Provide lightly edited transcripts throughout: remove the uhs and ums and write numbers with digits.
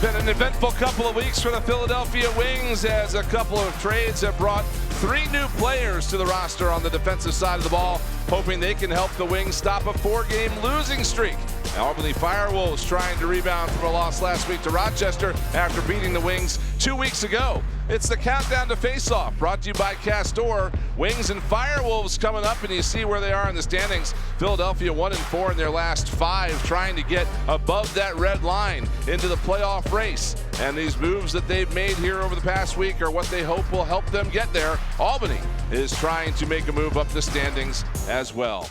been an eventful couple of weeks for the Philadelphia Wings as a couple of trades have brought 3 new players to the roster on the defensive side of the ball, hoping they can help the Wings stop a 4-game losing streak. Albany Firewolves trying to rebound from a loss last week to Rochester after beating the Wings 2 weeks ago. It's the countdown to face-off, brought to you by Castor. Wings and Firewolves coming up, and you see where they are in the standings. Philadelphia 1-4 in their last 5, trying to get above that red line into the playoff race. And these moves that they've made here over the past week are what they hope will help them get there. Albany is trying to make a move up the standings as well.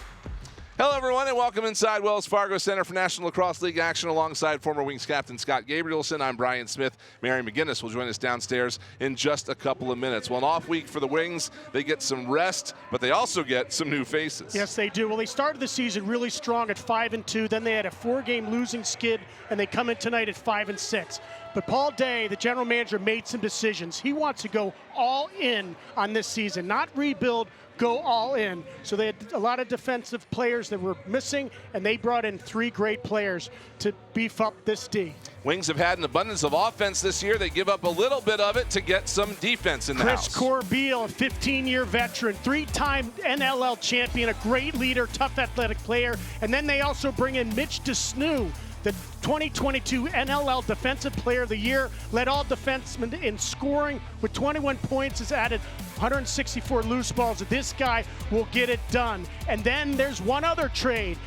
Hello, everyone, and welcome inside Wells Fargo Center for National Lacrosse League action alongside former Wings captain Scott Gabrielson. I'm Brian Smith. Mary McGinnis will join us downstairs in just a couple of minutes. Well, an off week for the Wings. They get some rest, but they also get some new faces. Yes, they do. Well, they started the season really strong at 5-2. Then they had a 4-game losing skid, and they come in tonight at 5-6. But Paul Day, the general manager, made some decisions. He wants to go all in on this season, not rebuild, go all in. So they had a lot of defensive players that were missing, and they brought in 3 great players to beef up this D. Wings have had an abundance of offense this year. They give up a little bit of it to get some defense in the house. Chris Corbeil, a 15-year veteran, 3-time NLL champion, a great leader, tough athletic player. And then they also bring in Mitch DeSnew, the 2022 NLL Defensive Player of the Year, led all defensemen in scoring with 21 points, has added 164 loose balls. This guy will get it done. And then there's one other trade.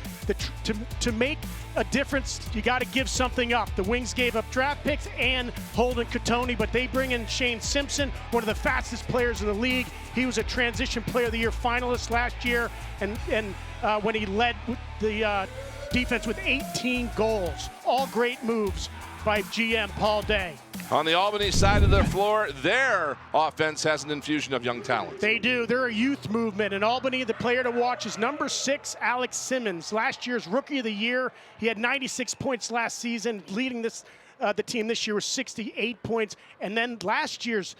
To make a difference, you got to give something up. The Wings gave up draft picks and Holden Katoni, but they bring in Shane Simpson, one of the fastest players in the league. He was a Transition Player of the Year finalist last year, and when he led the defense with 18 goals. All great moves by GM Paul Day. On the Albany side of the floor, their offense has an infusion of young talent. They do. They're a youth movement. In Albany, the player to watch is number 6, Alex Simmons. Last year's Rookie of the Year. He had 96 points last season, leading the team this year with 68 points. And then last year's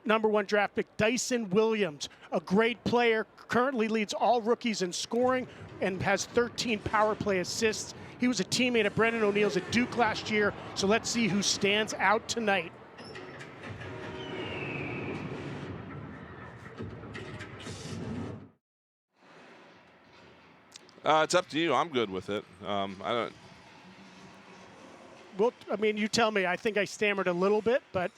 number 1 draft pick, Dyson Williams, a great player, currently leads all rookies in scoring and has 13 power play assists. He was a teammate of Brendan O'Neill's at Duke last year, so let's see who stands out tonight. It's up to you. I'm good with it. I don't. Well, I mean, you tell me. I think I stammered a little bit, but.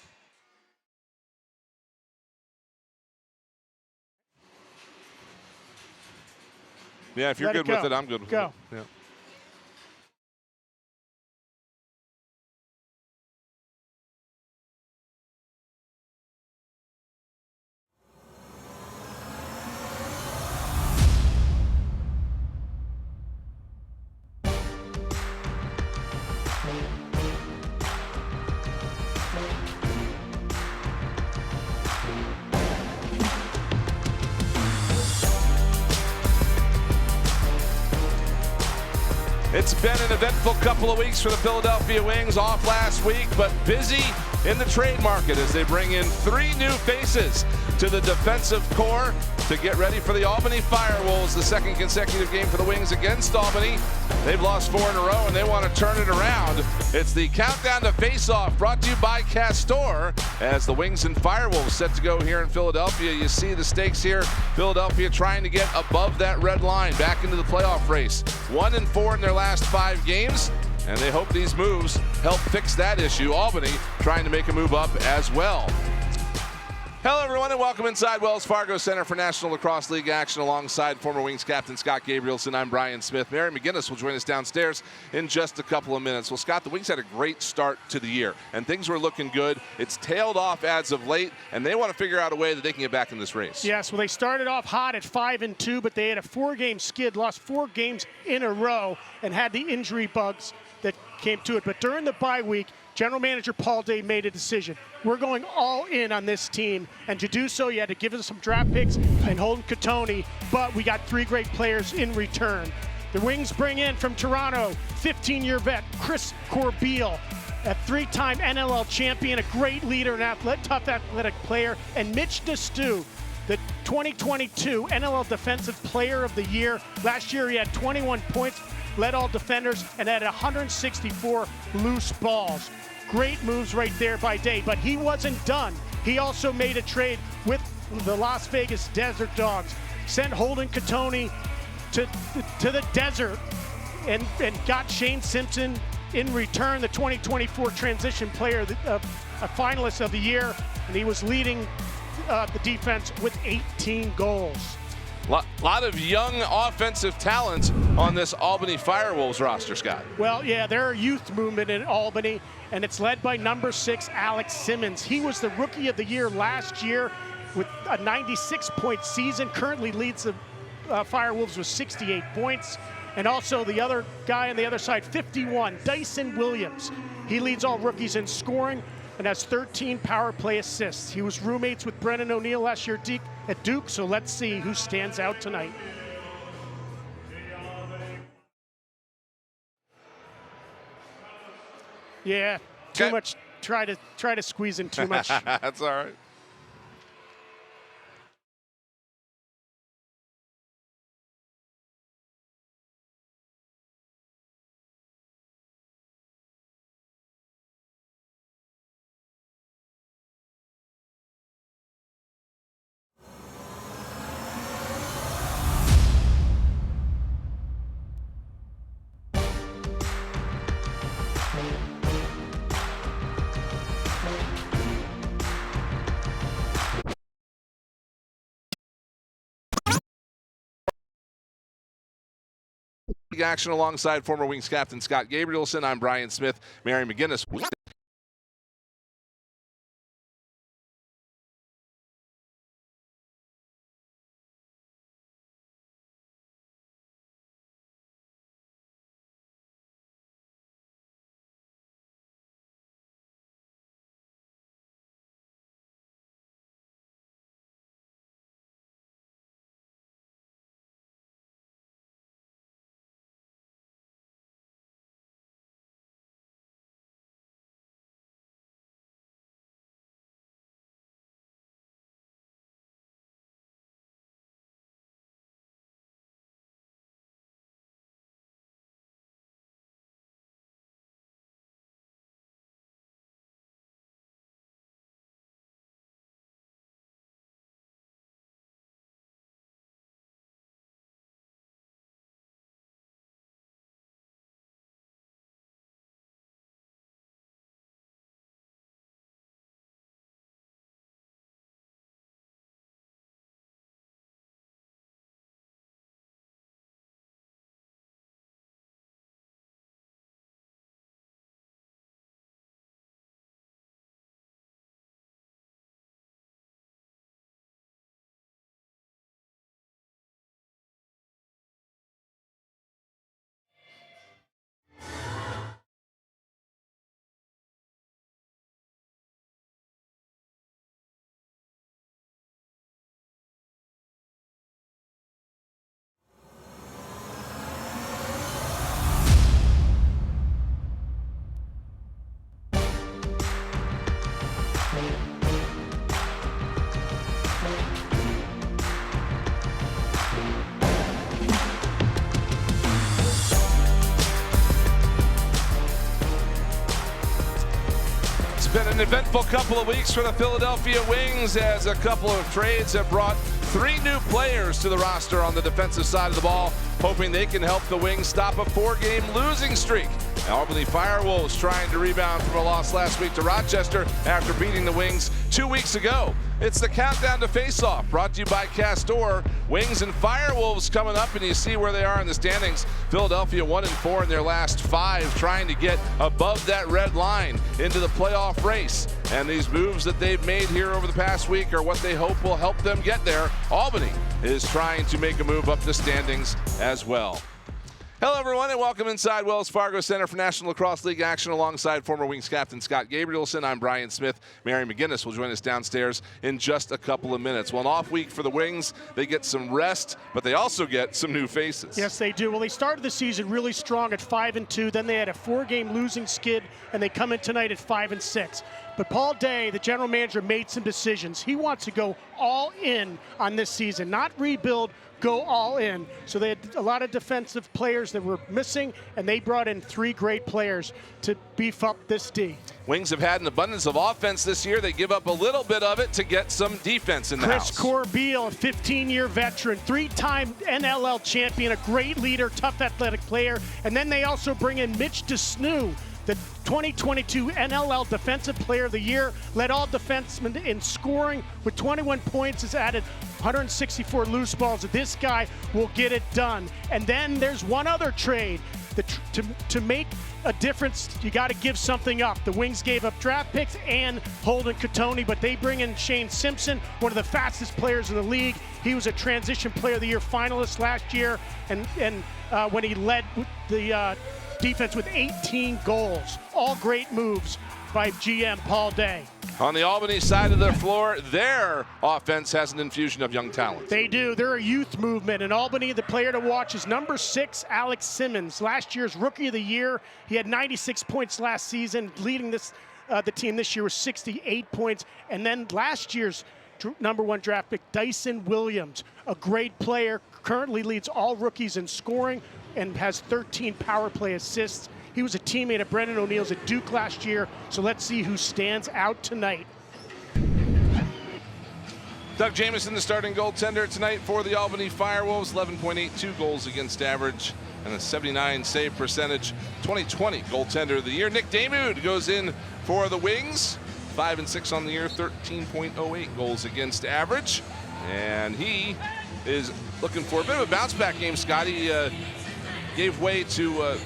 Yeah, if you're good with it, I'm good with it. Yeah. It's been an eventful couple of weeks for the Philadelphia Wings, off last week, but busy in the trade market as they bring in 3 new faces to the defensive core to get ready for the Albany Firewolves, the 2nd consecutive game for the Wings against Albany. They've lost 4 in a row and they want to turn it around. It's the countdown to face-off, brought to you by Castor, as the Wings and Firewolves set to go here in Philadelphia. You see the stakes here. Philadelphia trying to get above that red line, back into the playoff race. 1-4 in their last 5 games, and they hope these moves help fix that issue. Albany trying to make a move up as well. Hello, everyone, and welcome inside Wells Fargo Center for National Lacrosse League action alongside former Wings captain Scott Gabrielson. I'm Brian Smith. Mary McGinnis will join us downstairs in just a couple of minutes. Well, Scott, the Wings had a great start to the year, and things were looking good. It's tailed off as of late, and they want to figure out a way that they can get back in this race. Yes, well, they started off hot at 5-2, but they had a 4-game skid, lost 4 games in a row, and had the injury bugs that came to it. But during the bye week, General Manager Paul Day made a decision. We're going all in on this team, and to do so, you had to give us some draft picks and Holden Katoni, but we got 3 great players in return. The Wings bring in from Toronto, 15-year vet Chris Corbeil, a 3-time NLL champion, a great leader, tough athletic player, and Mitch DeSnew, the 2022 NLL Defensive Player of the Year. Last year, he had 21 points, led all defenders, and had 164 loose balls. Great moves right there by Day, but he wasn't done. He also made a trade with the Las Vegas Desert Dogs, sent Holden Catoni to the desert, and got Shane Simpson in return, the 2024 Transition Player, a finalist of the year, and he was leading the defense with 18 goals. Lot of young offensive talent on this Albany Firewolves roster, Scott. Well, yeah, they're a youth movement in Albany, and it's led by number 6, Alex Simmons. He was the Rookie of the Year last year with a 96-point season, currently leads the Firewolves with 68 points. And also the other guy on the other side, 51, Dyson Williams. He leads all rookies in scoring and has 13 power play assists. He was roommates with Brennan O'Neill last year at Duke, so let's see who stands out tonight. Yeah, too much. Try to squeeze in too much. That's all right. Action alongside former Wings captain Scott Gabrielson. I'm Brian Smith. Mary McGinnis. It's been an eventful couple of weeks for the Philadelphia Wings as a couple of trades have brought 3 new players to the roster on the defensive side of the ball, hoping they can help the Wings stop a 4-game losing streak. Albany Firewolves trying to rebound from a loss last week to Rochester after beating the Wings 2 weeks ago. It's the countdown to face-off, brought to you by Castor. Wings and Firewolves coming up, and you see where they are in the standings. Philadelphia 1-4 in their last 5, trying to get above that red line into the playoff race. And these moves that they've made here over the past week are what they hope will help them get there. Albany is trying to make a move up the standings as well. Hello, everyone, and welcome inside Wells Fargo Center for National Lacrosse League action alongside former Wings captain Scott Gabrielson. I'm Brian Smith. Mary McGinnis will join us downstairs in just a couple of minutes. Well, an off week for the Wings. They get some rest, but they also get some new faces. Yes, they do. Well, they started the season really strong at 5-2. Then they had a 4-game losing skid, and they come in tonight at 5-6. But Paul Day, the general manager, made some decisions. He wants to go all in on this season, not rebuild, go all in. So they had a lot of defensive players that were missing, and they brought in 3 great players to beef up this D. Wings have had an abundance of offense this year. They give up a little bit of it to get some defense in the house. Chris Corbeil, a 15-year veteran, 3-time NLL champion, a great leader, tough athletic player. And then they also bring in Mitch DeSnoo, the 2022 NLL Defensive Player of the Year, led all defensemen in scoring with 21 points, has added 164 loose balls. This guy will get it done. And then there's one other trade. To make a difference, you got to give something up. The Wings gave up draft picks and Holden Katoni, but they bring in Shane Simpson, one of the fastest players in the league. He was a Transition Player of the Year finalist last year, and when he led the defense with 18 goals. All great moves by GM Paul Day. On the Albany side of the floor, their offense has an infusion of young talent. They do. They're a youth movement. In Albany, the player to watch is number 6, Alex Simmons. Last year's Rookie of the Year. He had 96 points last season, leading the team this year with 68 points. And then last year's number 1 draft pick, Dyson Williams, a great player, currently leads all rookies in scoring and has 13 power play assists. He was a teammate of Brendan O'Neill's at Duke last year, so let's see who stands out tonight. Doug Jamieson, the starting goaltender tonight for the Albany Firewolves, 11.82 goals against average and a 79 save percentage. 2020 goaltender of the year. Nick Damude goes in for the Wings, 5-6 on the year, 13.08 goals against average, and he is looking for a bit of a bounce back game. Scotty gave way to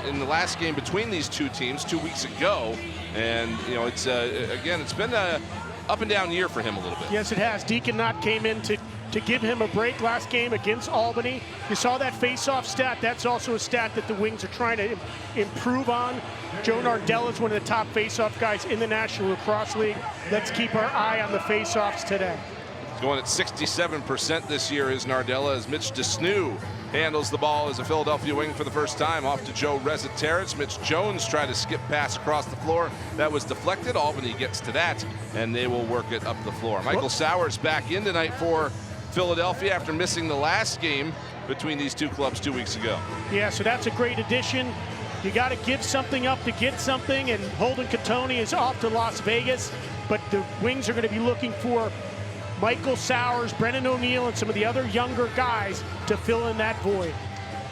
in the last game between these two teams 2 weeks ago, and it's again, it's been a up and down year for him a little bit. Yes, it has. Deacon Knott came in to give him a break last game against Albany. You saw that face-off stat. That's also a stat that the Wings are trying to improve on. Joe Nardella is one of the top face-off guys in the National Lacrosse League. Let's keep our eye on the face-offs today. Going at 67% this year is Nardella, as Mitch DeSnoo handles the ball as a Philadelphia Wing for the first time. Off to Joe Resetarits. Mitch Jones tried to skip pass across the floor. That was deflected. Albany gets to that, and they will work it up the floor. Michael Sowers back in tonight for Philadelphia after missing the last game between these two clubs 2 weeks ago. Yeah, so that's a great addition. You got to give something up to get something, and Holden Katoni is off to Las Vegas, but the Wings are going to be looking for Michael Sowers, Brendan O'Neill, and some of the other younger guys to fill in that void.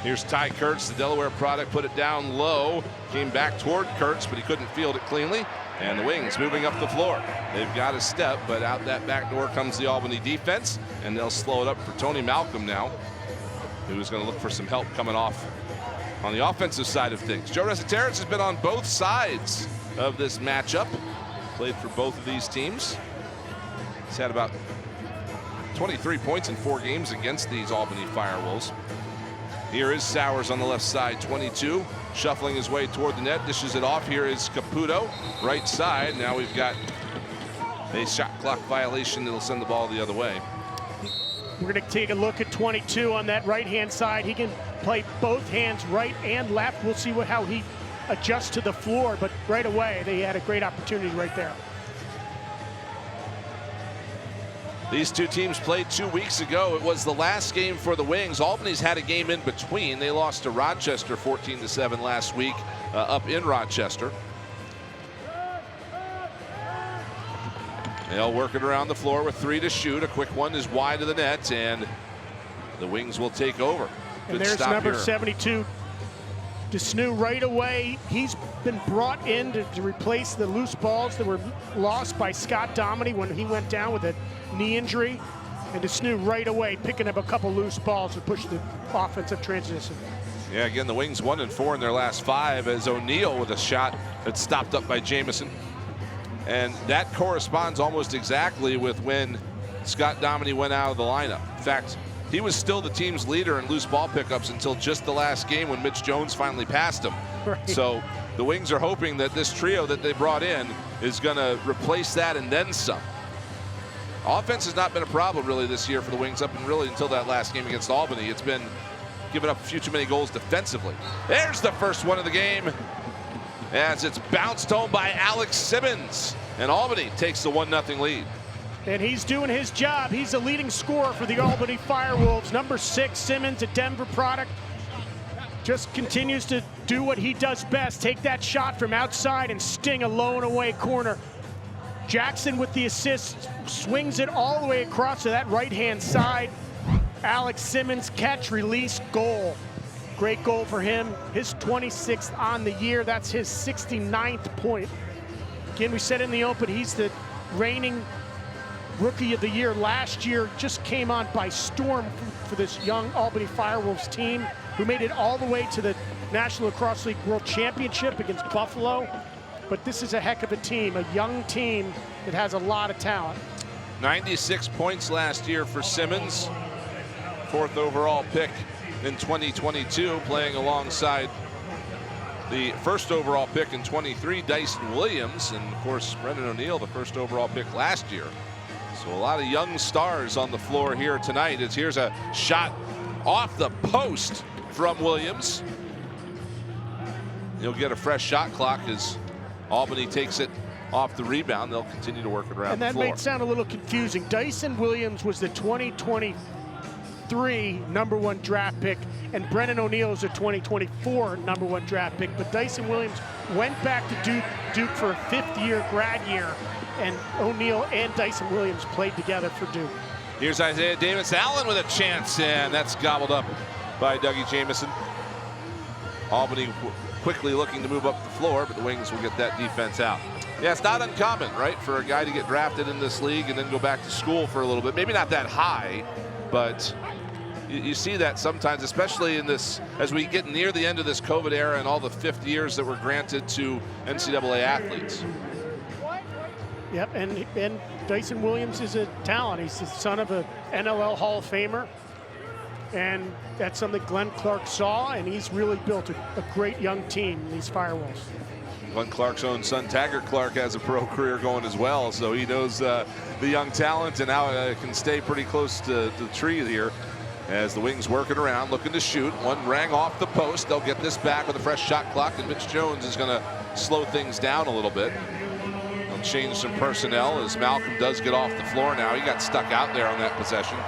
Here's Ty Kurtz, the Delaware product, put it down low, came back toward Kurtz, but he couldn't field it cleanly. And the Wings moving up the floor. They've got a step, but out that back door comes the Albany defense, and they'll slow it up for Tony Malcolm now, who's going to look for some help coming off on the offensive side of things. Joe Resetarits has been on both sides of this matchup, played for both of these teams. He's had about 23 points in 4 games against these Albany Firewolves. Here is Sowers on the left side, 22, shuffling his way toward the net, dishes it off. Here is Caputo, right side. Now we've got a shot clock violation that'll send the ball the other way. We're going to take a look at 22 on that right-hand side. He can play both hands, right and left. We'll see how he adjusts to the floor, but right away they had a great opportunity right there. These two teams played 2 weeks ago. It was the last game for the Wings. Albany's had a game in between. They lost to Rochester 14-7 last week up in Rochester. They'll work it around the floor with 3 to shoot. A quick one is wide of the net, and the Wings will take over. And there's number 72, DeSnoo, right away. He's been brought in to replace the loose balls that were lost by Scott Dominey when he went down with a knee injury. And DeSnoo right away picking up a couple loose balls to push the offensive transition. Yeah, again, the Wings 1-4 in their last 5 as O'Neill with a shot that's stopped up by Jamieson. And that corresponds almost exactly with when Scott Dominey went out of the lineup. In fact, he was still the team's leader in loose ball pickups until just the last game when Mitch Jones finally passed him. Right. So the Wings are hoping that this trio that they brought in is going to replace that and then some. Offense has not been a problem really this year for the Wings up and really until that last game against Albany. It's been giving up a few too many goals defensively. There's the first one of the game. as it's bounced home by Alex Simmons. And Albany takes the 1-0 lead. And he's doing his job. He's the leading scorer for the Albany Firewolves. Number 6, Simmons, a Denver product, just continues to do what he does best. Take that shot from outside and sting a low and away corner. Jackson with the assist, swings it all the way across to that right-hand side. Alex Simmons, catch, release, goal. Great goal for him. His 26th on the year. That's his 69th point. Again, we said in the open, he's the reigning Rookie of the Year. Last year just came on by storm for this young Albany Firewolves team, who made it all the way to the National Lacrosse League World Championship against Buffalo. But this is a heck of a team, a young team that has a lot of talent. 96 points last year for Simmons. 4th overall pick in 2022, playing alongside the 1st overall pick in 23, Dyson Williams, and of course Brendan O'Neill, the 1st overall pick last year. So a lot of young stars on the floor here tonight. Here's a shot off the post from Williams. He'll get a fresh shot clock as Albany takes it off the rebound. They'll continue to work it around the floor. And that may sound a little confusing. Dyson Williams was the 2023 #1 draft pick, and Brendan O'Neill is a 2024 #1 draft pick. But Dyson Williams went back to Duke for a 5th-year grad year, and O'Neill and Dyson Williams played together for Duke. Here's Isaiah Davis-Allen with a chance, and that's gobbled up by Dougie Jamieson. Albany quickly looking to move up the floor, but the Wings will get that defense out. Yeah, it's not uncommon, right, for a guy to get drafted in this league and then go back to school for a little bit. Maybe not that high, but you see that sometimes, especially in this, as we get near the end of this COVID era and all the 5th years that were granted to NCAA athletes. Yep, and Dyson Williams is a talent. He's the son of a NLL Hall of Famer, and that's something Glenn Clark saw, and he's really built a great young team, these Firewolves. Glenn Clark's own son, Taggart Clark, has a pro career going as well, so he knows the young talent and how can stay pretty close to the tree here as the Wings work it around, looking to shoot. One rang off the post. They'll get this back with a fresh shot clock, and Mitch Jones is going to slow things down a little bit. They'll change some personnel as Malcolm does get off the floor now. He got stuck out there on that possession.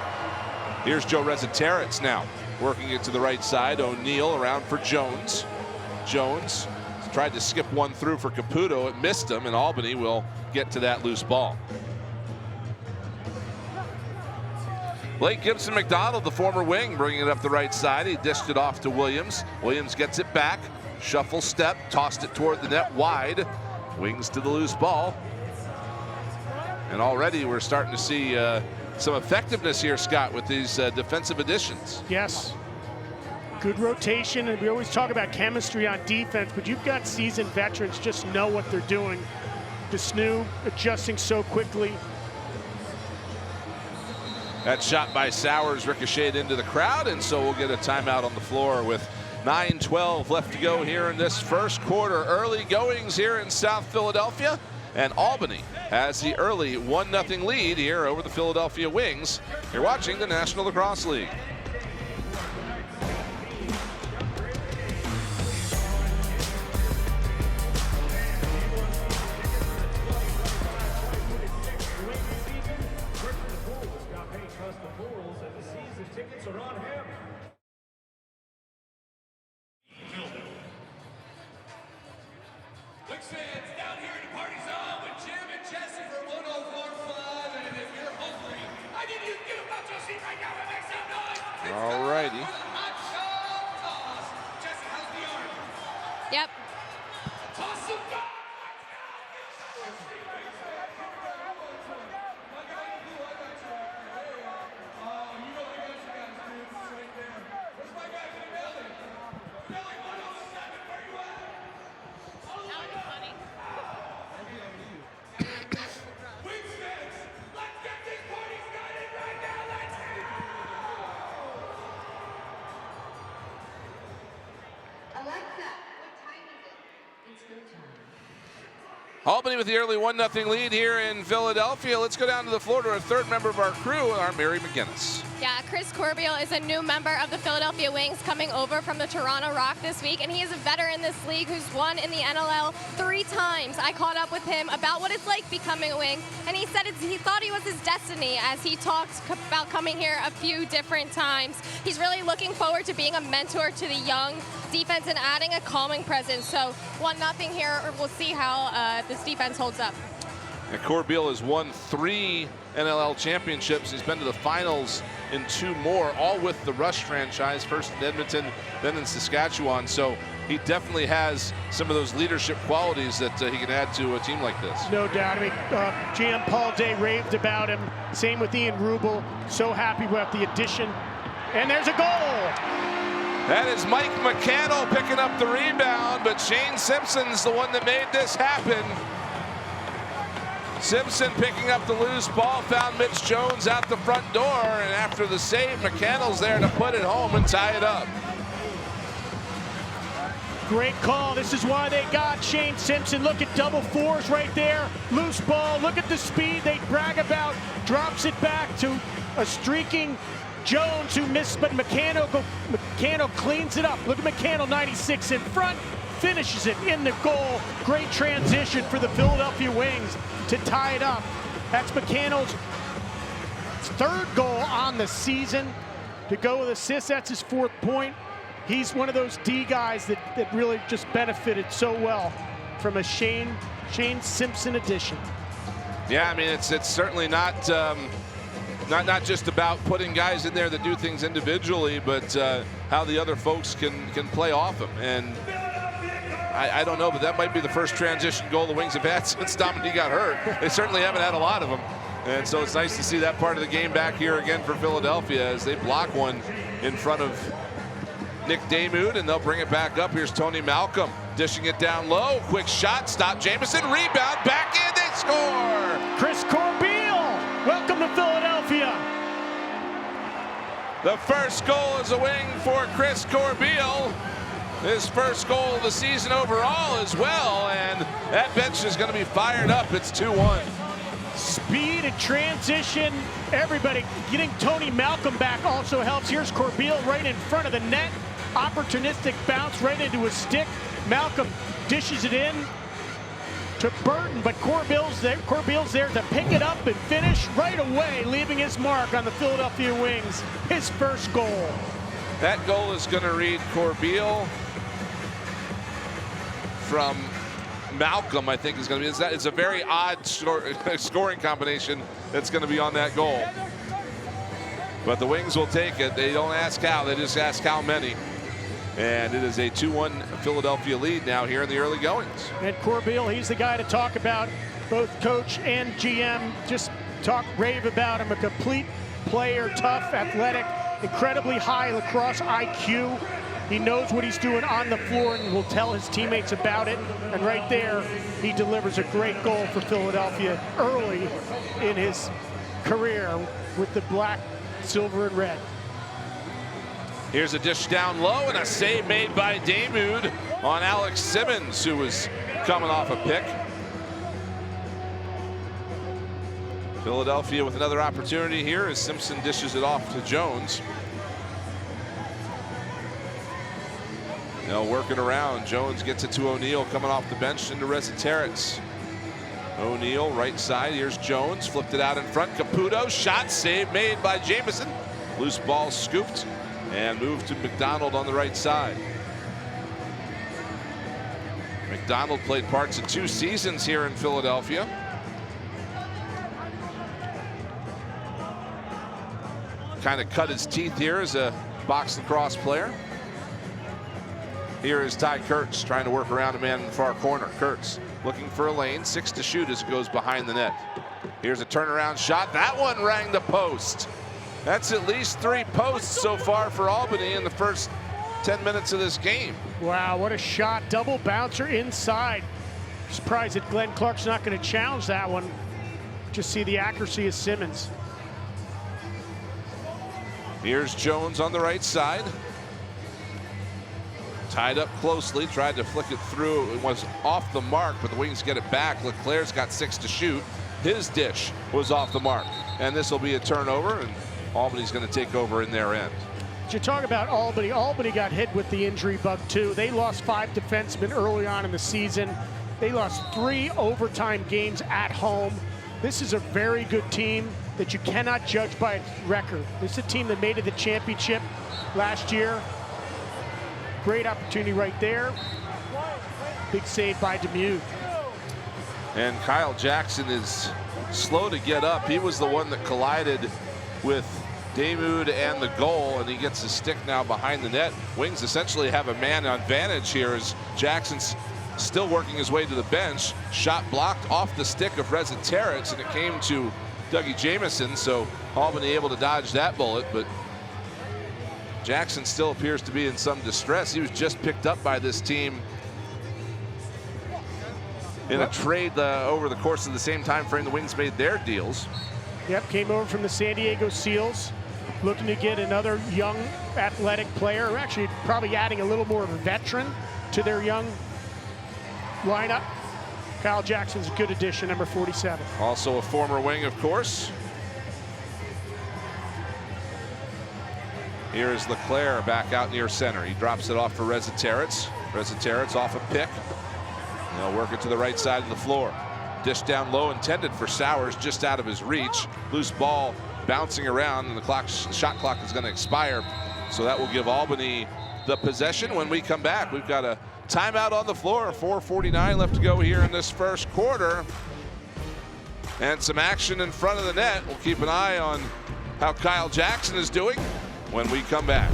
Here's Joe Reziteritz now, working it to the right side. O'Neill around for Jones. Jones tried to skip one through for Caputo. It missed him, and Albany will get to that loose ball. Blake Gibson-McDonald, the former wing, bringing it up the right side. He dished it off to Williams. Williams gets it back. Shuffle step, tossed it toward the net wide. Wings to the loose ball. And already we're starting to see some effectiveness here, Scott, with these defensive additions. Yes. Good rotation, and we always talk about chemistry on defense, but you've got seasoned veterans just know what they're doing. Desnu adjusting so quickly. That shot by Sowers ricocheted into the crowd, and so we'll get a timeout on the floor with 9:12 left to go here in this first quarter. Early goings here in South Philadelphia, and Albany has the early 1-0 lead here over the Philadelphia Wings. You're watching the National Lacrosse League. All righty. Yep. Albany with the early 1-0 lead here in Philadelphia. Let's go down to the floor to our third member of our crew, our Mary McGinnis. Yeah, Chris Corbeil is a new member of the Philadelphia Wings coming over from the Toronto Rock this week, and he is a veteran in this league who's won in the NLL 3 times. I caught up with him about what it's like becoming a Wing, and he said he thought he was his destiny as he talked about coming here a few different times. He's really looking forward to being a mentor to the young defense and adding a calming presence. So 1-0 here. We'll see how this defense holds up. And Corbeil has won 3 NLL championships. He's been to the finals in 2 more, all with the Rush franchise, first in Edmonton, then in Saskatchewan. So he definitely has some of those leadership qualities that he can add to a team like this. No doubt. I mean, GM Paul Day raved about him. Same with Ian Rubel. So happy with the addition. And there's a goal. That is Mike McCannell picking up the rebound, but Shane Simpson's the one that made this happen. Simpson picking up the loose ball, found Mitch Jones out the front door, and after the save, McCannell's there to put it home and tie it up. Great call. This is why they got Shane Simpson. Look at double 4s right there. Loose ball. Look at the speed they brag about. Drops it back to a streaking Jones who missed, but McCannell cleans it up. Look at McCannell, 96 in front. Finishes it in the goal. Great transition for the Philadelphia Wings to tie it up. That's McCannell's 3rd goal on the season. To go with assists, that's his 4th point. He's one of those D guys that really just benefited so well from a Shane Simpson addition. Yeah, I mean, it's certainly not just about putting guys in there that do things individually, but how the other folks can play off them. And I don't know, but that might be the first transition goal the Wings have had since Dominique got hurt. They certainly haven't had a lot of them. And so it's nice to see that part of the game back here again for Philadelphia as they block one in front of Nick Damoud, and they'll bring it back up. Here's Tony Malcolm dishing it down low. Quick shot, stop Jamison, rebound, back in, they score! Chris Corbeil, welcome to Philadelphia. The first goal is a wing for Chris Corbeil. His first goal of the season overall as well, and that bench is going to be fired up. It's 2-1. Speed and transition, everybody getting Tony Malcolm back also helps. Here's Corbeil right in front of the net. Opportunistic bounce right into his stick. Malcolm dishes it in to Burton, but Corbeil's there to pick it up and finish right away, leaving his mark on the Philadelphia Wings. His first goal. That goal is going to read Corbeil from Malcolm, I think is going to be. It's a very odd scoring combination that's going to be on that goal. But the Wings will take it. They don't ask how, they just ask how many. And it is a 2-1 Philadelphia lead now here in the early goings. And Corbeil, he's the guy to talk about. Both coach and GM just rave about him. A complete player, tough, athletic, incredibly high lacrosse IQ. He knows what he's doing on the floor and will tell his teammates about it. And right there, he delivers a great goal for Philadelphia early in his career with the black, silver, and red. Here's a dish down low and a save made by Damoud on Alex Simmons, who was coming off a pick. Philadelphia with another opportunity here as Simpson dishes it off to Jones. They'll work it around. Jones gets it to O'Neill coming off the bench into Resetarits. O'Neill right side. Here's Jones, flipped it out in front. Caputo, shot, save made by Jamison. Loose ball scooped and moved to McDonald on the right side. McDonald played parts of 2 seasons here in Philadelphia. Kind of cut his teeth here as a box lacrosse player. Here is Ty Kurtz trying to work around a man in the far corner. Kurtz looking for a lane, 6 to shoot as it goes behind the net. Here's a turnaround shot. That one rang the post. That's at least 3 posts so far for Albany in the first 10 minutes of this game. Wow, what a shot. Double bouncer inside. Surprised that Glenn Clark's not going to challenge that one. Just see the accuracy of Simmons. Here's Jones on the right side. Tied up closely, tried to flick it through. It was off the mark, but the Wings get it back. Leclerc's got 6 to shoot. His dish was off the mark. And this will be a turnover, and Albany's going to take over in their end. You talk about Albany. Albany got hit with the injury bug too. They lost 5 defensemen early on in the season. They lost 3 overtime games at home. This is a very good team that you cannot judge by its record. This is a team that made it the championship last year. Great opportunity right there. Big save by Demuth. And Kyle Jackson is slow to get up. He was the one that collided with Demuth and the goal, and he gets his stick now behind the net. Wings essentially have a man advantage here as Jackson's still working his way to the bench. Shot blocked off the stick of Reza Terrence, and it came to Dougie Jamieson, so Albany able to dodge that bullet, but Jackson still appears to be in some distress. He was just picked up by this team in a trade over the course of the same time frame the Wings made their deals. Yep, came over from the San Diego Seals, looking to get another young athletic player, or actually probably adding a little more of a veteran to their young lineup. Kyle Jackson's a good addition, number 47. Also a former Wing, of course. Here's Leclerc back out near center. He drops it off for Reza Terrence. Reza Terrence off a pick. They'll work it to the right side of the floor. Dish down low, intended for Sowers, just out of his reach. Loose ball bouncing around, and the shot clock is going to expire. So that will give Albany the possession. When we come back, we've got a timeout on the floor. 4:49 left to go here in this first quarter. And some action in front of the net. We'll keep an eye on how Kyle Jackson is doing when we come back.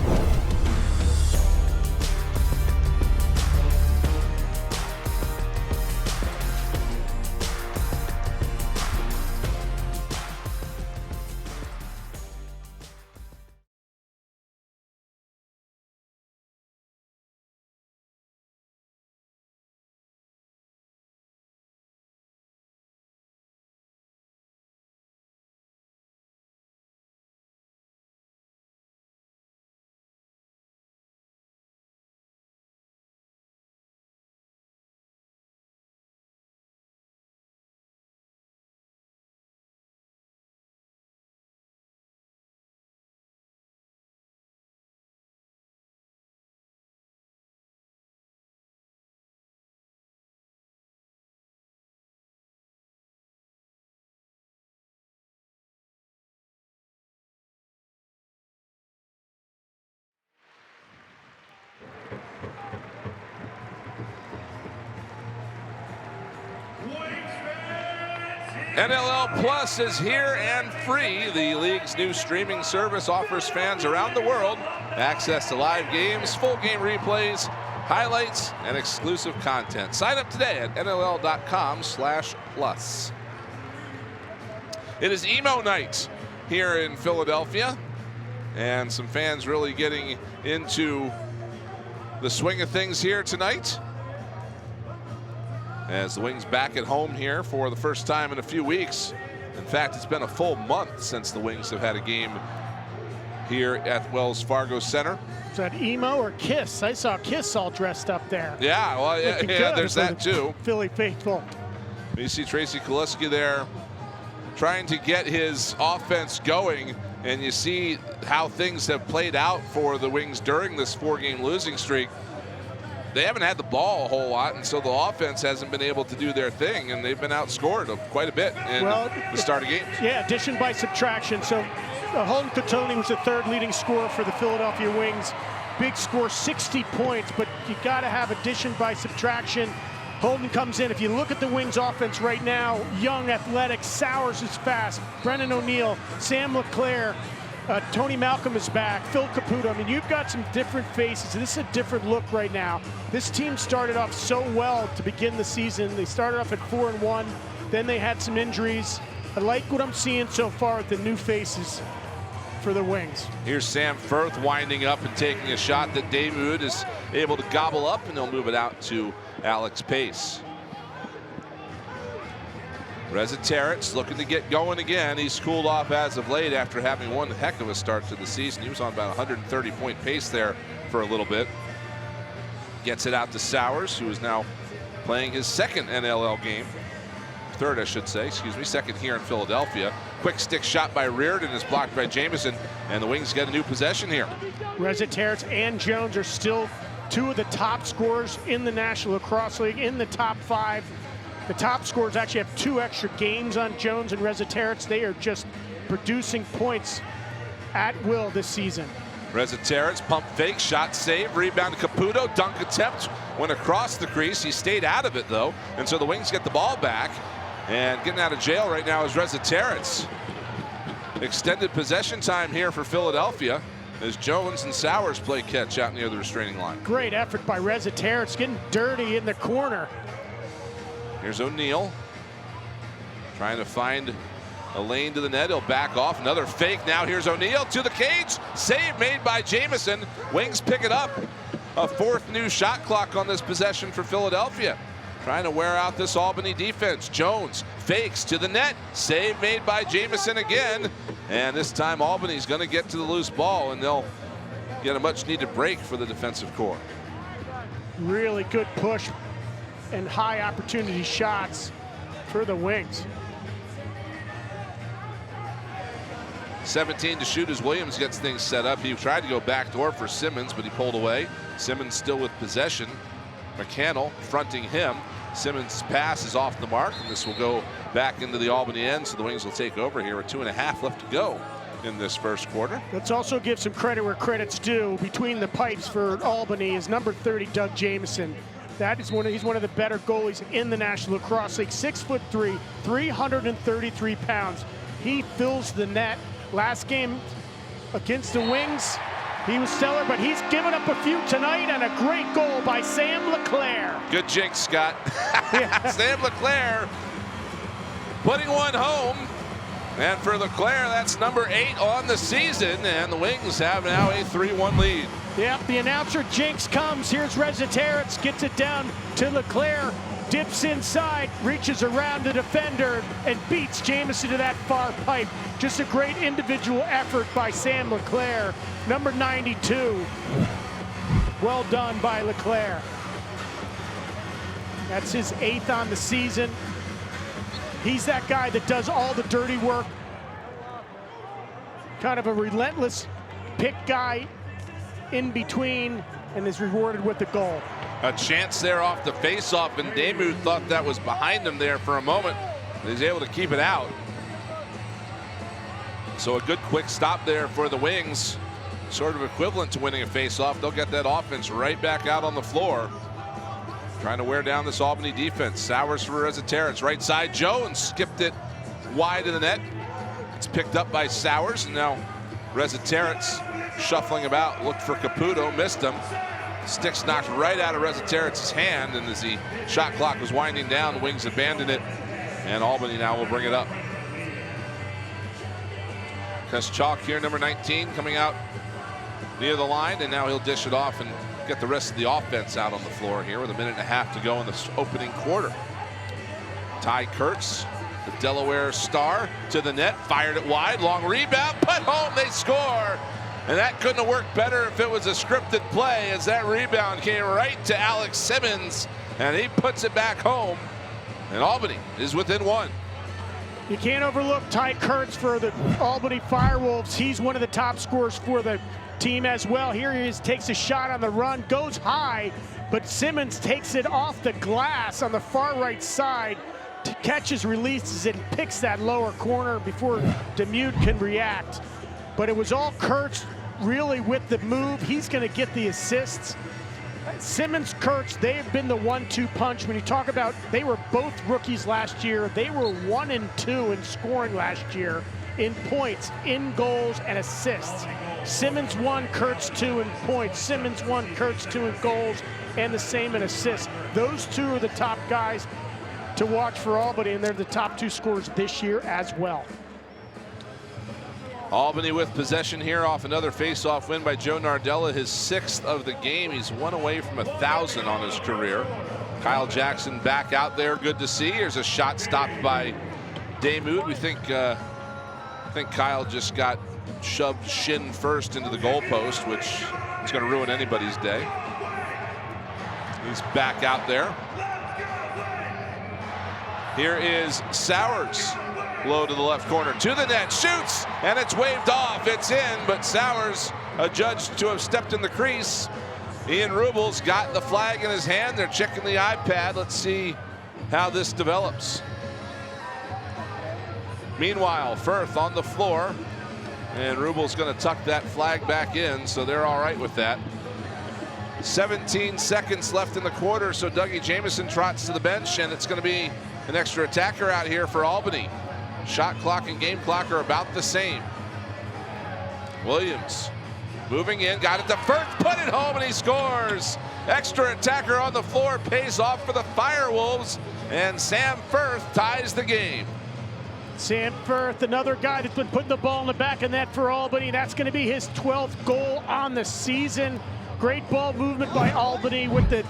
NLL Plus is here and free. The league's new streaming service offers fans around the world access to live games, full game replays, highlights, and exclusive content. Sign up today at NLL.com/plus. It is emo night here in Philadelphia, and some fans really getting into the swing of things here tonight, as the Wings back at home here for the first time in a few weeks. In fact, it's been a full month since the Wings have had a game here at Wells Fargo Center. Is that emo or Kiss? I saw Kiss all dressed up there. Yeah, well, yeah, there's that too. Philly faithful. You see Tracy Kaliski there trying to get his offense going, and you see how things have played out for the Wings during this 4-game losing streak. They haven't had the ball a whole lot, and so the offense hasn't been able to do their thing, and they've been outscored quite a bit in the start of games. Yeah, addition by subtraction. So Holden Cotoni was the 3rd leading scorer for the Philadelphia Wings. Big score, 60 points, but you got to have addition by subtraction. Holden comes in. If you look at the Wings offense right now, young, athletic, Sowers is fast, Brennan O'Neill, Sam Leclerc, Tony Malcolm is back, Phil Caputo. I mean, you've got some different faces. This is a different look right now. This team started off so well to begin the season. They started off at 4-1. Then they had some injuries. I like what I'm seeing so far with the new faces for the Wings. Here's Sam Firth winding up and taking a shot that Demuth is able to gobble up, and they'll move it out to Alex Pace. Reza Terrence looking to get going again. He's cooled off as of late after having one heck of a start to the season. He was on about 130-point pace there for a little bit. Gets it out to Sowers, who is now playing his 2nd NLL game. 3rd, I should say, excuse me, 2nd here in Philadelphia. quick stick shot by Reardon is blocked by Jamison, and the Wings get a new possession here. Resetarits and Jones are still two of the top scorers in the National Lacrosse League, in the top 5. The top scorers actually have 2 extra games on Jones and Resetarits. They are just producing points at will this season. Resetarits, pump fake, shot save, rebound to Caputo, dunk attempt, went across the crease. He stayed out of it though, and so the Wings get the ball back. And getting out of jail right now is Resetarits. Extended possession time here for Philadelphia as Jones and Sowers play catch out near the restraining line. Great effort by Resetarits, getting dirty in the corner. Here's O'Neill trying to find a lane to the net. He'll back off. Another fake. Now here's O'Neill to the cage. Save made by Jamison. Wings pick it up. A 4th new shot clock on this possession for Philadelphia. Trying to wear out this Albany defense. Jones fakes to the net. Save made by Jamison again. And this time Albany's going to get to the loose ball, and they'll get a much needed break for the defensive core. Really good push and high opportunity shots for the Wings. 17 to shoot as Williams gets things set up. He tried to go backdoor for Simmons, but he pulled away. Simmons still with possession. McCannell fronting him. Simmons' pass is off the mark, and this will go back into the Albany end, so the Wings will take over here with 2.5 left to go in this first quarter. Let's also give some credit where credit's due. Between the pipes for Albany is number 30, Doug Jamison. He's one of the better goalies in the National Lacrosse League. 6'3", 333 pounds. He fills the net. Last game against the Wings, he was stellar, but he's given up a few tonight, and a great goal by Sam Leclerc. Good jinx, Scott. Sam Leclerc putting one home. And for Leclerc, that's number 8 on the season, and the Wings have now a 3-1 lead. Yep, the announcer jinx comes. Here's Resetarits, gets it down to Leclerc, dips inside, reaches around the defender, and beats Jamison to that far pipe. Just a great individual effort by Sam Leclerc, number 92. Well done by Leclerc. That's his 8th on the season. He's that guy that does all the dirty work. Kind of a relentless pick guy in between, and is rewarded with the goal. A chance there off the face-off, and Demuth thought that was behind him there for a moment. He's able to keep it out. So a good quick stop there for the Wings. Sort of equivalent to winning a face-off. They'll get that offense right back out on the floor. Trying to wear down this Albany defense. Sowers for Resetarits. Right side, Jones skipped it wide of the net. It's picked up by Sowers, and now Resetarits shuffling about. Looked for Caputo, missed him. Stick's knocked right out of Resetarits' hand, and as the shot clock was winding down, the Wings abandoned it, and Albany now will bring it up. Chalk here, number 19, coming out near the line, and now he'll dish it off and get the rest of the offense out on the floor here with 1.5 to go in the opening quarter. Ty Kurtz, the Delaware star, to the net, fired it wide, long rebound, put home, they score. And that couldn't have worked better if it was a scripted play, as that rebound came right to Alex Simmons, and he puts it back home, and Albany is within 1. You can't overlook Ty Kurtz for the Albany Firewolves. He's one of the top scorers for the team as well. Here he is, takes a shot on the run, goes high, but Simmons takes it off the glass on the far right side, catches, releases it, and picks that lower corner before Demuth can react. But it was all Kurtz really with the move. He's going to get the assists. Simmons, Kurtz, they have been the 1-2 punch. When you talk about, they were both rookies last year. They were 1 and 2 in scoring last year, in points, in goals, and assists. Simmons 1, Kurtz 2 in points. Simmons 1, Kurtz 2 in goals, and the same in assists. Those two are the top guys to watch for Albany, and they're the top 2 scorers this year as well. Albany with possession here off another face-off win by Joe Nardella, his 6th of the game. He's 1 away from 1,000 on his career. Kyle Jackson back out there, good to see. Here's a shot stopped by Demuth. We think Kyle just got shoved shin first into the goalpost, which is going to ruin anybody's day. He's back out there. Here is Sowers. Low to the left corner, to the net, shoots, and it's waved off. It's in, but Sowers adjudged to have stepped in the crease. Ian Rubel's got the flag in his hand. They're checking the iPad. Let's see how this develops. Meanwhile, Firth on the floor, and Rubel's going to tuck that flag back in, so they're all right with that. 17 seconds left in the quarter, so Dougie Jamieson trots to the bench, and it's going to be an extra attacker out here for Albany. Shot clock and game clock are about the same. Williams moving in, got it to Firth, put it home, and he scores. Extra attacker on the floor, pays off for the Firewolves, and Sam Firth ties the game. Sam Firth, another guy that's been putting the ball in the back of net for Albany. That's going to be his 12th goal on the season. Great ball movement by Albany with the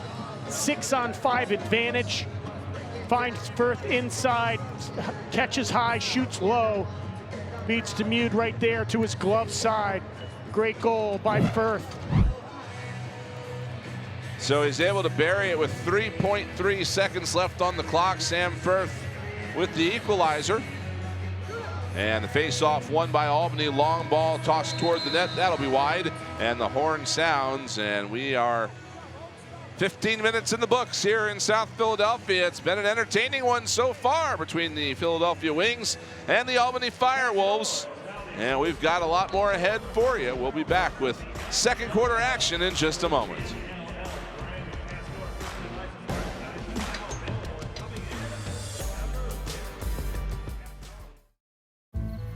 6-on-5 advantage. Finds Firth inside, catches high, shoots low. Beats Demude right there to his glove side. Great goal by Firth. So he's able to bury it with 3.3 seconds left on the clock. Sam Firth with the equalizer. And the face-off won by Albany. Long ball tossed toward the net. That'll be wide. And the horn sounds, and we are 15 minutes in the books here in South Philadelphia. It's been an entertaining one so far between the Philadelphia Wings and the Albany Firewolves. And we've got a lot more ahead for you. We'll be back with second quarter action in just a moment.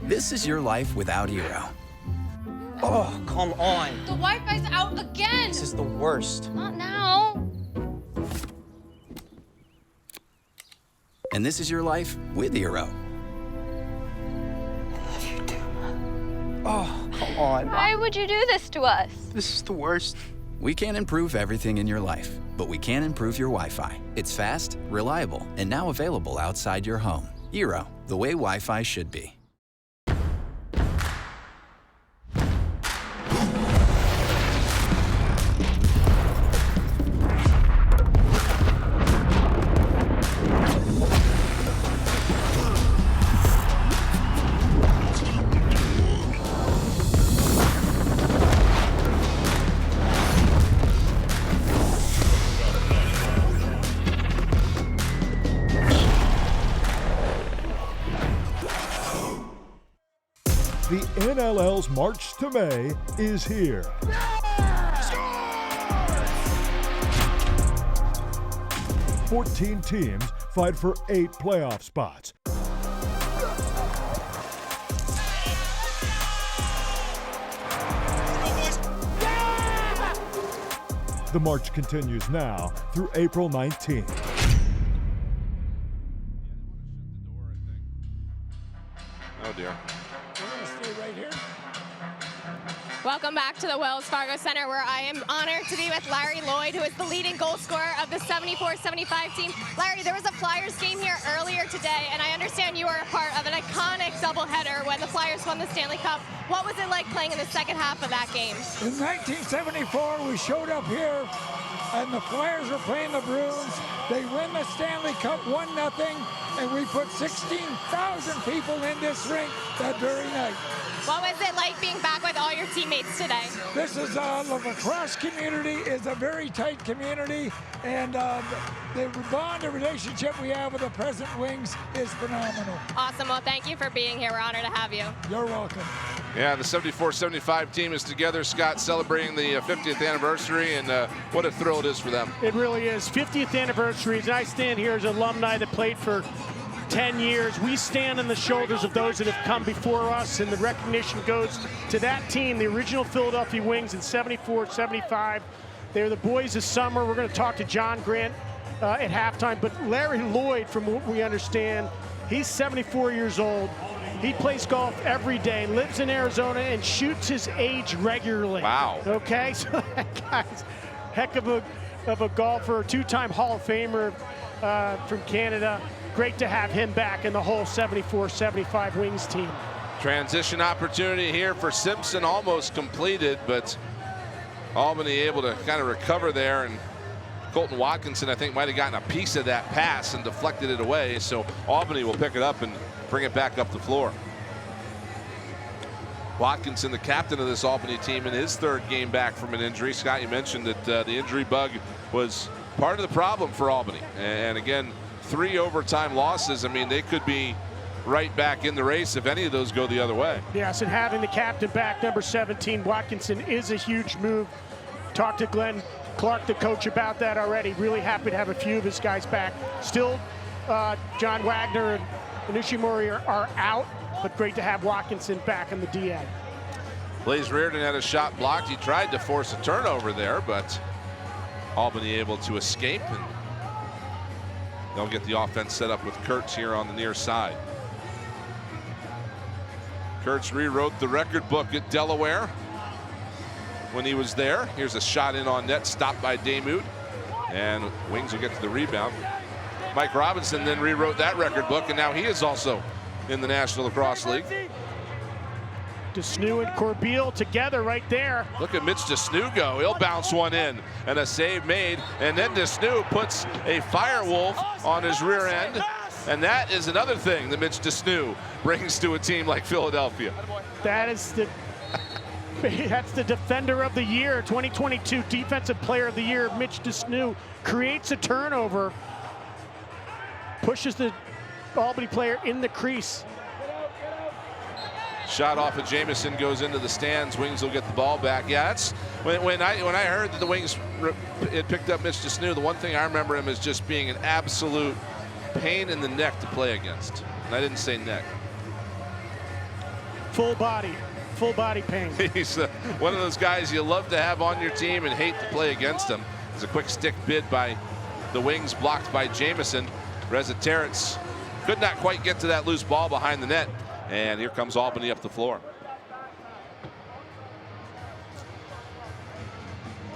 This is your life without Eero. Oh, come on. The Wi-Fi's out again. This is the worst. Not now. And this is your life with Eero. Oh, come on. Why would you do this to us? This is the worst. We can't improve everything in your life, but we can improve your Wi-Fi. It's fast, reliable, and now available outside your home. Eero, the way Wi-Fi should be. The NLL's March to May is here. 14 teams fight for 8 playoff spots. The march continues now through April 19th. Oh dear. Welcome back to the Wells Fargo Center, where I am honored to be with Larry Lloyd, who is the leading goal scorer of the 74-75 team. Larry, there was a Flyers game here earlier today, and I understand you were a part of an iconic doubleheader when the Flyers won the Stanley Cup. What was it like playing in the second half of that game? In 1974, we showed up here, and the Flyers were playing the Bruins. They win the Stanley Cup 1-0, and we put 16,000 people in this rink that very night. What was it like being back with all your teammates today? This is the lacrosse community is a very tight community, and the bond, the relationship we have with the present Wings is phenomenal. Awesome. Well, thank you for being here. We're honored to have you. You're welcome. Yeah, the 74-75 team is together, Scott, celebrating the 50th anniversary, and what a thrill it is for them. It really is. 50th anniversary. And I stand here as an alumni that played for 10 years. We stand on the shoulders of those that have come before us, and the recognition goes to that team, the original Philadelphia Wings in 74-75. They're the boys of summer. We're going to talk to John Grant at halftime, but Larry Lloyd, from what we understand, he's 74 years old. He plays golf every day, lives in Arizona, and shoots his age regularly. Wow. Okay, so that guy's heck of a golfer, two-time Hall of Famer from Canada. Great to have him back in the whole 74-75 Wings team. Transition opportunity here for Simpson, almost completed, but Albany able to kind of recover there, and Colton Watkinson, I think, might have gotten a piece of that pass and deflected it away, so Albany will pick it up and bring it back up the floor. Watkinson, the captain of this Albany team, in his third game back from an injury. Scott, you mentioned that the injury bug was part of the problem for Albany. And again, 3 overtime losses. I mean, they could be right back in the race if any of those go the other way. Yes, and having the captain back, number 17, Watkinson, is a huge move. Talked to Glenn Clark, the coach, about that already. Really happy to have a few of his guys back. Still, John Wagner and Nishimori are out, but great to have Watkinson back in the DN. Blaze Reardon had a shot blocked. He tried to force a turnover there, but Albany able to escape, and they'll get the offense set up with Kurtz here on the near side. Kurtz rewrote the record book at Delaware when he was there. Here's a shot in on net, stopped by Damoud, and Wings will get to the rebound. Mike Robinson then rewrote that record book, and now he is also in the National Lacrosse League. Desnu and Corbeil together right there. Look at Mitch Desnu go. He'll bounce one in, and a save made, and then Desnu puts a Firewolf on his rear end. And that is another thing that Mitch Desnu brings to a team like Philadelphia. That is that's the Defender of the Year, 2022 Defensive Player of the Year. Mitch Desnu creates a turnover, pushes the Albany player in the crease. Shot off of Jamison goes into the stands. Wings will get the ball back. Yeah, that's when I heard that the Wings it picked up Mitch Desnu, the one thing I remember him as just being an absolute pain in the neck to play against. And I didn't say neck. Full body pain. He's one of those guys you love to have on your team and hate to play against him. There's a quick stick bid by the Wings, blocked by Jamison. Reza Terrence could not quite get to that loose ball behind the net. And here comes Albany up the floor.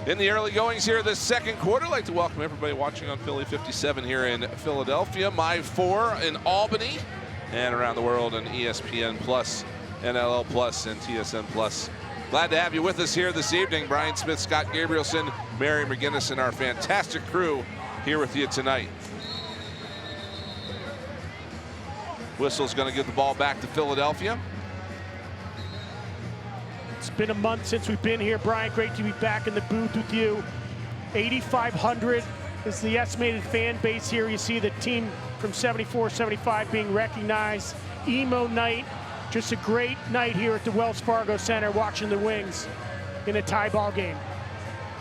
In the early goings here this second quarter, I'd like to welcome everybody watching on Philly 57 here in Philadelphia, My 4 in Albany, and around the world on ESPN Plus, NLL Plus, and TSN Plus. Glad to have you with us here this evening. Brian Smith, Scott Gabrielson, Mary McGinnis, and our fantastic crew here with you tonight. Whistle's going to give the ball back to Philadelphia. It's been a month since we've been here, Brian. Great to be back in the booth with you. 8,500 is the estimated fan base here. You see the team from 74, 75 being recognized. Emo night, just a great night here at the Wells Fargo Center watching the Wings in a tie ball game.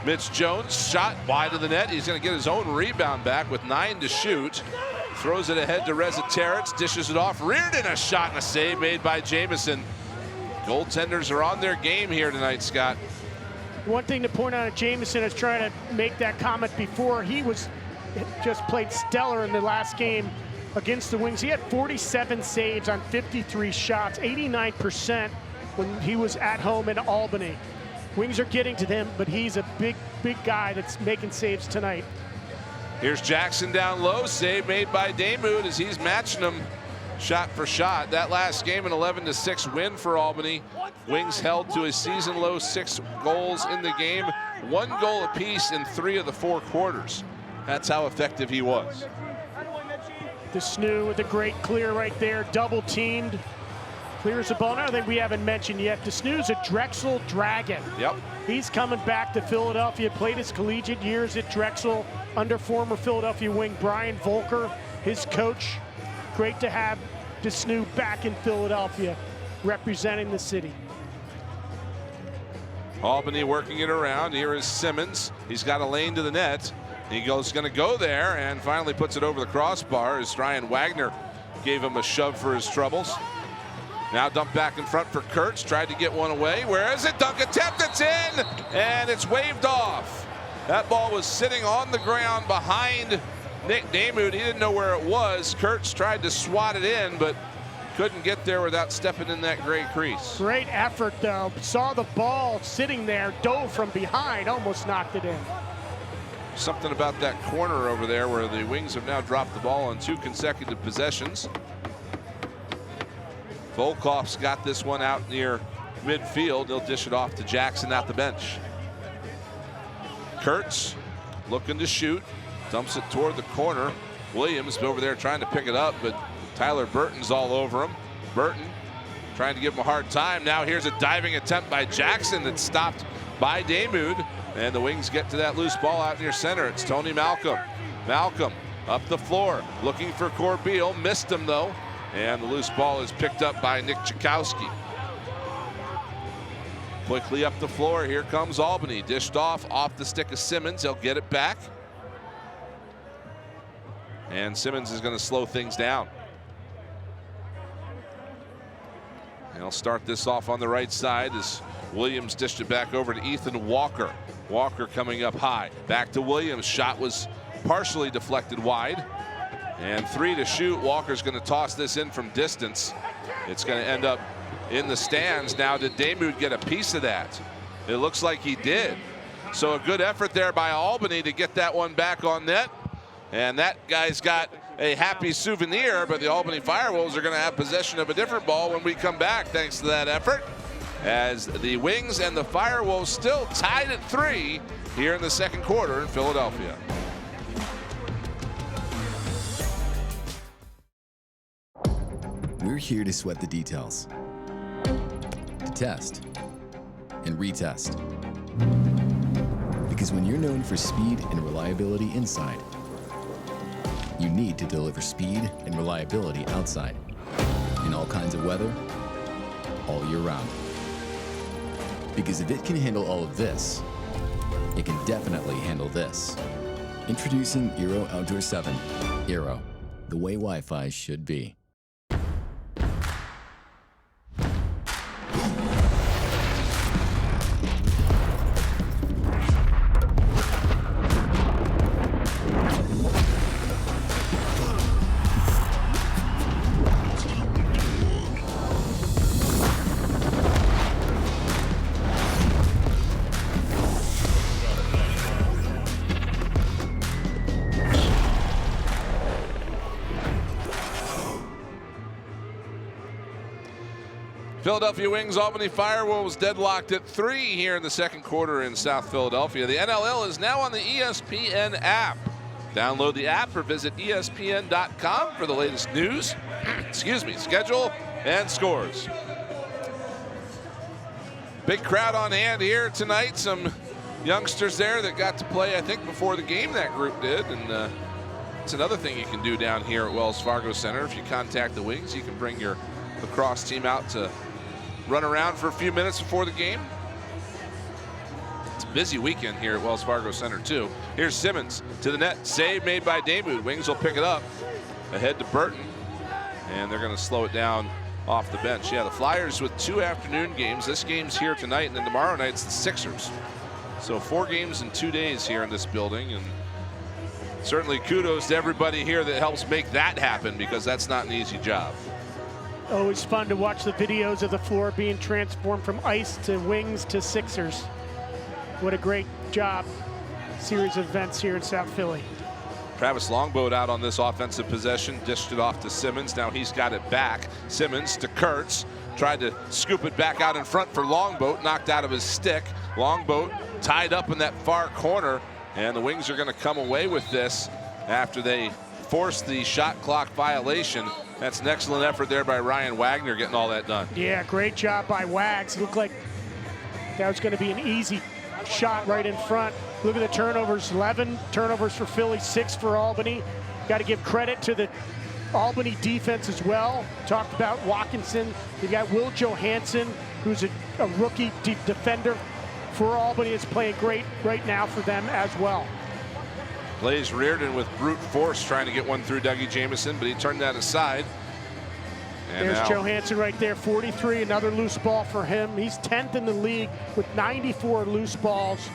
Mitch Jones shot wide of the net. He's going to get his own rebound back with 9 to shoot. Throws it ahead to Reza Terrence, dishes it off. Reardon, a shot and a save made by Jamison. Goaltenders are on their game here tonight, Scott. One thing to point out, Jamison is trying to make that comment before. He was just played stellar in the last game against the Wings. He had 47 saves on 53 shots, 89% when he was at home in Albany. Wings are getting to them, but he's a big guy that's making saves tonight. Here's Jackson down low, save made by Damoud as he's matching him shot for shot. That last game, an 11-6 win for Albany. Wings held to a season low 6 goals in the game, 1 goal apiece in 3 of the 4 quarters. That's how effective he was. Desnu with a great clear right there, double teamed. Clears the ball. Another thing we haven't mentioned yet, Desnu's a Drexel Dragon. Yep. He's coming back to Philadelphia, played his collegiate years at Drexel under former Philadelphia wing Brian Volker, his coach. Great to have Desnu back in Philadelphia, representing the city. Albany working it around. Here is Simmons. He's got a lane to the net. He goes going to go there and finally puts it over the crossbar as Ryan Wagner gave him a shove for his troubles. Now dumped back in front for Kurtz. Tried to get one away. Where is it? Dunk attempt. It's in, and it's waved off. That ball was sitting on the ground behind Nick Damoud. He didn't know where it was. Kurtz tried to swat it in, but couldn't get there without stepping in that gray crease. Great effort, though. Saw the ball sitting there, dove from behind, almost knocked it in. Something about that corner over there where the Wings have now dropped the ball on 2 consecutive possessions. Volkov's got this one out near midfield. He'll dish it off to Jackson at the bench. Kurtz looking to shoot, dumps it toward the corner. Williams over there trying to pick it up, but Tyler Burton's all over him. Burton trying to give him a hard time. Now here's a diving attempt by Jackson that's stopped by Damoud. And the Wings get to that loose ball out near center. It's Tony Malcolm. Malcolm up the floor, looking for Corbeil. Missed him though. And the loose ball is picked up by Nick Chakowski. Quickly up the floor, here comes Albany. Dished off the stick of Simmons. He'll get it back. And Simmons is going to slow things down. And he'll start this off on the right side as Williams dished it back over to Ethan Walker. Walker coming up high. Back to Williams. Shot was partially deflected wide. And 3 to shoot. Walker's going to toss this in from distance. It's going to end up in the stands. Now, did Damoud get a piece of that? It looks like he did. So a good effort there by Albany to get that one back on net. And that guy's got a happy souvenir, but the Albany Firewolves are going to have possession of a different ball when we come back, thanks to that effort. As the Wings and the Firewolves still tied at 3 here in the second quarter in Philadelphia. We're here to sweat the details, to test and retest. Because when you're known for speed and reliability inside, you need to deliver speed and reliability outside, in all kinds of weather, all year round. Because if it can handle all of this, it can definitely handle this. Introducing Aero Outdoor 7. Aero, the way Wi-Fi should be. Philadelphia Wings, Albany Firewolves deadlocked at 3 here in the second quarter in South Philadelphia. The NLL is now on the ESPN app. Download the app or visit ESPN.com for the latest news, schedule, and scores. Big crowd on hand here tonight. Some youngsters there that got to play, I think, before the game, that group did. And it's another thing you can do down here at Wells Fargo Center. If you contact the Wings, you can bring your lacrosse team out to run around for a few minutes before the game. It's a busy weekend here at Wells Fargo Center too. Here's Simmons to the net. Save made by Damoud. Wings will pick it up. Ahead to Burton. And they're going to slow it down off the bench. Yeah, the Flyers with 2 afternoon games. This game's here tonight, and then tomorrow night's the Sixers. So 4 games in 2 days here in this building. And certainly kudos to everybody here that helps make that happen, because that's not an easy job. Always fun to watch the videos of the floor being transformed from ice to Wings to Sixers. What a great job. Series of events here in South Philly. Travis Longboat out on this offensive possession, dished it off to Simmons. Now he's got it back. Simmons to Kurtz. Tried to scoop it back out in front for Longboat, knocked out of his stick. Longboat tied up in that far corner, and the Wings are going to come away with this after they forced the shot clock violation. That's an excellent effort there by Ryan Wagner, getting all that done. Yeah, great job by Wags. Looked like that was going to be an easy shot right in front. Look at the turnovers. 11 turnovers for Philly, 6 for Albany. Got to give credit to the Albany defense as well. Talked about Watkinson. You got Will Johansson, who's a rookie defender for Albany. Is playing great right now for them as well. Blaze Reardon with brute force trying to get one through Dougie Jamieson, but he turned that aside. And there's now Johansson right there, 43, another loose ball for him. He's 10th in the league with 94 loose balls.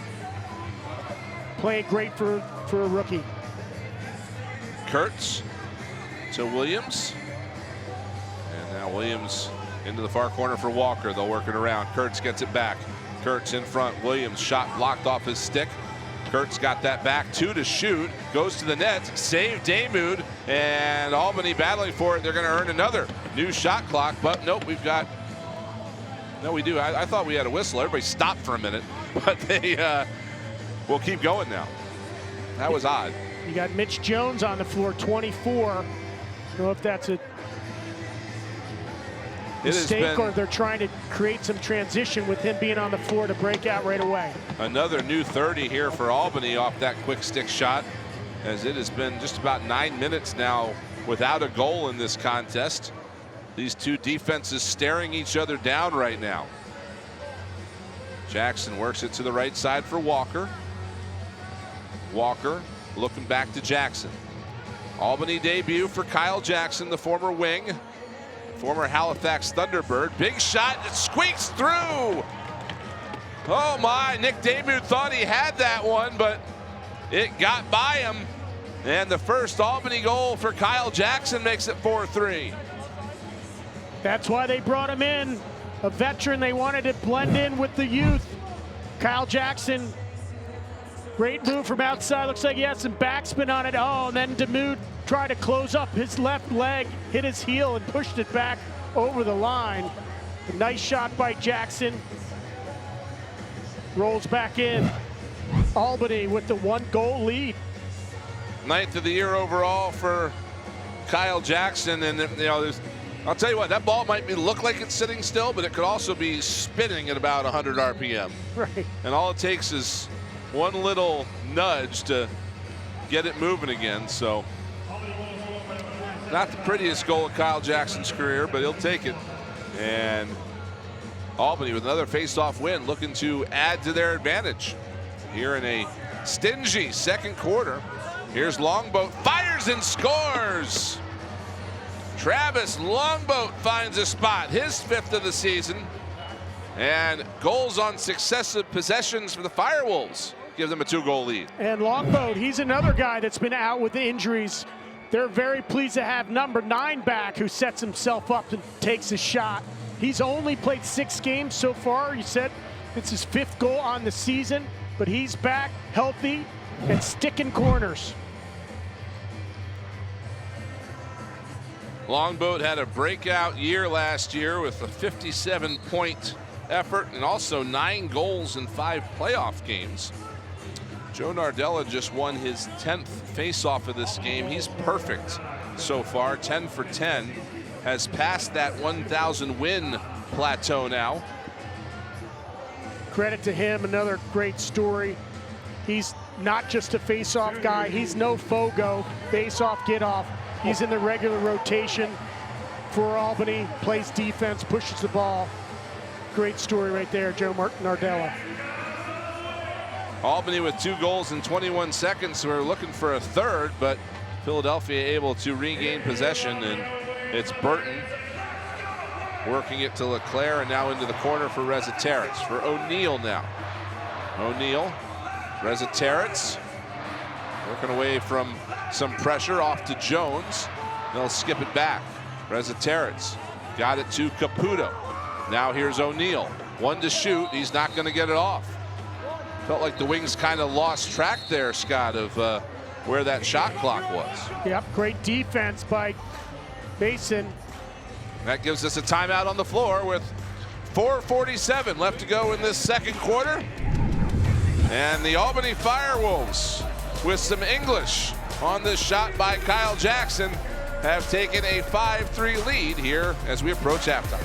Playing great for a rookie. Kurtz to Williams. And now Williams into the far corner for Walker. They'll work it around. Kurtz gets it back. Kurtz in front. Williams shot blocked off his stick. Kurtz got that back, 2 to shoot, goes to the net, save Damoud, and Albany battling for it. They're going to earn another new shot clock, but nope, we do. I thought we had a whistle. Everybody stopped for a minute, but they will keep going now. That was odd. You got Mitch Jones on the floor, 24. I don't know if that's a mistake, or they're trying to create some transition with him being on the floor to break out right away. Another new 30 here for Albany off that quick stick shot, as it has been just about 9 minutes now without a goal in this contest. These two defenses staring each other down right now. Jackson works it to the right side for Walker. Walker looking back to Jackson. Albany debut for Kyle Jackson, the former wing, former Halifax Thunderbird. Big shot, it squeaks through. Oh my, Nick Damude thought he had that one, but it got by him. And the first Albany goal for Kyle Jackson makes it 4-3. That's why they brought him in. A veteran, they wanted to blend in with the youth. Kyle Jackson, great move from outside. Looks like he had some backspin on it. Oh, and then Damude tried to close up his left leg, hit his heel and pushed it back over the line. A nice shot by Jackson. Rolls back in. Albany with the 1-goal lead. 9th of the year overall for Kyle Jackson, and you know, I'll tell you what, that ball might look like it's sitting still, but it could also be spinning at about 100 RPM. Right. And all it takes is one little nudge to get it moving again. So, not the prettiest goal of Kyle Jackson's career, but he'll take it. And Albany with another face-off win, looking to add to their advantage here in a stingy second quarter. Here's Longboat, fires and scores. Travis Longboat finds a spot, his 5th of the season. And goals on successive possessions for the Firewolves give them a 2-goal lead. And Longboat, he's another guy that's been out with the injuries. They're very pleased to have number 9 back, who sets himself up and takes a shot. He's only played 6 games so far. You said it's his 5th goal on the season, but he's back healthy and sticking corners. Longboat had a breakout year last year with a 57-point effort and also 9 goals in 5 playoff games. Joe Nardella just won his 10th face-off of this game. He's perfect so far, 10 for 10. Has passed that 1,000 win plateau now. Credit to him, another great story. He's not just a face-off guy. He's no Fogo, face-off, get off. He's in the regular rotation for Albany, plays defense, pushes the ball. Great story right there, Joe Nardella. Albany with 2 goals in 21 seconds. We're looking for a third, but Philadelphia able to regain possession, and it's Burton working it to LeClaire, and now into the corner for Rezateris. For O'Neal now. O'Neal, Rezateris, working away from some pressure off to Jones. They'll skip it back. Rezateris got it to Caputo. Now here's O'Neal. 1 to shoot. He's not going to get it off. Felt like the Wings kind of lost track there, Scott, of where that shot clock was. Yep, great defense by Mason. That gives us a timeout on the floor with 4:47 left to go in this second quarter. And the Albany Firewolves, with some English on this shot by Kyle Jackson, have taken a 5-3 lead here as we approach halftime.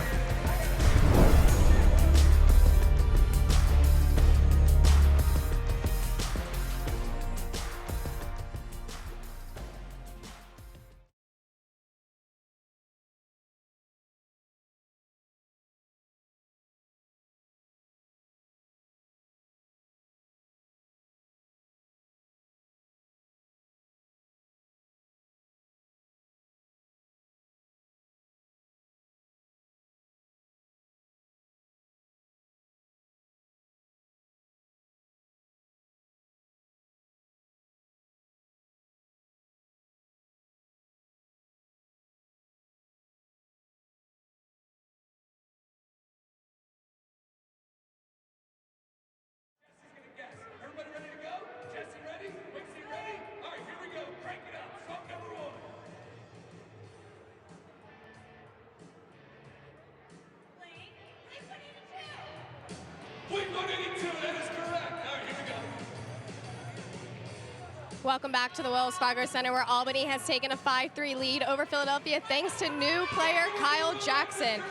Welcome back to the Wells Fargo Center, where Albany has taken a 5-3 lead over Philadelphia thanks to new player Kyle Jackson.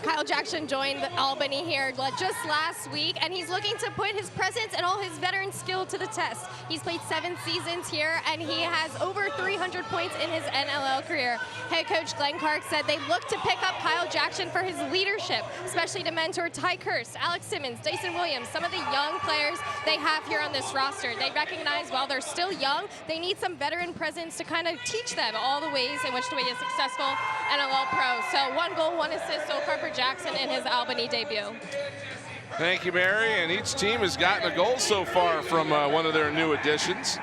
Kyle Jackson joined Albany here just last week, and he's looking to put his presence and all his veteran skill to the test. He's played 7 seasons here, and he has over 300 points in his NLL career. Head coach Glenn Clark said they look to pick up Kyle Jackson for his leadership, especially to mentor Ty Kurst, Alex Simmons, Dyson Williams, some of the young players they have here on this roster. They recognize while they're still young, they need some veteran presence to kind of teach them all the ways in which to be a successful NLL pro. So 1 goal, 1 assist so far for Jackson in his Albany debut. Thank you, Mary. And each team has gotten a goal so far from one of their new additions.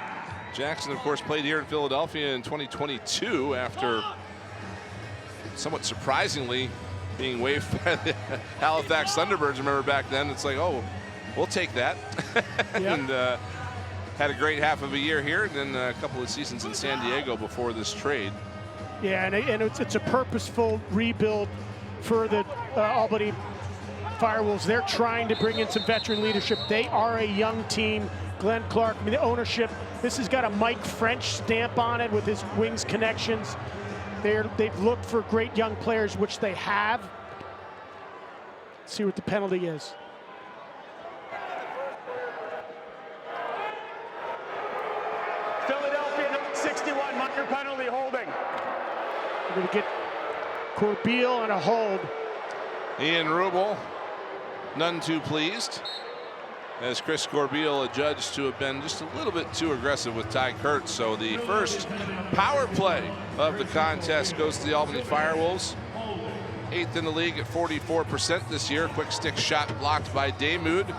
Jackson, of course, played here in Philadelphia in 2022 after somewhat surprisingly being waived by the Halifax Thunderbirds. Remember back then, it's like, oh, we'll take that. And had a great half of a year here, and then a couple of seasons in San Diego before this trade. Yeah, and it's a purposeful rebuild for the Albany Firewolves. They're trying to bring in some veteran leadership. They are a young team. Glenn Clark, I mean, the ownership, this has got a Mike French stamp on it with his Wings connections. They've looked for great young players, which they have. Let's see what the penalty is. Philadelphia, 61, minor penalty holding. We're going to get Corbeil on a hold. Ian Rubel, none too pleased, as Chris Corbeil adjudged to have been just a little bit too aggressive with Ty Kurtz. So the first power play of the contest goes to the Albany Firewolves. 8th in the league at 44% this year. Quick stick shot blocked by Damoud,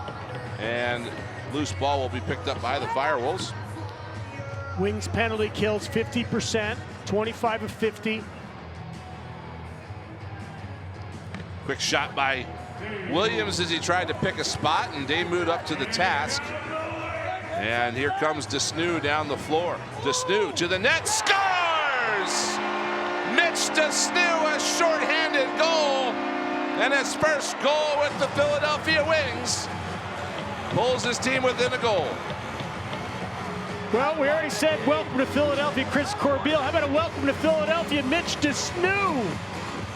and loose ball will be picked up by the Firewolves. Wings penalty kills 50%, 25 of 50. Quick shot by Williams as he tried to pick a spot, and Damoud up to the task. And here comes Desnew down the floor. Desnew to the net, scores! Mitch Desnew, a shorthanded goal, and his first goal with the Philadelphia Wings. Pulls his team within a goal. Well, we already said welcome to Philadelphia, Chris Corbeil. How about a welcome to Philadelphia, Mitch Desnew?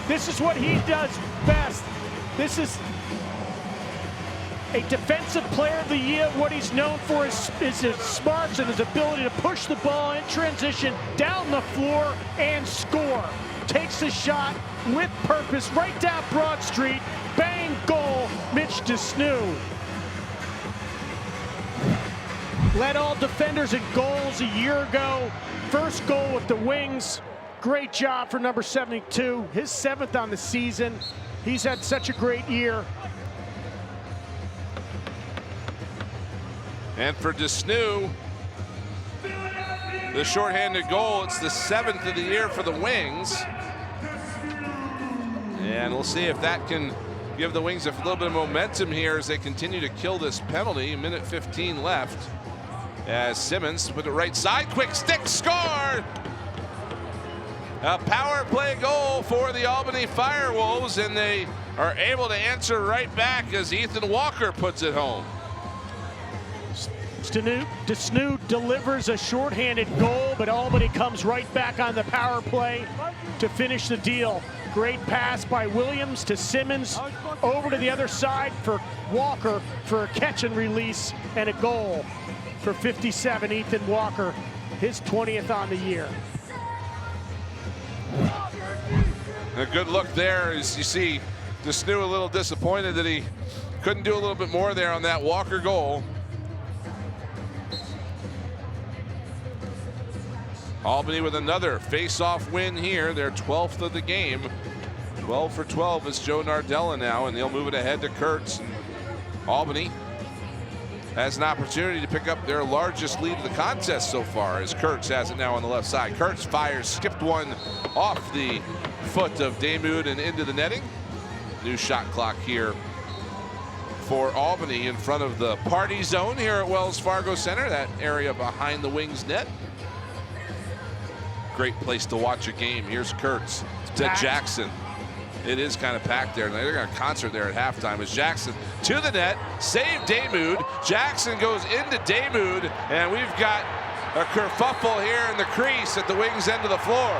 This is what he does best. This is a defensive player of the year. What he's known for is his smarts and his ability to push the ball in transition down the floor and score. Takes the shot with purpose right down Broad Street. Bang, goal, Mitch Desnew. Led all defenders in goals a year ago. First goal with the Wings. Great job for number 72. His 7th on the season. He's had such a great year. And for Desnew, the shorthanded goal, it's the 7th of the year for the Wings. And we'll see if that can give the Wings a little bit of momentum here as they continue to kill this penalty. 1:15 left. As Simmons with the right side, quick stick, score! A power play goal for the Albany Firewolves, and they are able to answer right back as Ethan Walker puts it home. Desnew delivers a shorthanded goal, but Albany comes right back on the power play to finish the deal. Great pass by Williams to Simmons, over to the other side for Walker for a catch and release, and a goal for 57, Ethan Walker, his 20th on the year. A good look there as you see Desnew a little disappointed that he couldn't do a little bit more there on that Walker goal. Albany with another face-off win here, their 12th of the game. 12 for 12 is Joe Nardella now, and they'll move it ahead to Kurtz. Albany has an opportunity to pick up their largest lead of the contest so far, as Kurtz has it now on the left side. Kurtz fires, skipped one off the foot of Damoud and into the netting. New shot clock here for Albany in front of the party zone here at Wells Fargo Center, that area behind the Wings net. Great place to watch a game. Here's Kurtz to Jackson. It is kind of packed there. They're going to concert there at halftime as Jackson to the net, save Damoud. Jackson goes into Damoud, and we've got a kerfuffle here in the crease at the Wings end of the floor.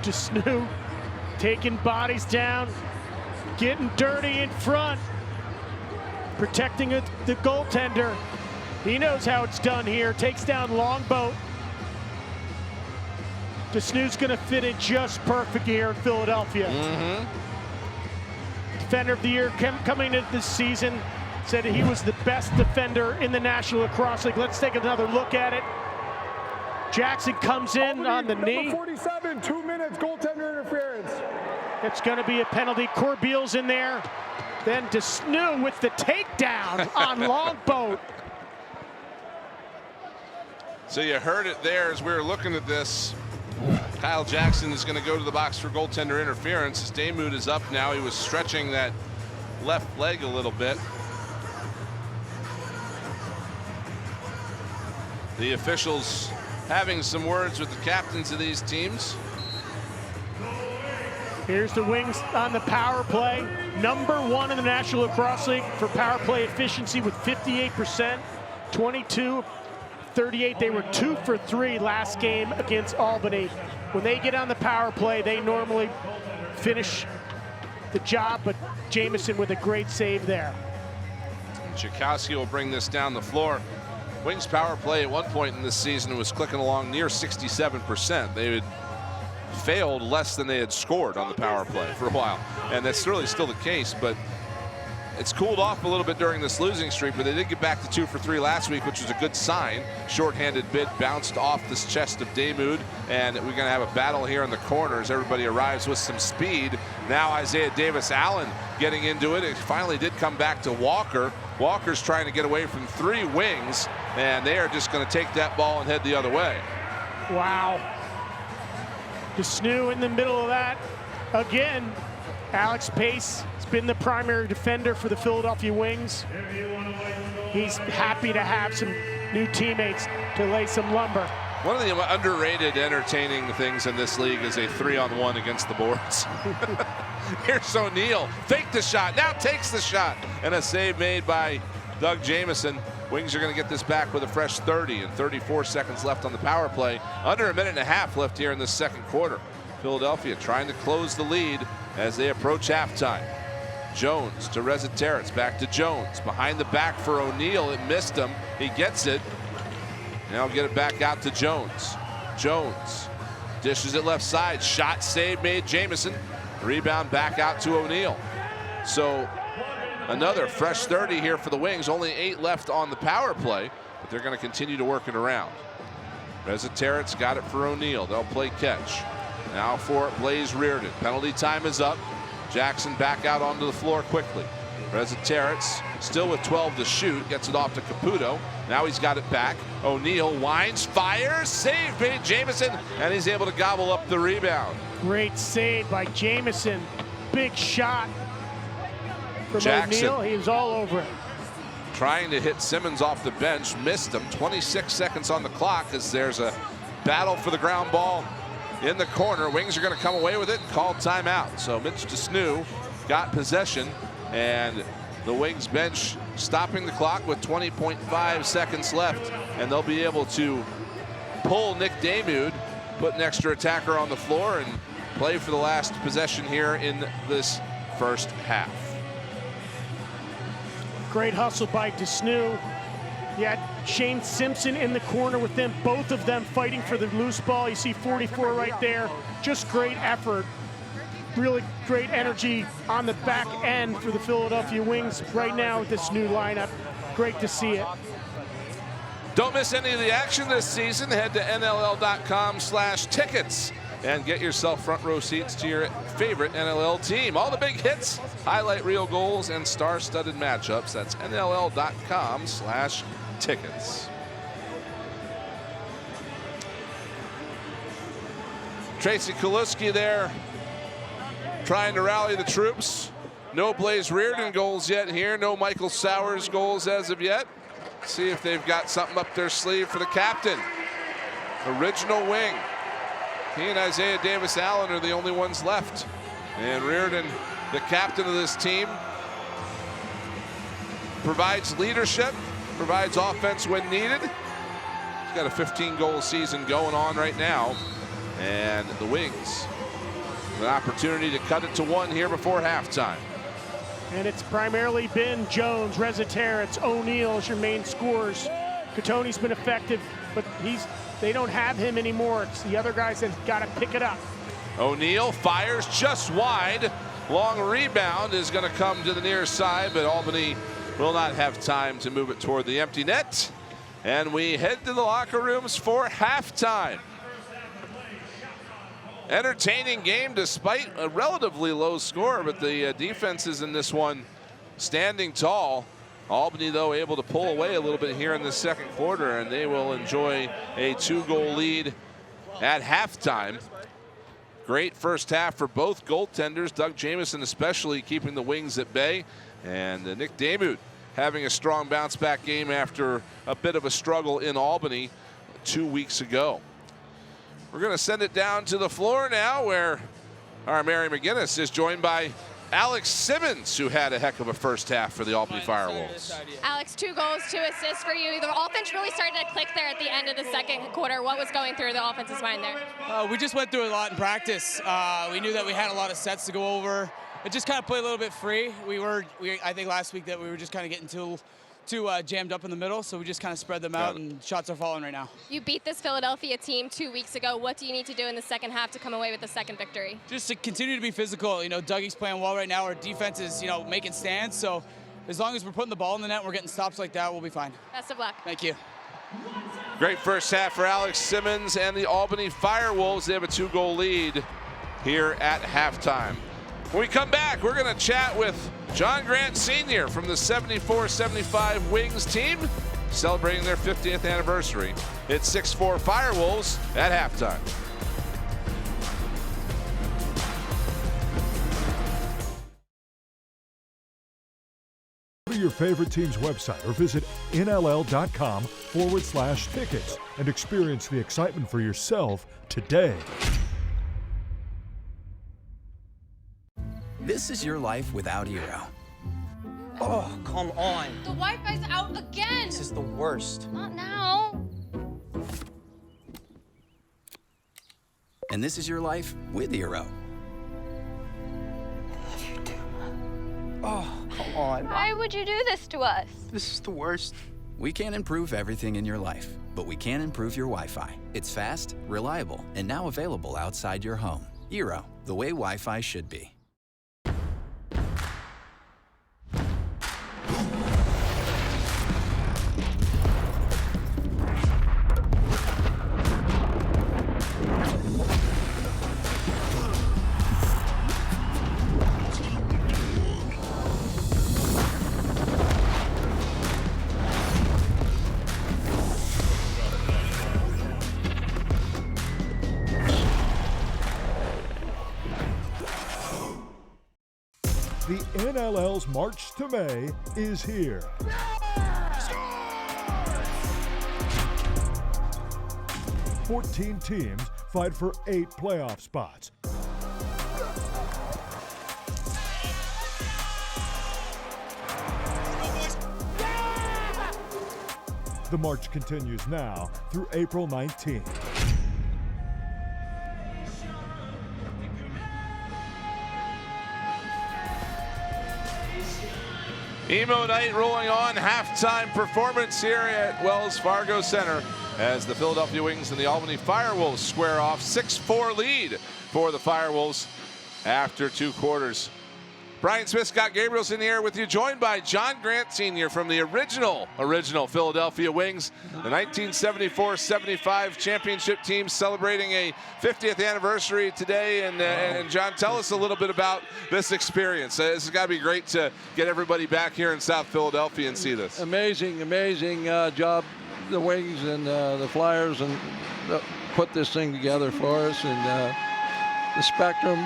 DeSnew taking bodies down, getting dirty in front, protecting the goaltender. He knows how it's done here. Takes down Longboat. DeSnew's going to fit in just perfect here in Philadelphia. Defender of the Year coming into this season, said he was the best defender in the National Lacrosse League. Let's take another look at it. Jackson comes in on the knee. 47, 2 minutes, goaltender interference. It's going to be a penalty. Corbeil's in there. Then DeSnew with the takedown on Longboat. So you heard it there as we were looking at this. Kyle Jackson is going to go to the box for goaltender interference. His Daymud is up now. He was stretching that left leg a little bit. The officials having some words with the captains of these teams. Here's the Wings on the power play. #1 in the National Lacrosse League for power play efficiency with 58%, 22-38. They were 2 for 3 last game against Albany. When they get on the power play, they normally finish the job, but Jamison with a great save there. Chikowski will bring this down the floor. Wings power play at one point in this season was clicking along near 67%. They had failed less than they had scored on the power play for a while, and that's really still the case, but it's cooled off a little bit during this losing streak, but they did get back to 2 for 3 last week, which was a good sign. Shorthanded bid bounced off this chest of Daymud, and we're going to have a battle here in the corners. Everybody arrives with some speed. Now Isaiah Davis-Allen getting into it. It finally did come back to Walker. Walker's trying to get away from 3 Wings, and they are just going to take that ball and head the other way. Wow. DeSnew in the middle of that. Again, Alex Pace has been the primary defender for the Philadelphia Wings. He's happy to have some new teammates to lay some lumber. One of the underrated entertaining things in this league is a 3-on-1 against the boards. Here's O'Neill, faked the shot, now takes the shot, and a save made by Doug Jamison. Wings are going to get this back with a fresh 30 and 34 seconds left on the power play. Under a minute and a half left here in the second quarter. Philadelphia trying to close the lead as they approach halftime. Jones to Reziteritz, back to Jones. Behind the back for O'Neill, it missed him. He gets it. Now get it back out to Jones. Jones dishes it left side. Shot save made Jamison. Rebound back out to O'Neill. So another fresh 30 here for the Wings. Only 8 left on the power play, but they're going to continue to work it around. Reziteritz got it for O'Neill. They'll play catch. Now for Blaze Reardon. Penalty time is up. Jackson back out onto the floor quickly. Reziteritz still with 12 to shoot. Gets it off to Caputo. Now he's got it back. O'Neill winds, fires, save made Jamison, and he's able to gobble up the rebound. Great save by Jamison. Big shot from Jackson. O'Neill. He was all over it. Trying to hit Simmons off the bench, missed him. 26 seconds on the clock as there's a battle for the ground ball in the corner. Wings are going to come away with it and call timeout. So Mitch DeSnew got possession, and the Wings bench stopping the clock with 20.5 seconds left, and they'll be able to pull Nick Daymud, put an extra attacker on the floor, and play for the last possession here in this first half. Great hustle by DeSnew. You had Shane Simpson in the corner with them, both of them fighting for the loose ball. You see 44 right there. Just great effort. Really great energy on the back end for the Philadelphia Wings right now with this new lineup. Great to see it. Don't miss any of the action this season. Head to NLL.com/tickets and get yourself front row seats to your favorite NLL team. All the big hits, highlight reel goals, and star-studded matchups. That's NLL.com/tickets. Tracy Kaluski there trying to rally the troops. No Blaze Reardon goals yet here. No Michael Sowers goals as of yet. See if they've got something up their sleeve for the captain. Original wing. He and Isaiah Davis-Allen are the only ones left. And Reardon, the captain of this team, provides leadership, provides offense when needed. He's got a 15-goal season going on right now. And the Wings An opportunity to cut it to 1 here before halftime. And it's primarily been Jones, Rezzaterrence, O'Neal as your main scorers. Catoni's been effective, but they don't have him anymore. It's the other guys that got to pick it up. O'Neal fires just wide. Long rebound is going to come to the near side, but Albany will not have time to move it toward the empty net. And we head to the locker rooms for halftime. Entertaining game despite a relatively low score, but the defenses in this one standing tall. Albany, though, able to pull away a little bit here in the second quarter, and they will enjoy a 2-goal lead at halftime. Great first half for both goaltenders. Doug Jamieson especially keeping the Wings at bay, and Nick Damuth having a strong bounce-back game after a bit of a struggle in Albany 2 weeks ago. We're going to send it down to the floor now, where our Mary McGinnis is joined by Alex Simmons, who had a heck of a first half for the Albany Firewolves. Alex, 2 goals, 2 assists for you. The offense really started to click there at the end of the second quarter. What was going through the offense's mind there? We just went through a lot in practice. We knew that we had a lot of sets to go over. It just kind of played a little bit free. I think last week that we were just kind of getting too jammed up in the middle, so we just kind of spread them out, and shots are falling right now. You beat this Philadelphia team 2 weeks ago. What do you need to do in the second half to come away with the second victory? Just to continue to be physical. You know, Dougie's playing well right now. Our defense is, making stands, so as long as we're putting the ball in the net and we're getting stops like that, we'll be fine. Best of luck. Thank you. Great first half for Alex Simmons and the Albany Firewolves. They have a 2-goal lead here at halftime. When we come back, we're going to chat with John Grant Sr. from the 74-75 Wings team, celebrating their 50th anniversary. It's 6-4 Firewolves at halftime. Go to your favorite team's website or visit nll.com/tickets and experience the excitement for yourself today. This is your life without Eero. Oh, come on. The Wi-Fi's out again. This is the worst. Not now. And this is your life with Eero. Oh, come on. Why would you do this to us? This is the worst. We can't improve everything in your life, but we can improve your Wi-Fi. It's fast, reliable, and now available outside your home. Eero, the way Wi-Fi should be. The NLL's March to May is here. 14 teams fight for 8 playoff spots. The march continues now through April 19th. Emo night rolling on, halftime performance here at Wells Fargo Center as the Philadelphia Wings and the Albany Firewolves square off. 6-4 lead for the Firewolves after 2 quarters. Brian Smith, Scott Gabriel's in here with you, joined by John Grant Sr. from the original Philadelphia Wings, the 1974-75 championship team celebrating a 50th anniversary today. And John, tell us a little bit about this experience. This has got to be great to get everybody back here in South Philadelphia and see this. Amazing job, the Wings and the Flyers, and put this thing together for us. And the Spectrum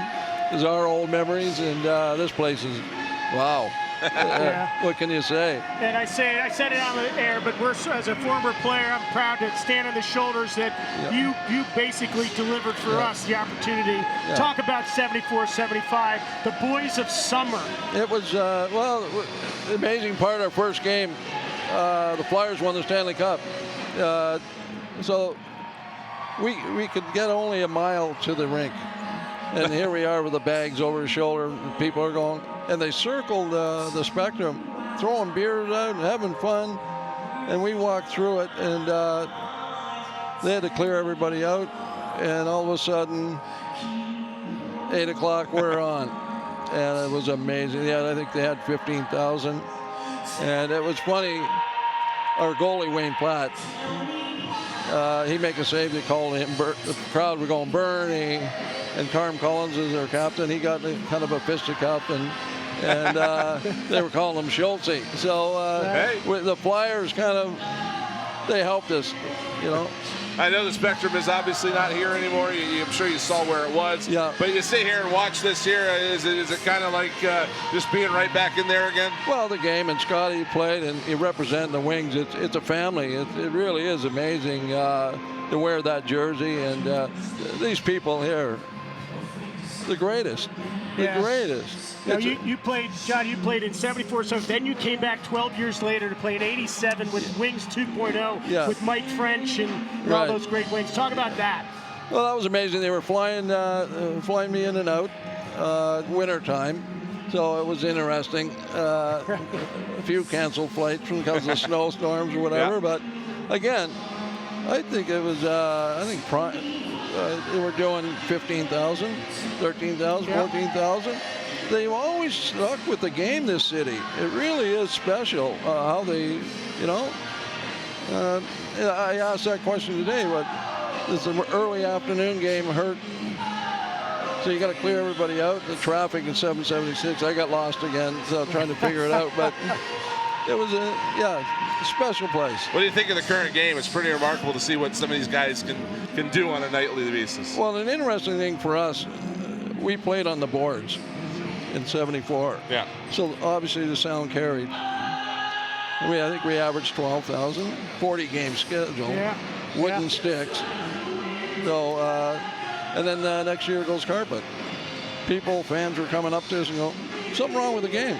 is our old memories, and this place is, wow. Yeah. What can you say? And I said it on the air, but as a former player, I'm proud to stand on the shoulders that you basically delivered for us the opportunity. Yeah. Talk about 74-75, the boys of summer. It was, well, the amazing part, our first game, the Flyers won the Stanley Cup. So we could get only a mile to the rink. And here we are with the bags over his shoulder. And people are going, and they circled the Spectrum, throwing beers out and having fun. And we walked through it, and they had to clear everybody out. And all of a sudden, 8 o'clock, we're on. And it was amazing. Yeah, I think they had 15,000. And it was funny. Our goalie, Wayne Platt, he make a save. They called him. The crowd were going, Bernie. And Carm Collins is our captain. He got kind of a fisticuff, and they were calling him Schultze. So with the Flyers kind of, they helped us, you know. I know the Spectrum is obviously not here anymore. I'm sure you saw where it was. Yeah. But you sit here and watch this here. Is it kind of like just being right back in there again? Well, the game, and Scotty played, and he represented the Wings. It's a family. It really is amazing to wear that jersey. And these people here, the greatest. The greatest. Now you played, John, you played in 74, so then you came back 12 years later to play in 87 with Wings 2.0 with Mike French and all those great Wings. Talk about that. Well, that was amazing. They were flying me in and out winter time, so it was interesting. A few canceled flights because of snowstorms or whatever, but again, I think it was, they were doing 15,000, 13,000, 14,000. They've always stuck with the game, this city. It really is special how they, you know. I asked that question today, but it's an early afternoon game, hurt. So you got to clear everybody out. The traffic in 776, I got lost again, so trying to figure it out. But it was a special place. What do you think of the current game? It's pretty remarkable to see what some of these guys can do on a nightly basis. Well, an interesting thing for us, we played on the boards in 74. Yeah. So obviously the sound carried. I think we averaged 12,000, 40 game schedule, wooden sticks. So, and then next year goes carpet. Fans were coming up to us and go, something wrong with the game.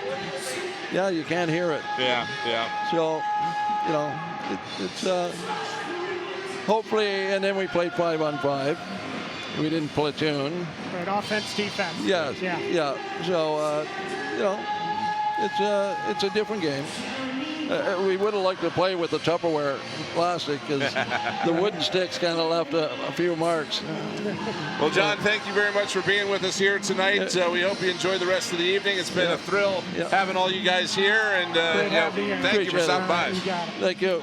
Yeah, you can't hear it. Yeah. So, you know, it's hopefully, and then we played 5-on-5. We didn't platoon. Right, offense, defense. Yes. Yeah. So, you know, it's a different game. We would have liked to play with the Tupperware plastic because the wooden sticks kind of left a few marks. Well, John, thank you very much for being with us here tonight. We hope you enjoy the rest of the evening. It's been a thrill having all you guys here, and thank you for stopping by. Thank you.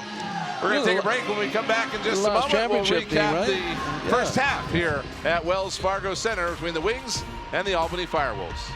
We're going to take a break. When we come back in just a moment, we'll recap the first half here at Wells Fargo Center between the Wings and the Albany Firewolves.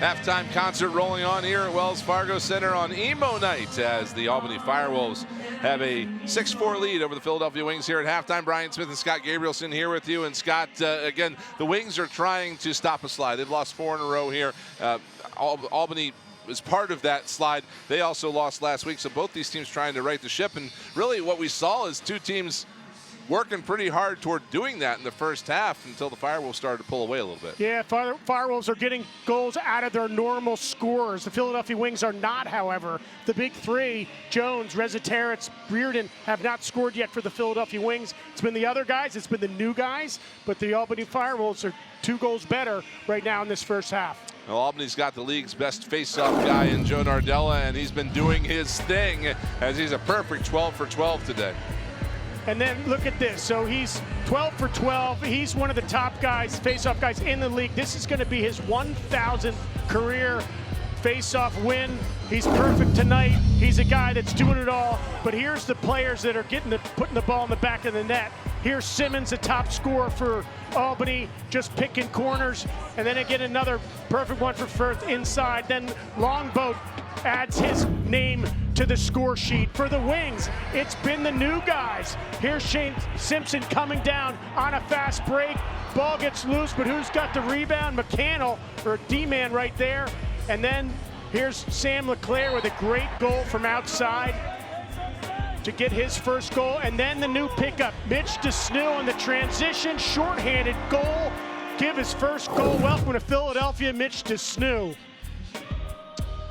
Halftime concert rolling on here at Wells Fargo Center on emo night as the Albany Firewolves have a 6-4 lead over the Philadelphia Wings here at halftime. Brian Smith and Scott Gabrielson here with you. And Scott, again, the Wings are trying to stop a slide. They've lost 4 in a row here. Albany was part of that slide. They also lost last week, so both these teams trying to right the ship. And really what we saw is two teams working pretty hard toward doing that in the first half until the Firewolves started to pull away a little bit. Yeah, Firewolves are getting goals out of their normal scores. The Philadelphia Wings are not, however. The big three, Jones, Rezataritz, Reardon, have not scored yet for the Philadelphia Wings. It's been the other guys, it's been the new guys, but the Albany Firewolves are 2 goals better right now in this first half. Well, Albany's got the league's best face-off guy in Joe Nardella, and he's been doing his thing as he's a perfect 12 for 12 today. And then look at this. So he's 12 for 12. He's one of the top guys, face-off guys in the league. This is going to be his 1,000th career face-off win. He's perfect tonight. He's a guy that's doing it all. But here's the players that are putting the ball in the back of the net. Here's Simmons, the top scorer for Albany, just picking corners. And then again, another perfect one for Firth inside. Then Longboat adds his name to the score sheet. For the Wings, it's been the new guys. Here's Shane Simpson coming down on a fast break. Ball gets loose, but who's got the rebound? McCannell, or D-man right there. And then here's Sam LeClaire with a great goal from outside to get his first goal. And then the new pickup, Mitch DeSnew on the transition, shorthanded goal. Give his first goal. Welcome to Philadelphia, Mitch DeSnew.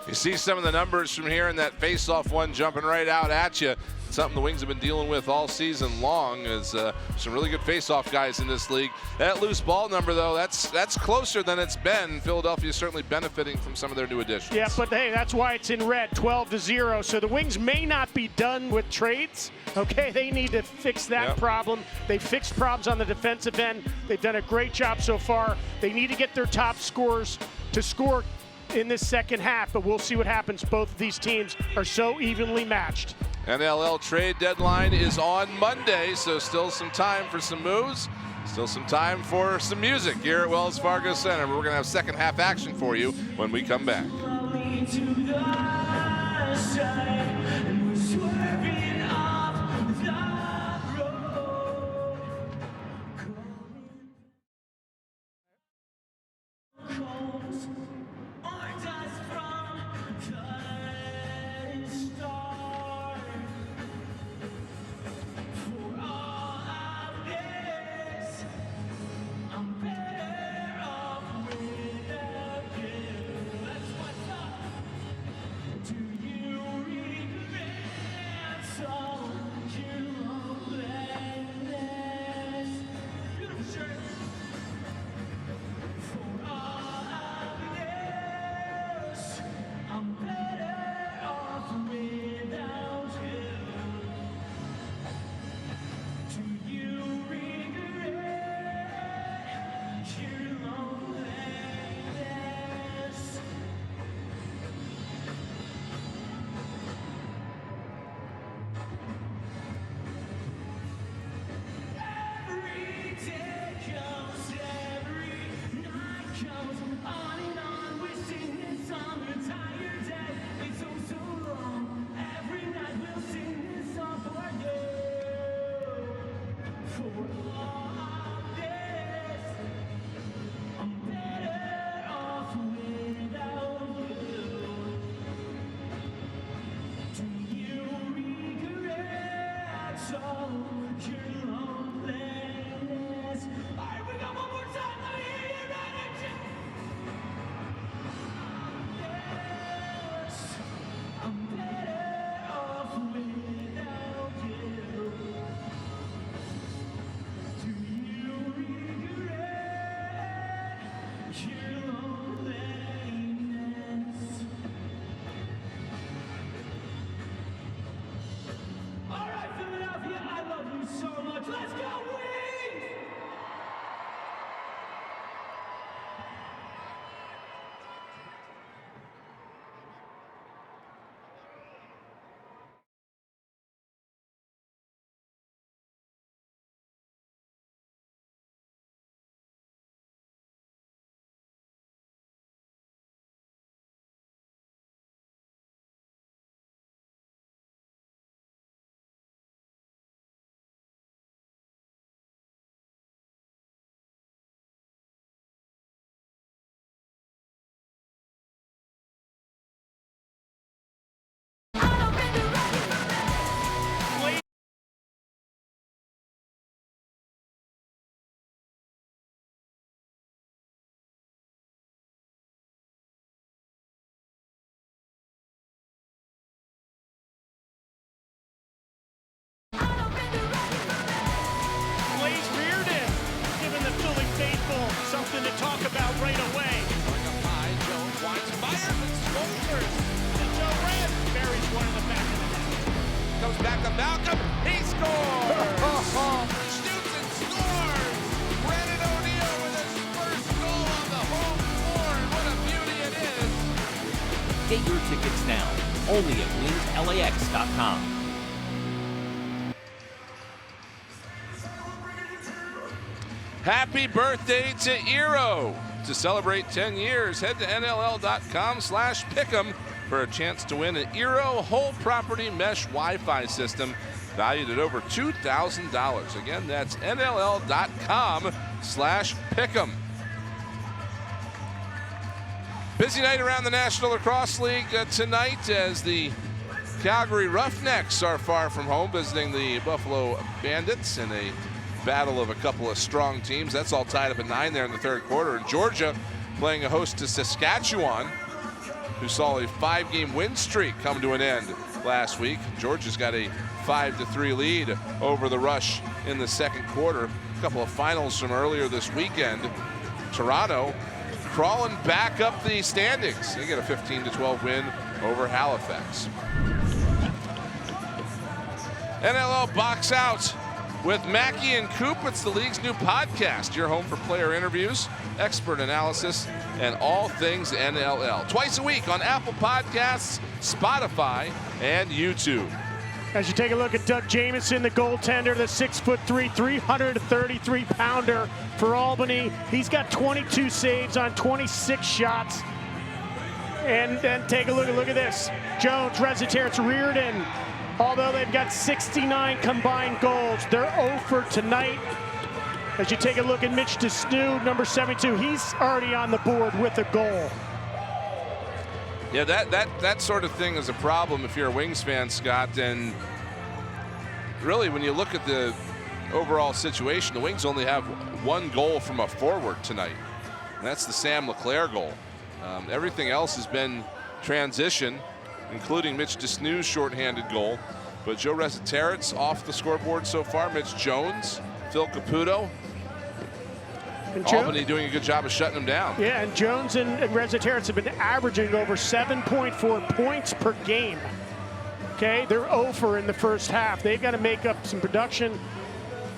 You see some of the numbers from here in that face-off one jumping right out at you. Something the Wings have been dealing with all season long is some really good face-off guys in this league. That loose ball number, though, that's closer than it's been. Philadelphia is certainly benefiting from some of their new additions. Yeah, but hey, that's why it's in red, 12-0. So the Wings may not be done with trades. Okay, they need to fix that problem. They fixed problems on the defensive end. They've done a great job so far. They need to get their top scorers to score in this second half, but we'll see what happens. Both of these teams are so evenly matched. NLL trade deadline is on Monday, so still some time for some moves, still some time for some music here at Wells Fargo Center. We're going to have second half action for you when we come back. right away. Going up high, Jones winds, fires, and scores. And Joe Red buries one in the back of the net. Comes back to Malcolm. He scores. Shoots and scores. Brandon O'Neal with his first goal on the home floor. And what a beauty it is. Get your tickets now, only at wingslax.com. Happy birthday to Eero. To celebrate 10 years, head to NLL.com/pick'em for a chance to win an Eero whole property mesh Wi-Fi system valued at over $2,000. Again, that's NLL.com/pick'em. Busy night around the National Lacrosse League tonight as the Calgary Roughnecks are far from home visiting the Buffalo Bandits in a battle of a couple of strong teams. That's all tied up at 9 there in the third quarter. And Georgia playing a host to Saskatchewan, who saw a 5-game win streak come to an end last week. Georgia's got a 5-3 lead over the Rush in the second quarter. A couple of finals from earlier this weekend. Toronto crawling back up the standings. They get a 15-12 win over Halifax. NLL Box Out with Mackey and Coop. It's the league's new podcast, your home for player interviews, expert analysis, and all things NLL. Twice a week on Apple Podcasts, Spotify, and YouTube. As you take a look at Doug Jamieson, the goaltender, the 6'3", 333-pounder for Albany. He's got 22 saves on 26 shots. And then take a look at this. Jones, Resetarits, Reardon. Although they've got 69 combined goals, they're 0 for tonight. As you take a look at Mitch DeSnew, number 72, he's already on the board with a goal. Yeah, that sort of thing is a problem if you're a Wings fan, Scott. And really, when you look at the overall situation, the Wings only have one goal from a forward tonight. And that's the Sam LeClaire goal. Everything else has been transition, including Mitch DeSnew's shorthanded goal. But Joe Resetarits off the scoreboard so far. Mitch Jones, Phil Caputo. Albany doing a good job of shutting them down. Yeah, and Jones and Resetarits have been averaging over 7.4 points per game. Okay, they're 0 for in the first half. They've got to make up some production.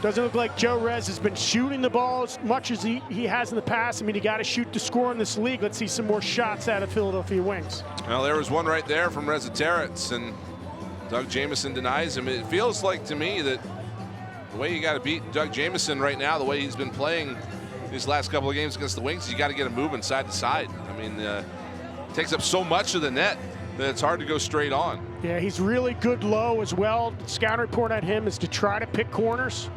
Doesn't look like Joe Rez has been shooting the ball as much as he has in the past. I mean, you got to shoot to score in this league. Let's see some more shots out of Philadelphia Wings. Well, there was one right there from Resetarits, and Doug Jamieson denies him. It feels like to me that the way you got to beat Doug Jamieson right now, the way he's been playing these last couple of games against the Wings, you got to get him moving side to side. I mean, it takes up so much of the net that it's hard to go straight on. Yeah, he's really good low as well. The scout report on him is to try to pick corners,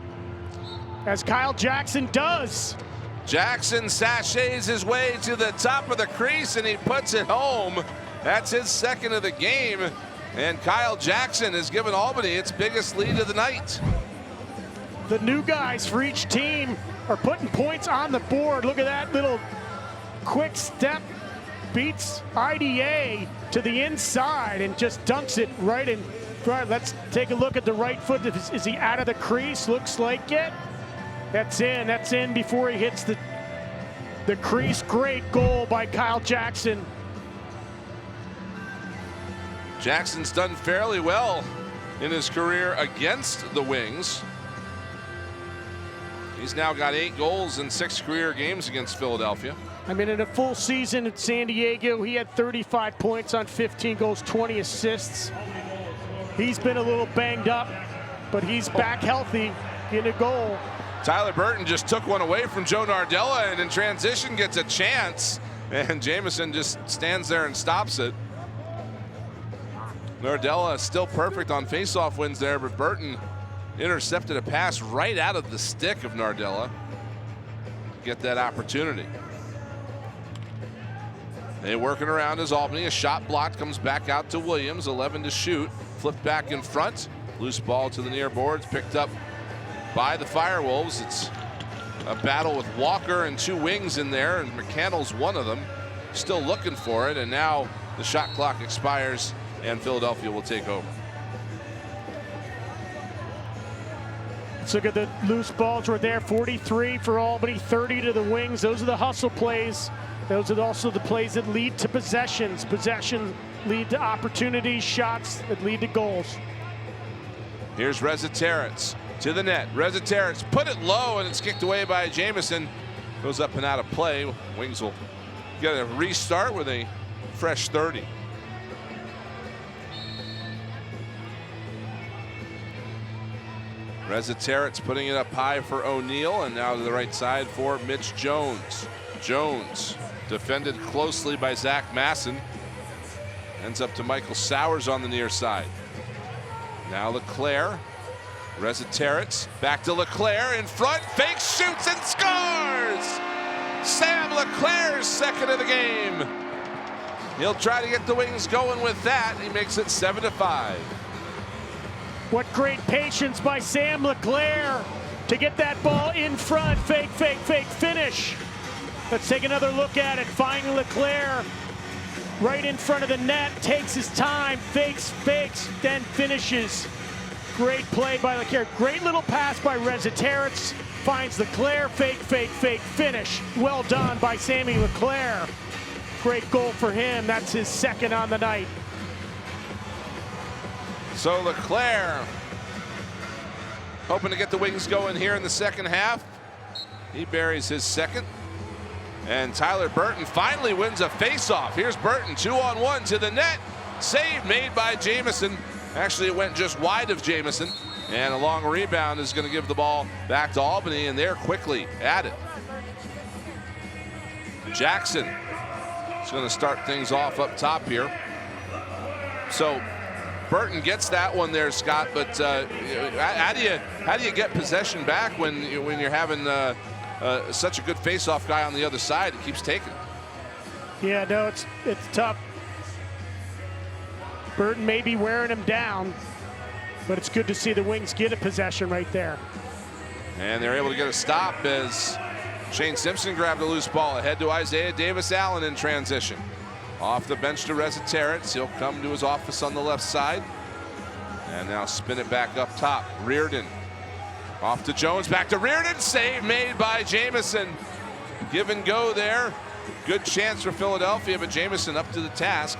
as Kyle Jackson does. Jackson sachets his way to the top of the crease, and he puts it home. That's his second of the game, and Kyle Jackson has given Albany its biggest lead of the night. The new guys for each team are putting points on the board. Look at that little quick step. Beats IDA to the inside and just dunks it right in front. Let's take a look at the right foot. Is he out of the crease? Looks like it. That's in before he hits the crease. Great goal by Kyle Jackson. Jackson's done fairly well in his career against the Wings. He's now got 8 goals in 6 career games against Philadelphia. I mean, in a full season at San Diego, he had 35 points on 15 goals, 20 assists. He's been a little banged up, but he's back healthy in a goal. Tyler Burton just took one away from Joe Nardella, and in transition gets a chance, and Jamieson just stands there and stops it. Nardella is still perfect on faceoff wins there, but Burton intercepted a pass right out of the stick of Nardella to get that opportunity. They working around as Albany. A shot blocked, comes back out to Williams. 11 to shoot. Flipped back in front. Loose ball to the near boards. Picked up by the Firewolves. It's a battle with Walker and 2 wings in there, and McCannell's one of them. Still looking for it, and now the shot clock expires, and Philadelphia will take over. Let's look at the loose balls right there. 43 for Albany, 30 to the Wings. Those are the hustle plays. Those are also the plays that lead to possessions. Possessions lead to opportunities, shots that lead to goals. Here's Reza Terrence to the net. Reza Terrence put it low, and it's kicked away by Jamison. Goes up and out of play. Wings will get a restart with a fresh 30. Reza Terrence putting it up high for O'Neal, and now to the right side for Mitch Jones. Jones defended closely by Zach Masson. Ends up to Michael Sowers on the near side. Now Leclerc. Reza Terrence back to Leclerc in front. Fake shoots and scores! Sam Leclerc's second of the game. He'll try to get the Wings going with that. He makes it 7-5. What great patience by Sam Leclerc to get that ball in front. Fake, fake, fake, finish. Let's take another look at it. Finding Leclerc right in front of the net. Takes his time, fakes, then finishes. Great play by Leclerc. Great little pass by Reza Terrence. Finds Leclerc, fake, fake, fake, finish. Well done by Sammy Leclerc. Great goal for him. That's his second on the night. So Leclerc hoping to get the Wings going here in the second half. He buries his second. And Tyler Burton finally wins a face-off. Here's Burton, 2-on-1 to the net. Save made by Jamison. Actually, it went just wide of Jamison. And a long rebound is going to give the ball back to Albany, and they're quickly at it. Jackson is going to start things off up top here. So Burton gets that one there, Scott. But how do you get possession back when you're having such a good face-off guy on the other side that keeps taking it? Yeah, no, it's tough. Burton may be wearing him down, but it's good to see the Wings get a possession right there. And they're able to get a stop as Shane Simpson grabbed a loose ball ahead to Isaiah Davis-Allen in transition. Off the bench to Reza Terrence. He'll come to his office on the left side. And now spin it back up top. Reardon. Off to Jones, back to Reardon. Save made by Jamison. Give and go there. Good chance for Philadelphia, but Jamison up to the task.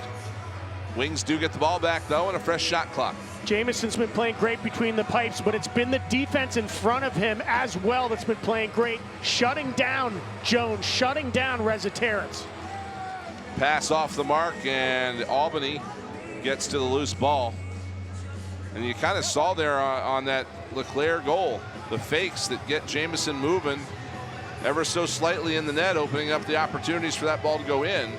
Wings do get the ball back, though, and a fresh shot clock. Jamison's been playing great between the pipes, but it's been the defense in front of him as well that's been playing great. Shutting down Jones, shutting down Reza Terrence. Pass off the mark, and Albany gets to the loose ball. And you kind of saw there on that Leclerc goal, the fakes that get Jamison moving ever so slightly in the net, opening up the opportunities for that ball to go in.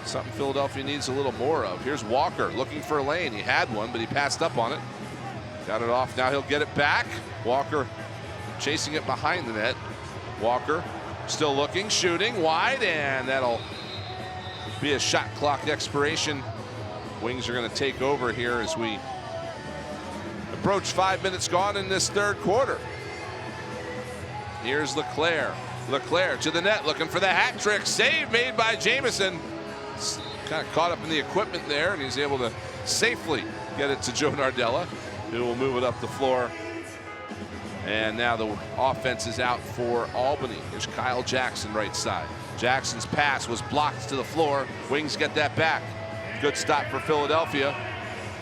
Something Philadelphia needs a little more of. Here's Walker looking for a lane. He had one, but he passed up on it. Got it off. Now he'll get it back. Walker chasing it behind the net. Walker still looking, shooting wide, and that'll be a shot clock expiration. Wings are going to take over here as we approach 5 minutes gone in this third quarter. Here's Leclerc. Leclerc to the net, looking for the hat trick. Save made by Jamison. Kind of caught up in the equipment there, and he's able to safely get it to Joe Nardella, who will move it up the floor. And now the offense is out for Albany. Here's Kyle Jackson right side. Jackson's pass was blocked to the floor. Wings get that back. Good stop for Philadelphia.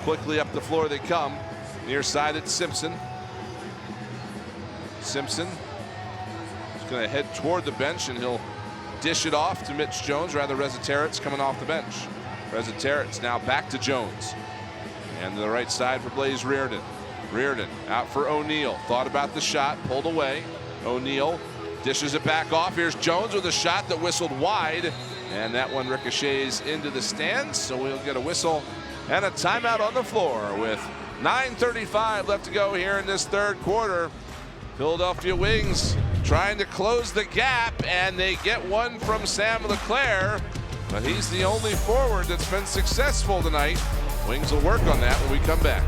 Quickly up the floor they come. Near side it's Simpson. Simpson is going to head toward the bench, and he'll dish it off to Mitch Jones, rather Reza Terrence coming off the bench. Reza Terrence now back to Jones. And to the right side for Blaze Reardon. Reardon out for O'Neal. Thought about the shot, pulled away. O'Neal dishes it back off. Here's Jones with a shot that whistled wide. And that one ricochets into the stands. So we'll get a whistle and a timeout on the floor with 9:35 left to go here in this third quarter. Philadelphia Wings trying to close the gap, and they get one from Sam Leclerc, but he's the only forward that's been successful tonight. Wings will work on that when we come back.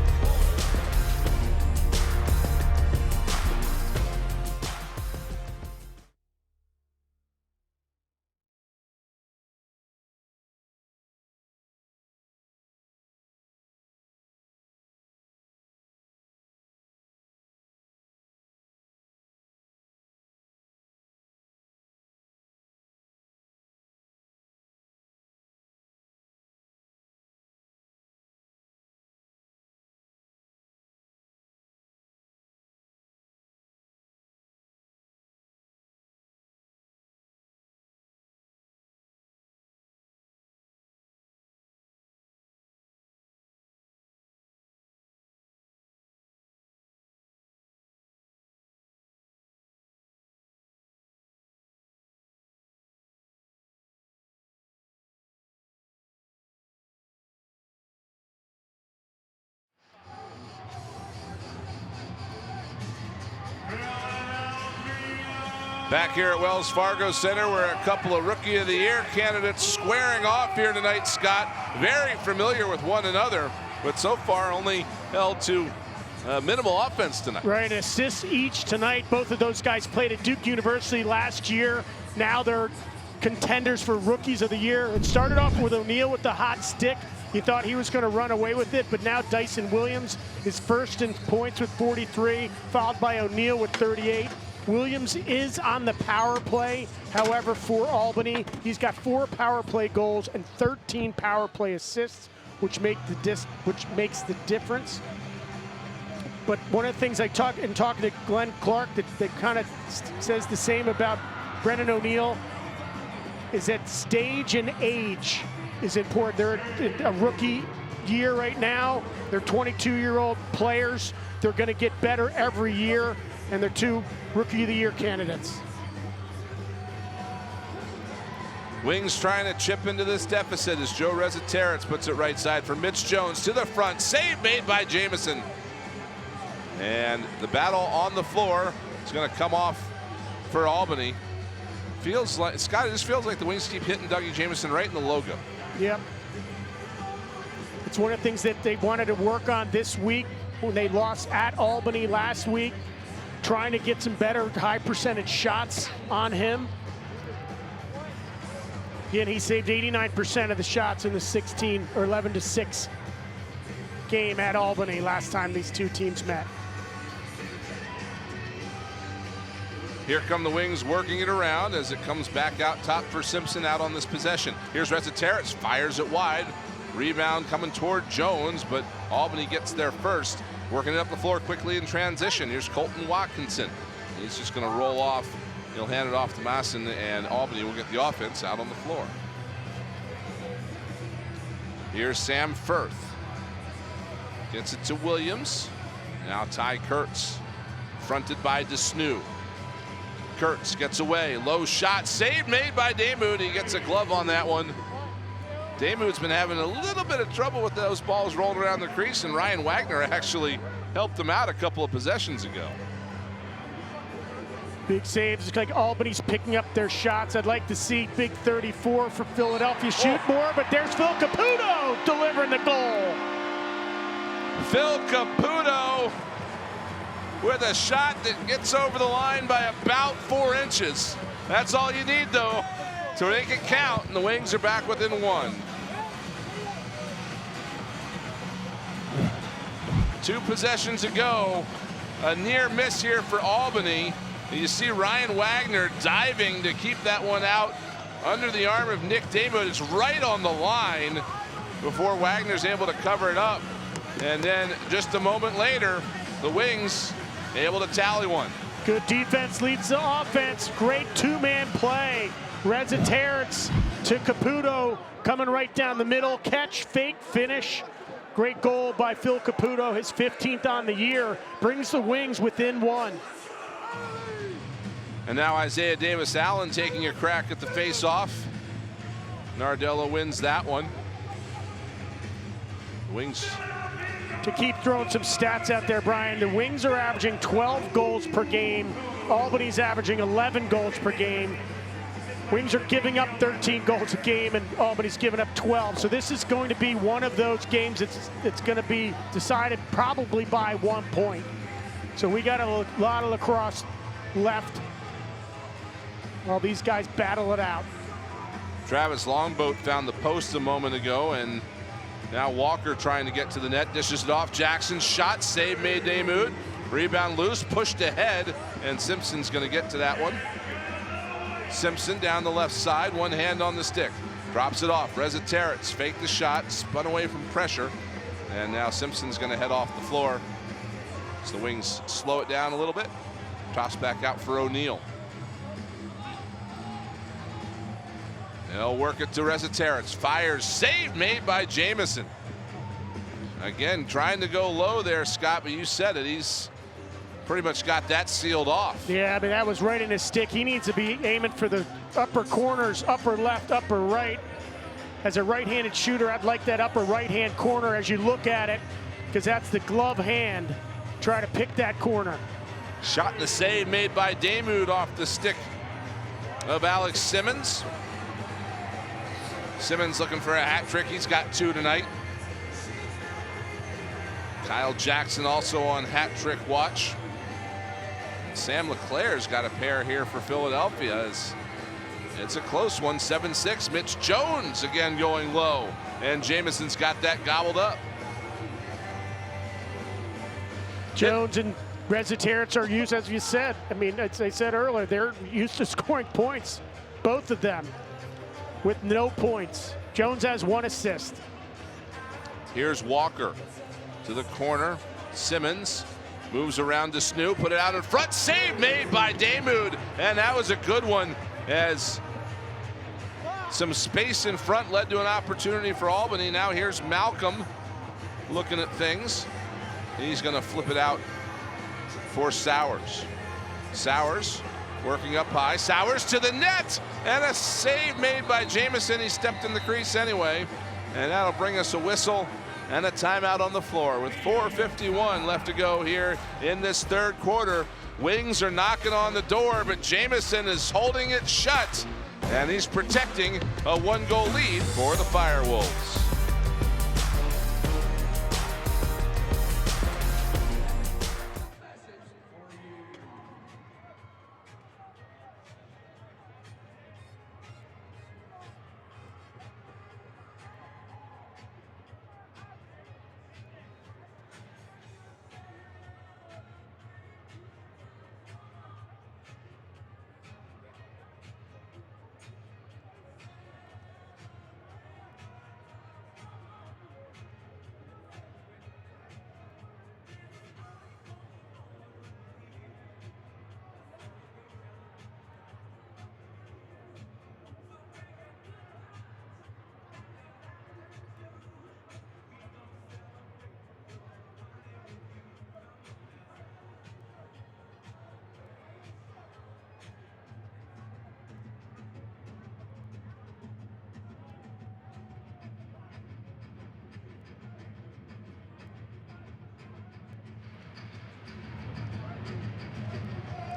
Back here at Wells Fargo Center, where a couple of Rookie of the Year candidates squaring off here tonight, Scott. Very familiar with one another, but so far only held to minimal offense tonight. Right, assists each tonight. Both of those guys played at Duke University last year. Now they're contenders for Rookies of the Year. It started off with O'Neal with the hot stick. You thought he was going to run away with it, but now Dyson Williams is first in points with 43, followed by O'Neal with 38. Williams is on the power play. However, for Albany, he's got 4 power play goals and 13 power play assists, which makes the difference. But one of the things talking to Glenn Clark that kind of says the same about Brennan O'Neal is that stage and age is important. They're a rookie year right now. They're 22-year-old players. They're going to get better every year, and they're 2 Rookie of the Year candidates. Wings trying to chip into this deficit as Joe Rezzaterets puts it right side for Mitch Jones to the front. Save made by Jamison. And the battle on the floor is going to come off for Albany. Feels like, Scott, it just feels like the Wings keep hitting Dougie Jamison right in the logo. Yep. It's one of the things that they wanted to work on this week when they lost at Albany last week, trying to get some better high percentage shots on him. Again, he saved 89% of the shots in the 16 or 11-6 game at Albany last time these two teams met. Here come the Wings working it around as it comes back out top for Simpson out on this possession. Here's Rezzaterets, fires it wide. Rebound coming toward Jones, but Albany gets there first. Working it up the floor quickly in transition. Here's Colton Watkinson. He's just going to roll off. He'll hand it off to Masson, and Albany will get the offense out on the floor. Here's Sam Firth. Gets it to Williams. Now Ty Kurtz, fronted by DeSnew. Kurtz gets away, low shot, save made by Damoud. He gets a glove on that one. Damoud's been having a little bit of trouble with those balls rolling around the crease, and Ryan Wagner actually helped him out a couple of possessions ago. Big saves. It's like Albany's picking up their shots. I'd like to see big 34 for Philadelphia shoot more, but there's Phil Caputo delivering the goal. Phil Caputo with a shot that gets over the line by about 4 inches. That's all you need, though, to make it count, and the Wings are back within 1. 2 possessions ago, a near miss here for Albany. You see Ryan Wagner diving to keep that one out under the arm of Nick Damoud. It's right on the line before Wagner's able to cover it up. And then just a moment later, the Wings able to tally one. Good defense leads the offense. Great 2-man play. Rezzaterets to Caputo, coming right down the middle. Catch, fake, finish. Great goal by Phil Caputo, his 15th on the year. Brings the Wings within 1. And now Isaiah Davis-Allen taking a crack at the face-off. Nardella wins that one. The Wings. To keep throwing some stats out there, Brian, the Wings are averaging 12 goals per game. Albany's averaging 11 goals per game. Wings are giving up 13 goals a game, and Albany's giving up 12. So this is going to be one of those games that's going to be decided probably by 1 point. So we got a lot of lacrosse left while these guys battle it out. Travis Longboat found the post a moment ago, and now Walker trying to get to the net, dishes it off. Jackson's shot, save made Damoud. Rebound loose, pushed ahead, and Simpson's going to get to that one. Simpson down the left side, one hand on the stick. Drops it off. Rezzaterets faked the shot, spun away from pressure, and now Simpson's going to head off the floor. So the Wings slow it down a little bit. Toss back out for O'Neal. They'll work it to Rezzaterets. Fires, save made by Jamison. Again, trying to go low there, Scott, but you said it. He's pretty much got that sealed off. Yeah, I mean, that was right in his stick. He needs to be aiming for the upper corners, upper left, upper right. As a right-handed shooter, I'd like that upper right-hand corner as you look at it, because that's the glove hand. Try to pick that corner. Shot and the save made by Damoud off the stick of Alex Simmons. Simmons looking for a hat trick. He's got 2 tonight. Kyle Jackson also on hat trick watch. Sam LeClaire's got a pair here for Philadelphia. It's a close one, 7-6. Mitch Jones again going low, and Jamison's got that gobbled up. Jones and Reza Terrence are used, as you said. I mean, as I said earlier, they're used to scoring points, both of them, with no points. Jones has 1 assist. Here's Walker to the corner. Simmons moves around to Snoop, put it out in front. Save made by Damoud, and that was a good one, as some space in front led to an opportunity for Albany. Now here's Malcolm looking at things. He's going to flip it out for Sowers. Sowers working up high. Sowers to the net, and a save made by Jamison. He stepped in the crease anyway, and that'll bring us a whistle and a timeout on the floor with 4:51 left to go here in this third quarter. Wings are knocking on the door, but Jamison is holding it shut, and he's protecting a 1-goal lead for the Firewolves.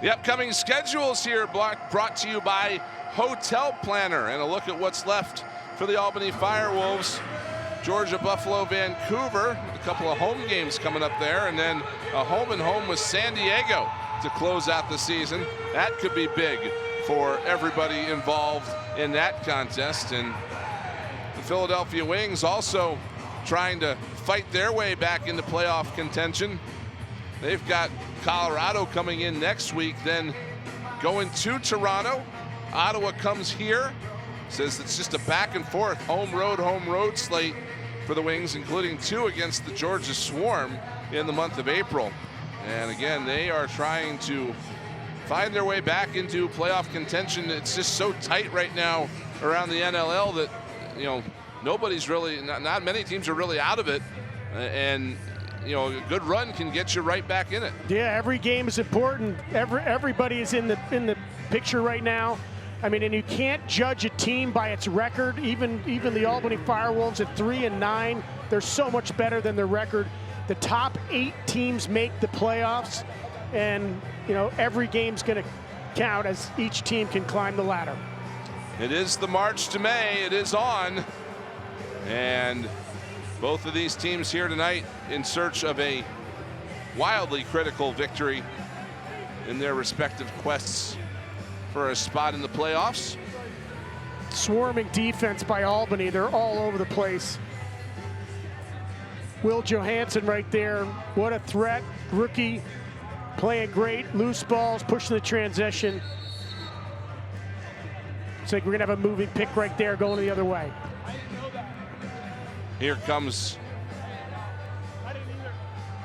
The upcoming schedules here brought to you by Hotel Planner, and a look at what's left for the Albany Firewolves. Georgia, Buffalo, Vancouver, a couple of home games coming up there, and then a home with San Diego to close out the season. That could be big for everybody involved in that contest. And the Philadelphia Wings also trying to fight their way back into playoff contention. They've got Colorado coming in next week, then going to Toronto. Ottawa comes here. Says it's just a back and forth home road slate for the Wings, including 2 against the Georgia Swarm in the month of April. And again, they are trying to find their way back into playoff contention. It's just so tight right now around the NLL that, you know, nobody's really, not many teams are really out of it. And you know, a good run can get you right back in it. Yeah, every game is important. Everybody is in the picture right now. I mean, and you can't judge a team by its record. Even the Albany Firewolves at 3-9, they're so much better than their record. The top 8 teams make the playoffs, and you know, every game's going to count as each team can climb the ladder. It is the march to May. It is on, and both of these teams here tonight in search of a wildly critical victory in their respective quests for a spot in the playoffs. Swarming defense by Albany. They're all over the place. Will Johansson right there. What a threat. Rookie playing great. Loose balls, pushing the transition. It's like we're going to have a moving pick right there going the other way. Here comes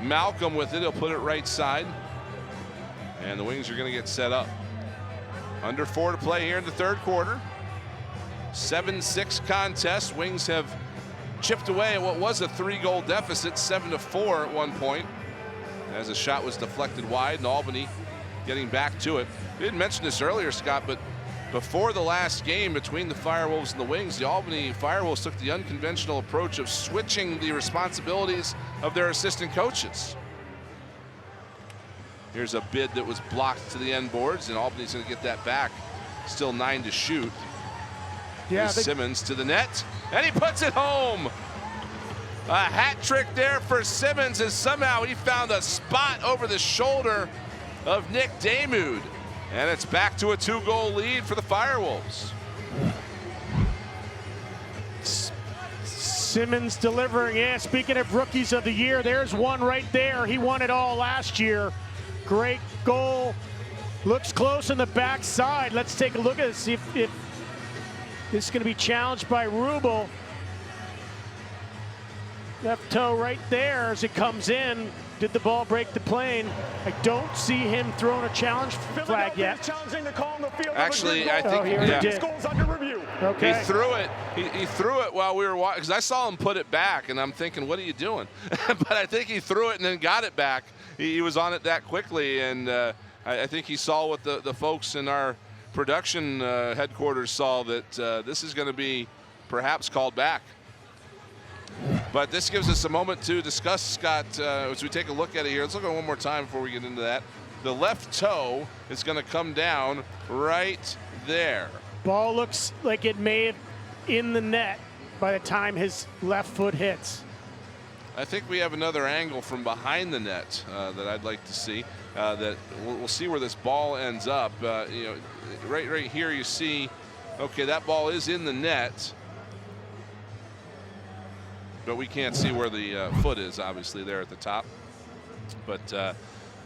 Malcolm with it. He'll put it right side. And the Wings are going to get set up. Under 4 to play here in the third quarter. 7-6 contest. Wings have chipped away at what was a 3-goal deficit, 7-4 at one point, as a shot was deflected wide, and Albany getting back to it. We didn't mention this earlier, Scott, but before the last game between the Firewolves and the Wings, the Albany Firewolves took the unconventional approach of switching the responsibilities of their assistant coaches. Here's a bid that was blocked to the end boards, and Albany's going to get that back. Still 9 to shoot. Yeah, Simmons to the net, and he puts it home. A hat trick there for Simmons, as somehow he found a spot over the shoulder of Nick Damude. And it's back to a 2-goal lead for the Firewolves. Simmons delivering. Yeah, speaking of rookies of the year, there's one right there. He won it all last year. Great goal. Looks close on the backside. Let's take a look at it, see if this is going to be challenged by Rubel. Left toe right there as it comes in. Did the ball break the plane? I don't see him throwing a challenge flag yet. Challenging the call in the field. Actually, I think This goal's under review. Okay. He threw it. He threw it while we were watching, because I saw him put it back, and I'm thinking, what are you doing? But I think he threw it and then got it back. He was on it that quickly, and I think he saw what the folks in our production headquarters saw, that this is going to be perhaps called back. But this gives us a moment to discuss, Scott, as we take a look at it here. Let's look at it one more time before we get into that. The left toe is going to come down right there. Ball looks like it may have in the net by the time his left foot hits. I think we have another angle from behind the net that I'd like to see. That we'll see where this ball ends up. You know, right here you see, okay, that ball is in the net, but we can't see where the foot is, obviously, there at the top. But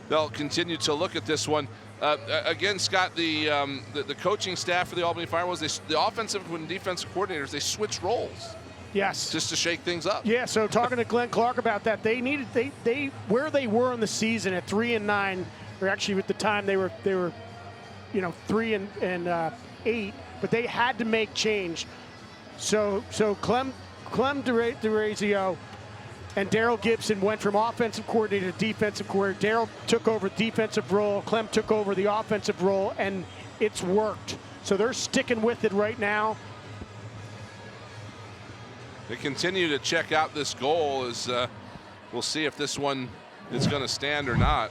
they'll continue to look at this one. Again, Scott, the coaching staff for the Albany Firewolves, the offensive and defensive coordinators, they switch roles. Yes. Just to shake things up. Yeah, so talking to Glenn Clark about that, they needed they where they were in the season at 3-9, or actually at the time they were 3-8, but they had to make change. So Clem DeRazio and Daryl Gibson went from offensive coordinator to defensive coordinator. Daryl took over defensive role, Clem took over the offensive role, and it's worked. So they're sticking with it right now. They continue to check out this goal, as we'll see if this one is going to stand or not.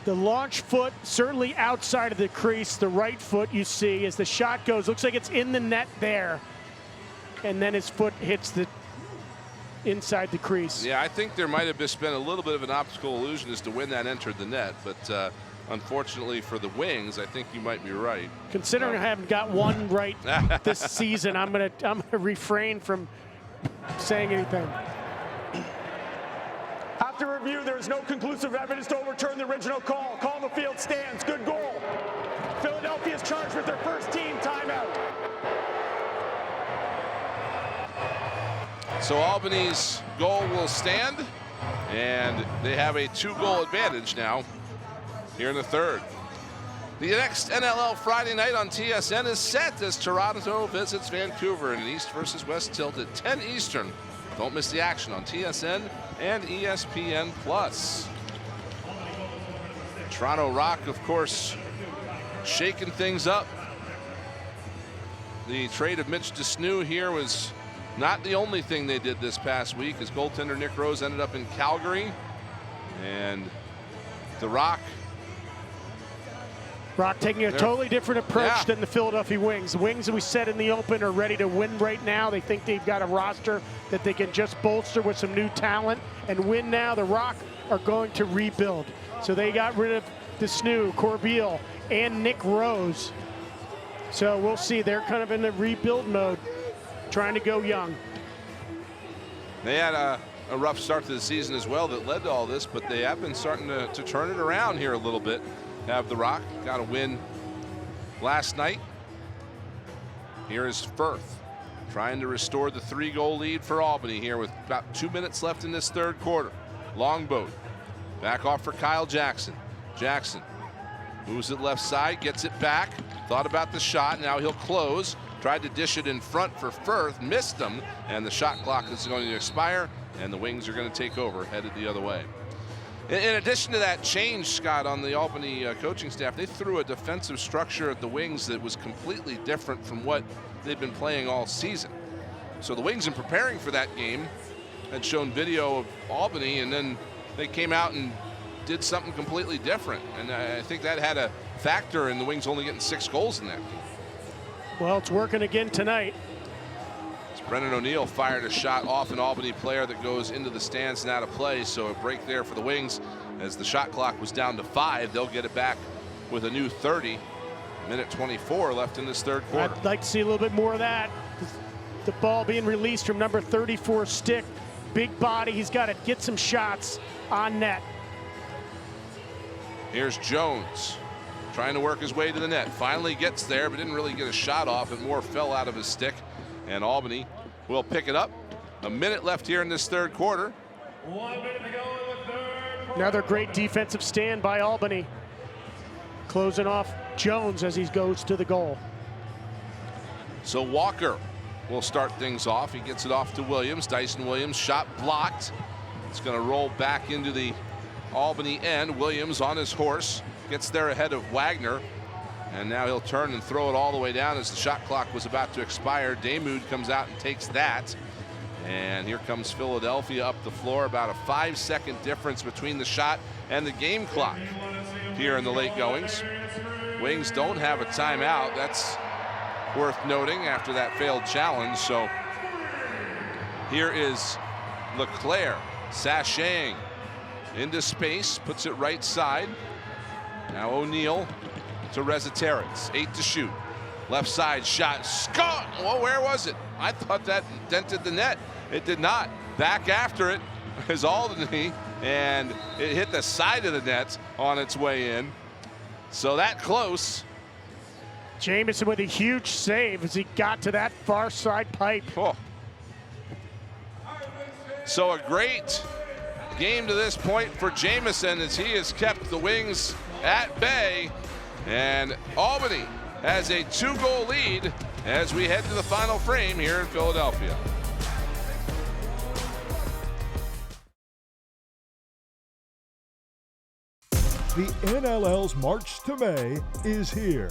The launch foot certainly outside of the crease. The right foot you see as the shot goes, looks like it's in the net there. And then his foot hits the inside the crease. Yeah, I think there might have just been a little bit of an optical illusion as to when that entered the net, but unfortunately for the Wings, I think you might be right. Considering I haven't got one right this season, I'm gonna refrain from saying anything. After review, there is no conclusive evidence to overturn the original call. Call on the field stands. Good goal. Philadelphia is charged with their first team timeout. So Albany's goal will stand, and they have a 2-goal advantage now here in the third. The next NLL Friday night on TSN is set as Toronto visits Vancouver in an East versus West tilt at 10 Eastern. Don't miss the action on TSN and ESPN+. Toronto Rock, of course, shaking things up. The trade of Mitch DeSnew here was not the only thing they did this past week, as goaltender Nick Rose ended up in Calgary. And the Rock taking a totally different approach than the Philadelphia Wings. The Wings, as we said in the open, are ready to win right now. They think they've got a roster that they can just bolster with some new talent and win now. The Rock are going to rebuild. So they got rid of DeSnew, Corbeil, and Nick Rose. So we'll see. They're kind of in the rebuild mode, trying to go young. They had a rough start to the season as well that led to all this, but they have been starting to turn it around here a little bit. Have the Rock got a win last night. Here is Firth trying to restore the 3-goal lead for Albany here with about 2 minutes left in this third quarter. Longboat back off for Kyle Jackson. Jackson moves it left side, gets it back, thought about the shot, now he'll close. Tried to dish it in front for Firth, missed him, and the shot clock is going to expire, and the Wings are going to take over, headed the other way. In addition to that change, Scott, on the Albany coaching staff, they threw a defensive structure at the Wings that was completely different from what they've been playing all season. So the Wings, in preparing for that game, had shown video of Albany, and then they came out and did something completely different. And I think that had a factor in the Wings only getting 6 goals in that game. Well, it's working again tonight. Brendan O'Neill fired a shot off an Albany player that goes into the stands and out of play. So a break there for the Wings as the shot clock was down to 5. They'll get it back with a new 30. Minute 24 left in this third quarter. I'd like to see a little bit more of that. The ball being released from number 34 stick. Big body. He's got to get some shots on net. Here's Jones trying to work his way to the net. Finally gets there, but didn't really get a shot off. It more fell out of his stick. And Albany will pick it up. A minute left here in this third quarter. 1 minute to go in the third quarter. Another great defensive stand by Albany. Closing off Jones as he goes to the goal. So Walker will start things off. He gets it off to Williams. Dyson Williams, shot blocked. It's going to roll back into the Albany end. Williams on his horse gets there ahead of Wagner. And now he'll turn and throw it all the way down as the shot clock was about to expire. Damoud comes out and takes that. And here comes Philadelphia up the floor. About a 5-second difference between the shot and the game clock here in the late goings. Wings don't have a timeout. That's worth noting after that failed challenge. So here is LeClaire sashaying into space, puts it right side. Now O'Neill to Rezateres, 8 to shoot. Left side shot, Scott. Well, where was it? I thought that dented the net. It did not. Back after it is Albany, and it hit the side of the net on its way in. So that close. Jamison with a huge save as he got to that far side pipe. Oh. So a great game to this point for Jamison as he has kept the Wings at bay. And Albany has a 2-goal lead as we head to the final frame here in Philadelphia. The NLL's March to May is here.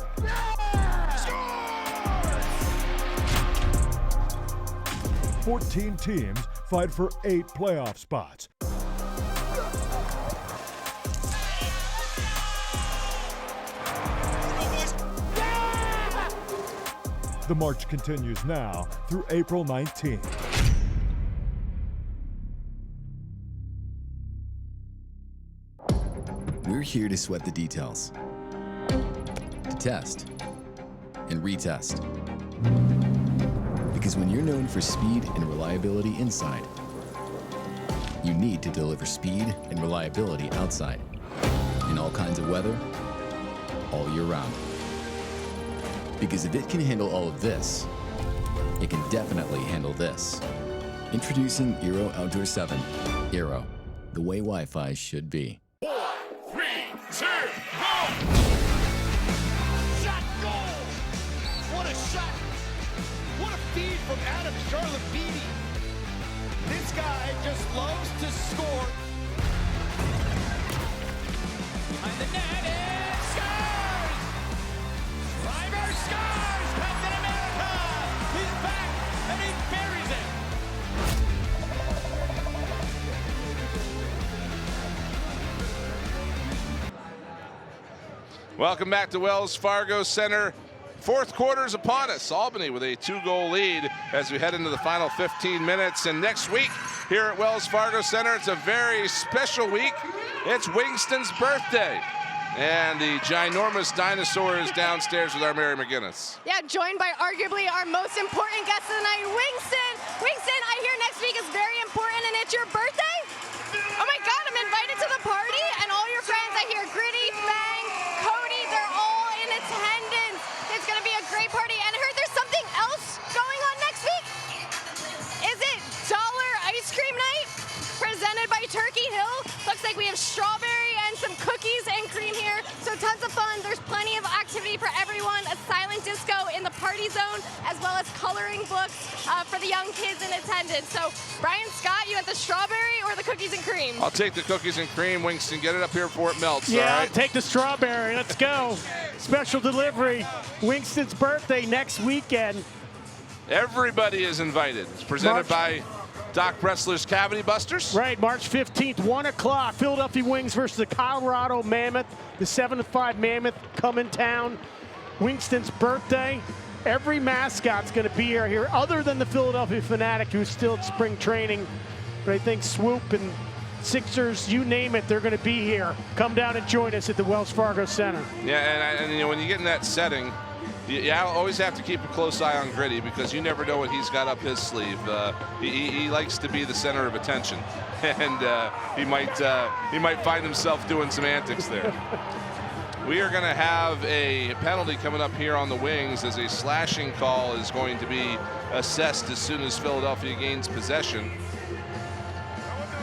14 teams fight for 8 playoff spots. The march continues now through April 19th. We're here to sweat the details, to test and retest. Because when you're known for speed and reliability inside, you need to deliver speed and reliability outside, in all kinds of weather, all year round. Because if it can handle all of this, it can definitely handle this. Introducing Aero Outdoor 7. Aero, the way Wi-Fi should be. 4, 3, 2, go! Shot goal! What a shot! What a feed from Adam Charlotte Beatty. This guy just loves to score. Behind the net and scores! Driver scores! Captain America! He's back and he buries it! Welcome back to Wells Fargo Center. Fourth quarter's upon us. Albany with a 2-goal lead as we head into the final 15 minutes. And next week here at Wells Fargo Center, it's a very special week. It's Wingston's birthday. And the ginormous dinosaur is downstairs with our Mary McGinnis. Yeah, joined by arguably our most important guest of the night, Wingston. Wingston, I hear next week is very important and it's your birthday? Oh my God, I'm invited to the party and all your friends. I hear Gritty, Fang, Cody, they're all in attendance. It's gonna be a great party. And I heard there's something else going on next week. Is it Dollar Ice Cream Night? Presented by Turkey Hill. Looks like we have strawberry and some cookies and cream here. So tons of fun. There's plenty of activity for everyone. A silent disco in the party zone, as well as coloring books for the young kids in attendance. So Brian Scott, you want the strawberry or the cookies and cream? I'll take the cookies and cream, Wingston. Get it up here before it melts, Yeah, all right? I'll take the strawberry. Let's go. Special delivery. Wingston's birthday next weekend. Everybody is invited. It's presented by Doc Bressler's Cavity Busters. Right, March 15th, 1 o'clock. Philadelphia Wings versus the Colorado Mammoth. The 7-5 Mammoth come in town. Winston's birthday. Every mascot's going to be here other than the Philadelphia Fanatic, who's still at spring training. But I think Swoop and Sixers, you name it, they're going to be here. Come down and join us at the Wells Fargo Center. Yeah, and you know, when you get in that setting, you always have to keep a close eye on Gritty, because you never know what he's got up his sleeve. He likes to be the center of attention, and he might find himself doing some antics there. We are going to have a penalty coming up here on the Wings, as a slashing call is going to be assessed as soon as Philadelphia gains possession.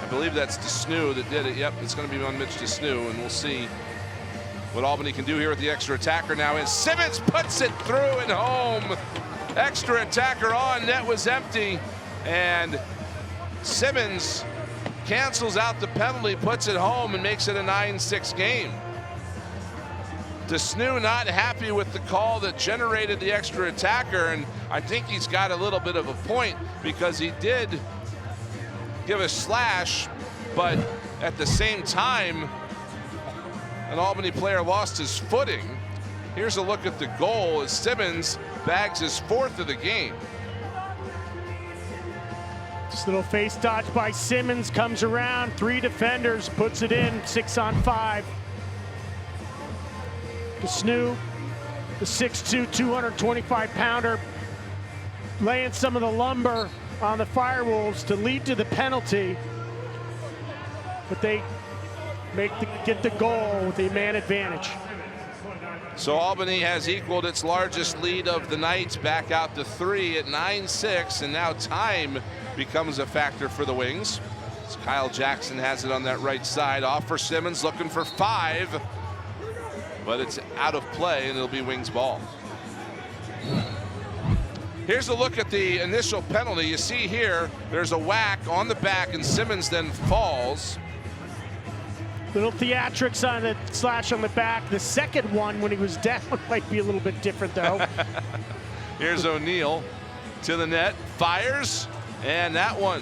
I believe that's DeSnew that did it. Yep, it's going to be on Mitch DeSnew, and we'll see what Albany can do here with the extra attacker now. And Simmons puts it through and home. Extra attacker on, net was empty, and Simmons cancels out the penalty, puts it home, and makes it a 9-6 game. DeSnew not happy with the call that generated the extra attacker, and I think he's got a little bit of a point, because he did give a slash, but at the same time, an Albany player lost his footing. Here's a look at the goal as Simmons bags his 4th of the game. This little face dodge by Simmons comes around, 3 defenders, puts it in, 6-on-5. DeSnew, the 6'2", 225-pounder, laying some of the lumber on the Firewolves to lead to the penalty, but they get the goal with a man advantage. So Albany has equaled its largest lead of the night, back out to 3 at 9-6, and now time becomes a factor for the Wings. As Kyle Jackson has it on that right side, off for Simmons, looking for 5, but it's out of play, and it'll be Wings ball. Here's a look at the initial penalty. You see here, there's a whack on the back, and Simmons then falls. Little theatrics on the slash on the back. The second one, when he was down, might be a little bit different, though. Here's O'Neal to the net, fires, and that one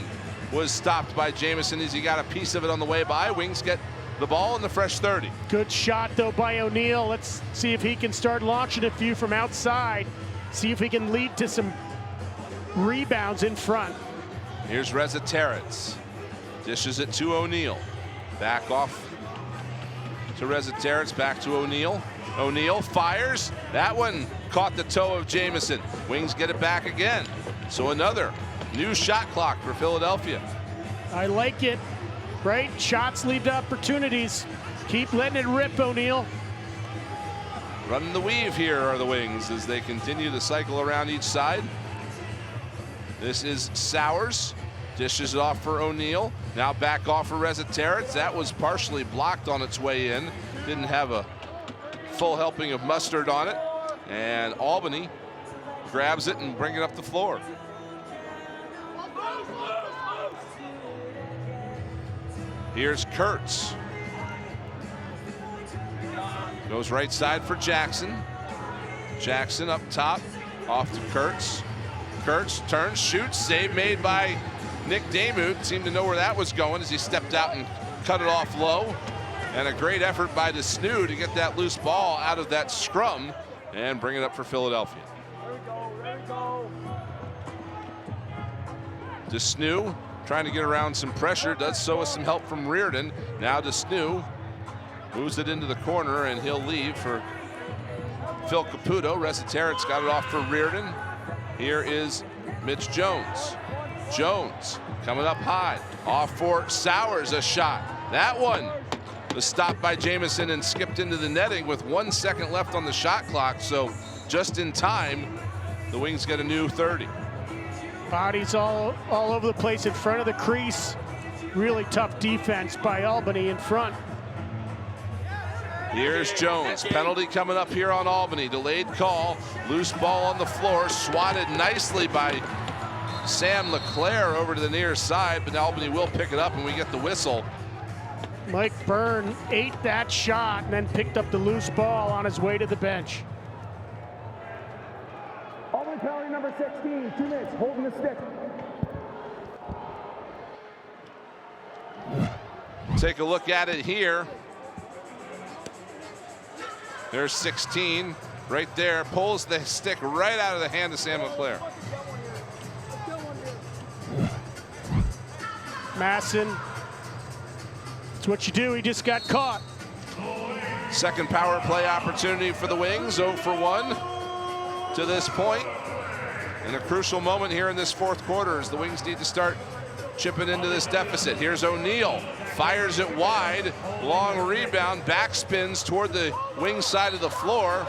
was stopped by Jamison as he got a piece of it on the way by. Wings get the ball in the fresh 30. Good shot, though, by O'Neal. Let's see if he can start launching a few from outside. See if he can lead to some rebounds in front. Here's Reza Terrence. Dishes it to O'Neal. Back off to Reza Terrence, back to O'Neal. O'Neal fires. That one caught the toe of Jamison. Wings get it back again. So another new shot clock for Philadelphia. I like it. Right? Shots lead to opportunities. Keep letting it rip, O'Neal. Running the weave here are the Wings as they continue to cycle around each side. This is Sowers. Dishes it off for O'Neal. Now back off for Reza Terrence. That was partially blocked on its way in. Didn't have a full helping of mustard on it. And Albany grabs it and brings it up the floor. Here's Kurtz. Goes right side for Jackson. Jackson up top, off to Kurtz. Kurtz turns, shoots, save made by Nick Damuth. Seemed to know where that was going as he stepped out and cut it off low. And a great effort by DeSnew to get that loose ball out of that scrum and bring it up for Philadelphia. DeSnew trying to get around some pressure, does so with some help from Reardon. Now DeSnew moves it into the corner, and he'll leave for Phil Caputo. Reza Terrence got it off for Reardon. Here is Mitch Jones. Jones coming up high. Off for Sowers, a shot. That one was stopped by Jamison and skipped into the netting with 1 second left on the shot clock. So just in time, the Wings get a new 30. Bodies all over the place in front of the crease. Really tough defense by Albany in front. Here's Jones. Penalty coming up here on Albany. Delayed call. Loose ball on the floor. Swatted nicely by Sam LeClaire over to the near side, but Albany will pick it up and we get the whistle. Mike Byrne ate that shot and then picked up the loose ball on his way to the bench. Albany penalty number 16, 2 minutes, holding the stick. take a look at it here. There's 16 right there. Pulls the stick right out of the hand of Sam LeClaire. Masson. That's what you do. He just got caught. Second power play opportunity for the Wings. 0 for 1 to this point. And a crucial moment here in this fourth quarter as the Wings need to start chipping into this deficit. Here's O'Neal. Fires it wide. Long rebound. Backspins toward the wing side of the floor.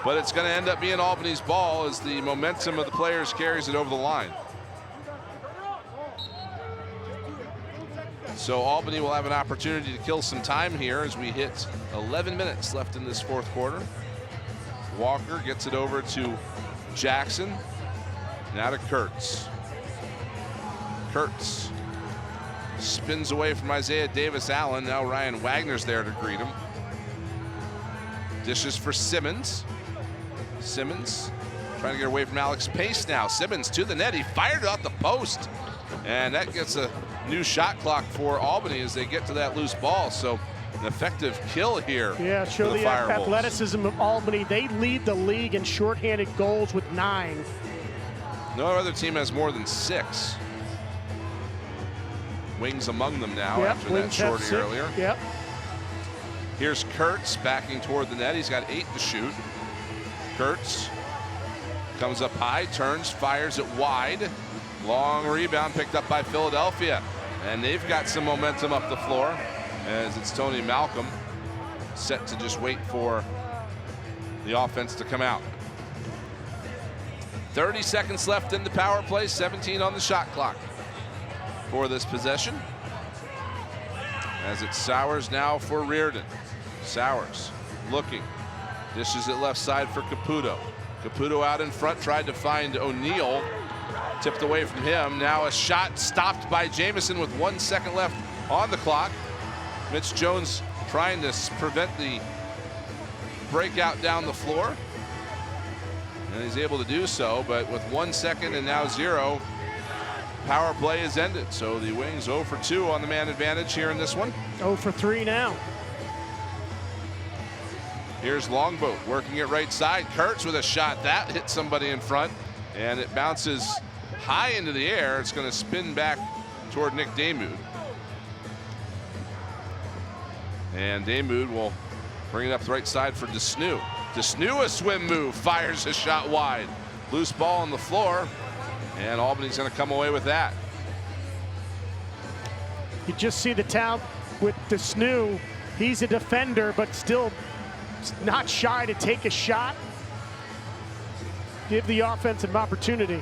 But it's going to end up being Albany's ball as the momentum of the players carries it over the line. So Albany will have an opportunity to kill some time here as we hit 11 minutes left in this fourth quarter. Walker gets it over to Jackson. Now to Kurtz. Kurtz spins away from Isaiah Davis-Allen. Now Ryan Wagner's there to greet him. Dishes for Simmons. Simmons trying to get away from Alex Pace now. Simmons to the net. He fired out the post. And that gets a new shot clock for Albany as they get to that loose ball. So an effective kill here. Yeah, show for the Firewolves. athleticism of Albany. They lead the league in shorthanded goals with 9. No other team has more than 6. Wings among them now after that shorty earlier. Yep. Here's Kurtz backing toward the net. He's got 8 to shoot. Kurtz comes up high, turns, fires it wide. Long rebound picked up by Philadelphia. And they've got some momentum up the floor as it's Tony Malcolm set to just wait for the offense to come out. 30 seconds left in the power play, 17 on the shot clock for this possession. As it's Sowers now for Reardon. Sowers looking, dishes it left side for Caputo. Caputo out in front, tried to find O'Neal. Tipped away from him. Now a shot stopped by Jamison with 1 second left on the clock. Mitch Jones trying to prevent the breakout down the floor. And he's able to do so, but with 1 second and now 0, power play is ended. So the Wings 0 for 2 on the man advantage here in this one. 0 for 3 now. Here's Longboat working it right side. Kurtz with a shot that hit somebody in front, and it bounces high into the air. It's going to spin back toward Nick Damoud. And Damoud will bring it up the right side for Desnew. Desnew, a swim move, fires a shot wide. Loose ball on the floor, and Albany's going to come away with that. You just see the talent with Desnew. He's a defender, but still not shy to take a shot. Give the offense an opportunity.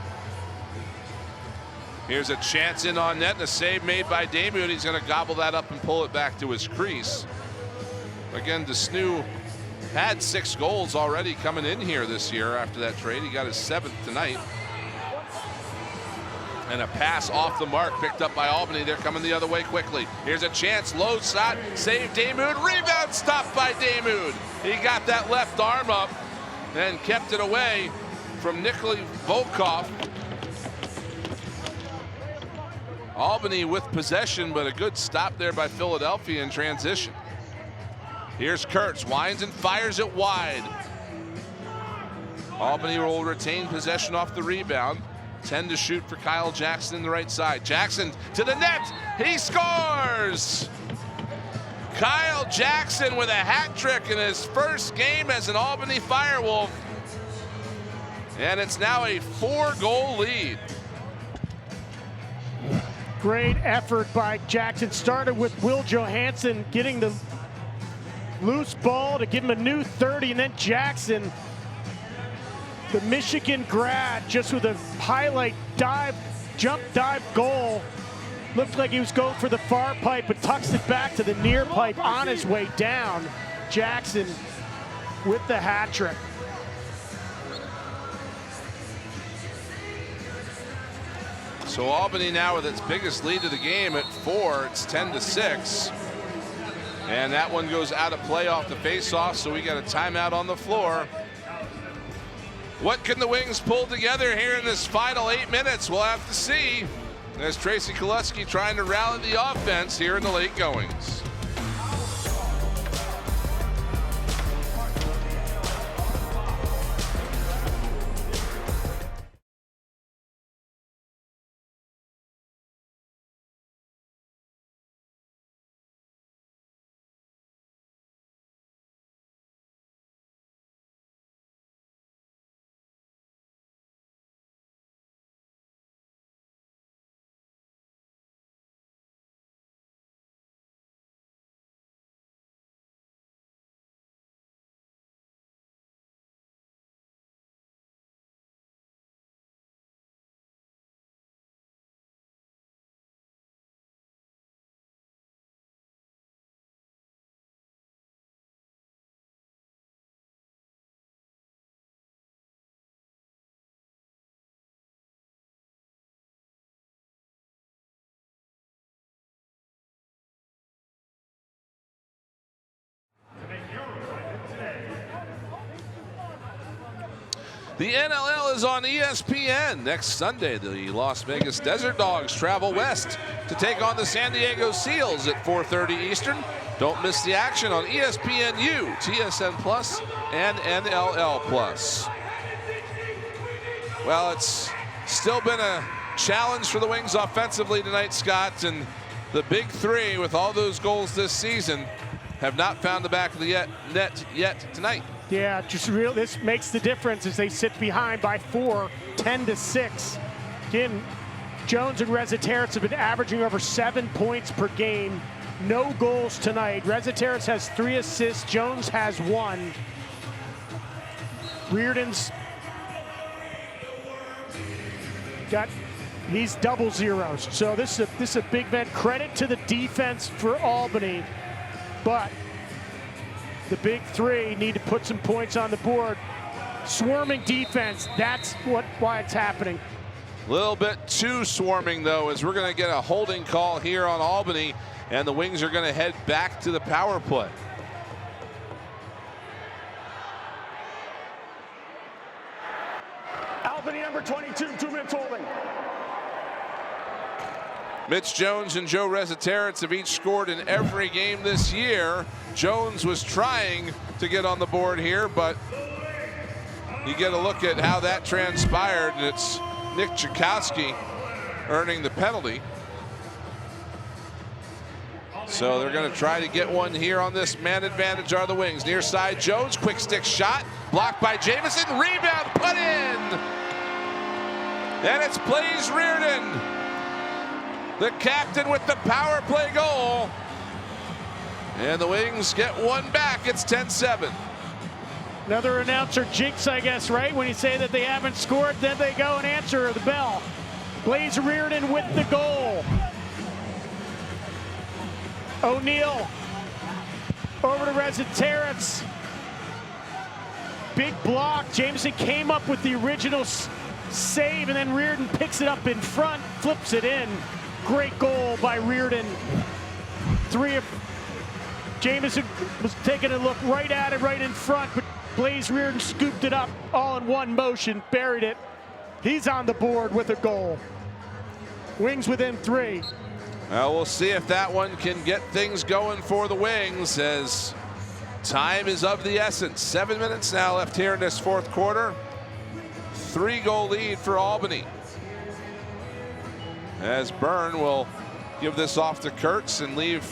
Here's a chance in on net and a save made by Damoud. He's going to gobble that up and pull it back to his crease. Again, Desnew had 6 goals already coming in here this year after that trade. He got his 7th tonight. And a pass off the mark picked up by Albany. They're coming the other way quickly. Here's a chance, low shot, save Damoud, rebound stopped by Damoud. He got that left arm up and kept it away from Nikolai Volkov. Albany with possession, but a good stop there by Philadelphia in transition. Here's Kurtz, winds and fires it wide. Albany will retain possession off the rebound. 10 to shoot for Kyle Jackson in the right side. Jackson to the net, he scores! Kyle Jackson with a hat trick in his first game as an Albany Firewolf. And it's now a 4-goal lead. Great effort by Jackson. Started with Will Johansson getting the loose ball to give him a new 30, and then Jackson, the Michigan grad, just with a highlight dive, jump dive goal. Looked like he was going for the far pipe, but tucks it back to the near pipe on his way down. Jackson with the hat trick. So Albany now with its biggest lead of the game at 4. It's 10-6. And that one goes out of play off the face-off, so we got a timeout on the floor. What can the Wings pull together here in this final 8 minutes? We'll have to see. as Tracy Koleski trying to rally the offense here in the late goings. The NLL is on ESPN. Next Sunday, the Las Vegas Desert Dogs travel west to take on the San Diego Seals at 4:30 Eastern. Don't miss the action on ESPNU, TSN Plus, and NLL Plus. Well, it's still been a challenge for the Wings offensively tonight, Scott, and the big three with all those goals this season have not found the back of the net yet tonight. Yeah, this makes the difference as they sit behind by 4, 10-6. Again, Jones and Rezateris have been averaging over 7 points per game. No goals tonight. Rezateris has 3 assists. Jones has 1. Reardon's he's double zeros. So this is a big event. Credit to the defense for Albany, but the big three need to put some points on the board. Swarming defense, that's why it's happening. A little bit too swarming, though, as we're going to get a holding call here on Albany, and the Wings are going to head back to the power play. Albany number 22, 2 minutes holding. Mitch Jones and Joe Rezateris have each scored in every game this year. Jones was trying to get on the board here, but you get a look at how that transpired, and it's Nick Chakowski earning the penalty. So they're going to try to get one here on this man advantage are the Wings. Near side, Jones, quick stick shot, blocked by Jamison, rebound, put in! And it's Blaze Reardon, the captain, with the power play goal. And the Wings get one back. It's 10-7. Another announcer jinx, I guess, right? When you say that they haven't scored, then they go and answer the bell. Blaze Reardon with the goal. O'Neal over to Rezateris. Big block. Jameson came up with the original save, and then Reardon picks it up in front, flips it in. Great goal by Reardon. Jameson was taking a look right at it, right in front, but Blaze Reardon scooped it up all in one motion, buried it. He's on the board with a goal. Wings within 3. Well, we'll see if that one can get things going for the Wings, as time is of the essence. 7 minutes now left here in this fourth quarter. 3-goal lead for Albany, as Byrne will give this off to Kurtz and leave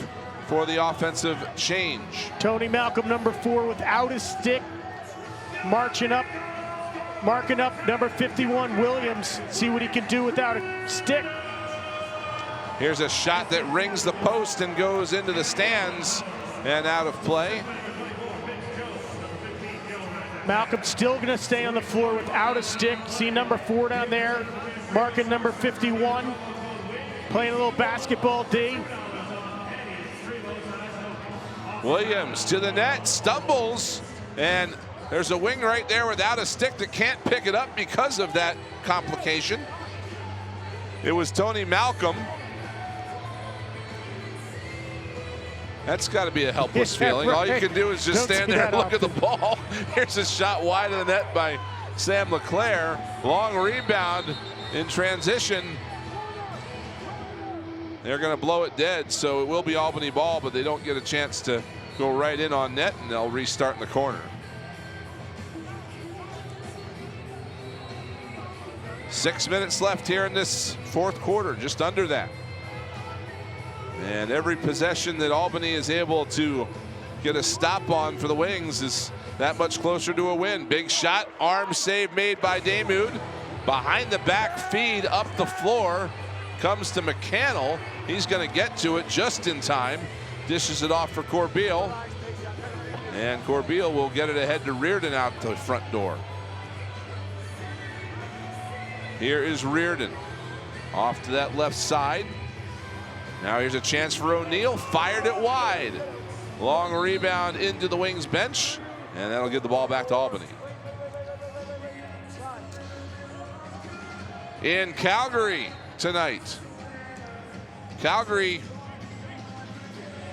for the offensive change. Tony Malcolm, number 4, without his stick, marking up number 51, Williams. See what he can do without a stick. Here's a shot that rings the post and goes into the stands and out of play. Malcolm still going to stay on the floor without a stick. See number 4 down there, marking number 51. Playing a little basketball D. Williams to the net, stumbles, and there's a wing right there without a stick that can't pick it up because of that complication. It was Tony Malcolm. That's got to be a helpless feeling. Right. All you can do is just stand there and look at the ball. Here's a shot wide of the net by Sam LeClaire. Long rebound in transition. They're going to blow it dead, so it will be Albany ball, but they don't get a chance to go right in on net, and they'll restart in the corner. 6 minutes left here in this fourth quarter, just under that. And every possession that Albany is able to get a stop on for the Wings is that much closer to a win. Big shot, arm save made by Damoud. Behind the back feed up the floor comes to McCannell. He's going to get to it just in time. Dishes it off for Corbeil. And Corbeil will get it ahead to Reardon out the front door. Here is Reardon off to that left side. Now here's a chance for O'Neal. Fired it wide. Long rebound into the Wings bench, and that'll give the ball back to Albany. In Calgary tonight, Calgary,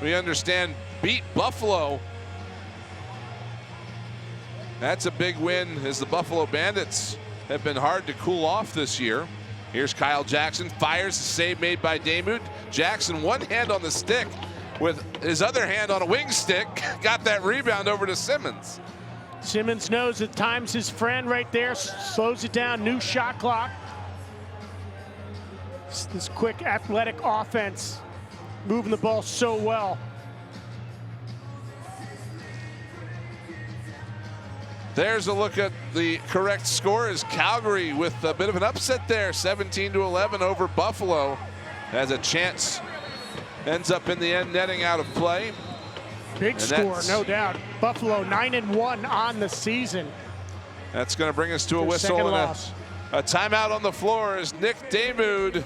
we understand, beat Buffalo. That's a big win, as the Buffalo Bandits have been hard to cool off this year. Here's Kyle Jackson, fires, the save made by Damoud. Jackson, one hand on the stick, with his other hand on a wing stick, got that rebound over to Simmons. Simmons knows that time's his friend right there, slows it down, new shot clock. This quick athletic offense, moving the ball so well. There's a look at the correct score, as Calgary with a bit of an upset there, 17-11 over Buffalo, has a chance. Ends up in the end netting out of play. Big score, no doubt. Buffalo 9-1 on the season. That's going to bring us to a whistle and a timeout on the floor, as Nick Damoud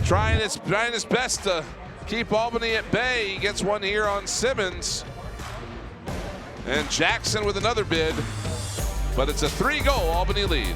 trying his best to keep Albany at bay. He gets one here on Simmons. And Jackson with another bid, but it's a 3-goal Albany lead.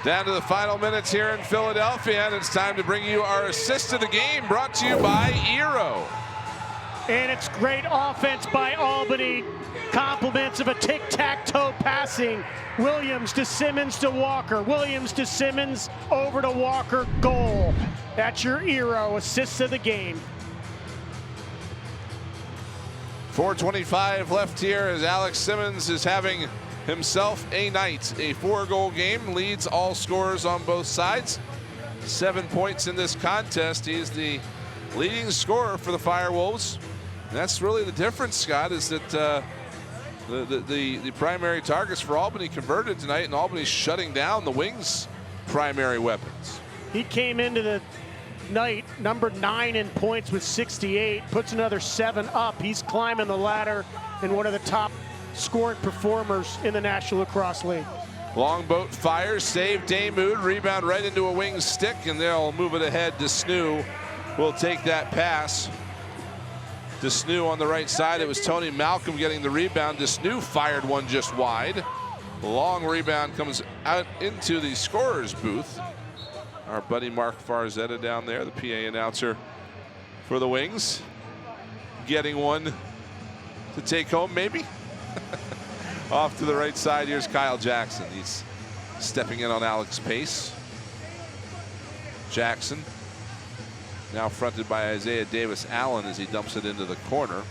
Down to the final minutes here in Philadelphia, and it's time to bring you our assist of the game, brought to you by Eero. And it's great offense by Albany. Compliments of a tic-tac-toe passing. Williams to Simmons to Walker. Williams to Simmons, over to Walker, goal. That's your Eero assist of the game. 4:25 left here, as Alex Simmons is having himself a night. A 4-goal game, leads all scorers on both sides. 7 points in this contest. He is the leading scorer for the Firewolves. And that's really the difference, Scott, is that the primary targets for Albany converted tonight, and Albany's shutting down the Wings' primary weapons. He came into the night number 9 in points with 68, puts another 7 up. He's climbing the ladder and one of the top scoring performers in the National Lacrosse League. Longboat fires, save Damoud, rebound right into a wing stick, and they'll move it ahead to Snoo. Will take that pass to Snoo on the right side. It was Tony Malcolm getting the rebound. To Snoo, fired one just wide. Long rebound comes out into the scorer's booth. Our buddy Mark Farzetta down there, the PA announcer for the Wings, getting one to take home, maybe. Off to the right side, here's Kyle Jackson. He's stepping in on Alex Pace. Jackson now fronted by Isaiah Davis Allen as he dumps it into the corner.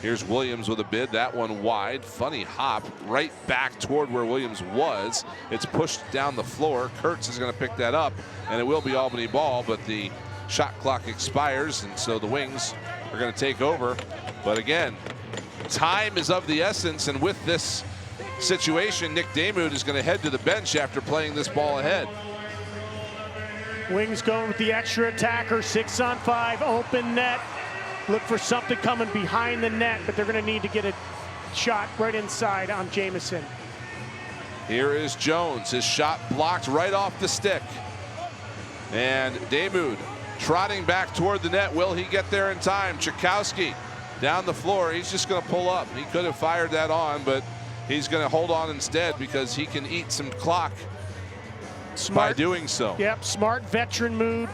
Here's Williams with a bid. That one wide. Funny hop right back toward where Williams was. It's pushed down the floor. Kurtz is going to pick that up, and it will be Albany ball, but the shot clock expires, and so the Wings are going to take over. But again, time is of the essence, and with this situation, Nick Damoud is going to head to the bench after playing this ball ahead. Wings going with the extra attacker, 6-on-5, open net. Look for something coming behind the net, but they're going to need to get a shot right inside on Jamison. Here is Jones. His shot blocked right off the stick. And Damoud trotting back toward the net. Will he get there in time? Chakowski down the floor. He's just going to pull up. He could have fired that on, but he's going to hold on instead because he can eat some clock by doing so. Yep, smart veteran move.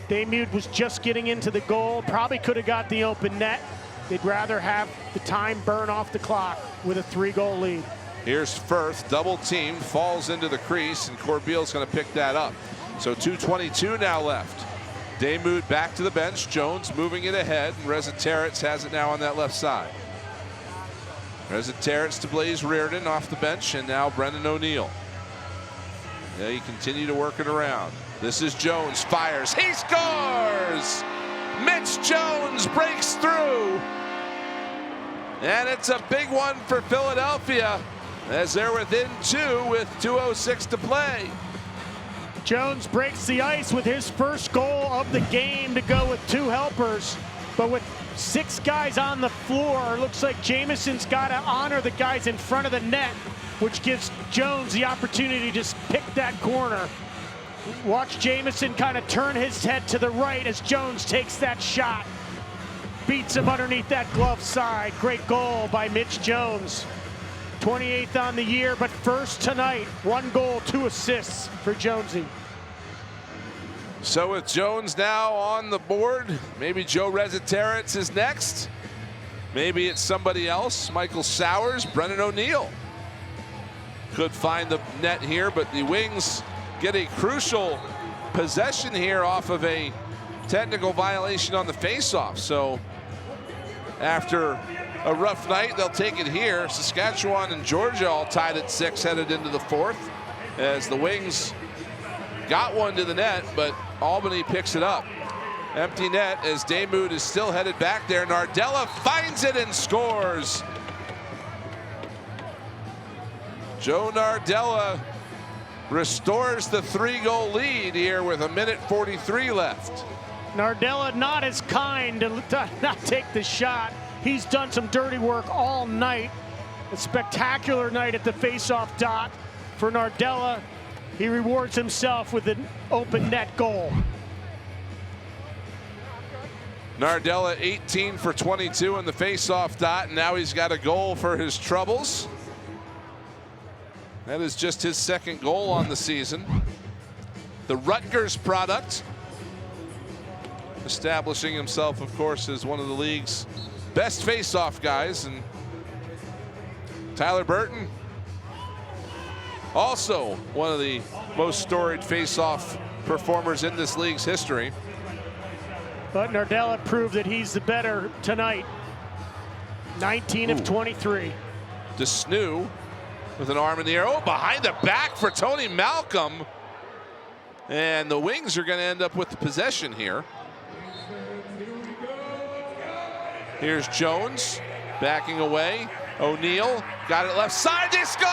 Damoud was just getting into the goal. Probably could have got the open net. They'd rather have the time burn off the clock with a 3-goal lead. Here's Firth, double team, falls into the crease, and Corbeil's going to pick that up. So 2:22 now left. Damoud back to the bench. Jones moving it ahead, and Reza Terrence has it now on that left side. Reza Terrence to Blaze Reardon off the bench, and now Brendan O'Neill. They continue to work it around. This is Jones, fires, he scores! Mitch Jones breaks through. And it's a big one for Philadelphia as they're within 2 with 2:06 to play. Jones breaks the ice with his first goal of the game to go with 2 helpers. But with 6 guys on the floor, looks like Jamison's got to honor the guys in front of the net, which gives Jones the opportunity to just pick that corner. Watch Jamison kind of turn his head to the right as Jones takes that shot. Beats him underneath that glove side. Great goal by Mitch Jones. 28th on the year, but first tonight. 1 goal, 2 assists for Jonesy. So with Jones now on the board, maybe Joe Reza Terrence is next. Maybe it's somebody else. Michael Sowers, Brendan O'Neill could find the net here, but the Wings get a crucial possession here off of a technical violation on the faceoff. So after a rough night, they'll take it here. Saskatchewan and Georgia all tied at 6 headed into the 4th as the Wings got one to the net, but Albany picks it up. Empty net as Damoud is still headed back there. Nardella finds it and scores. Joe Nardella restores the 3-goal lead here with 1:43 left. Nardella not as kind to not take the shot. He's done some dirty work all night. A spectacular night at the faceoff dot for Nardella. He rewards himself with an open net goal. Nardella 18 for 22 in the faceoff dot, and now he's got a goal for his troubles. That is just his 2nd goal on the season. The Rutgers product, establishing himself, of course, as one of the league's best face-off guys. And Tyler Burton, also one of the most storied face-off performers in this league's history. But Nardella proved that he's the better tonight. 19 of 23. DeSnew with an arm in the air. Oh, behind the back for Tony Malcolm. And the Wings are going to end up with the possession here. Here's Jones backing away. O'Neill got it left side. They score!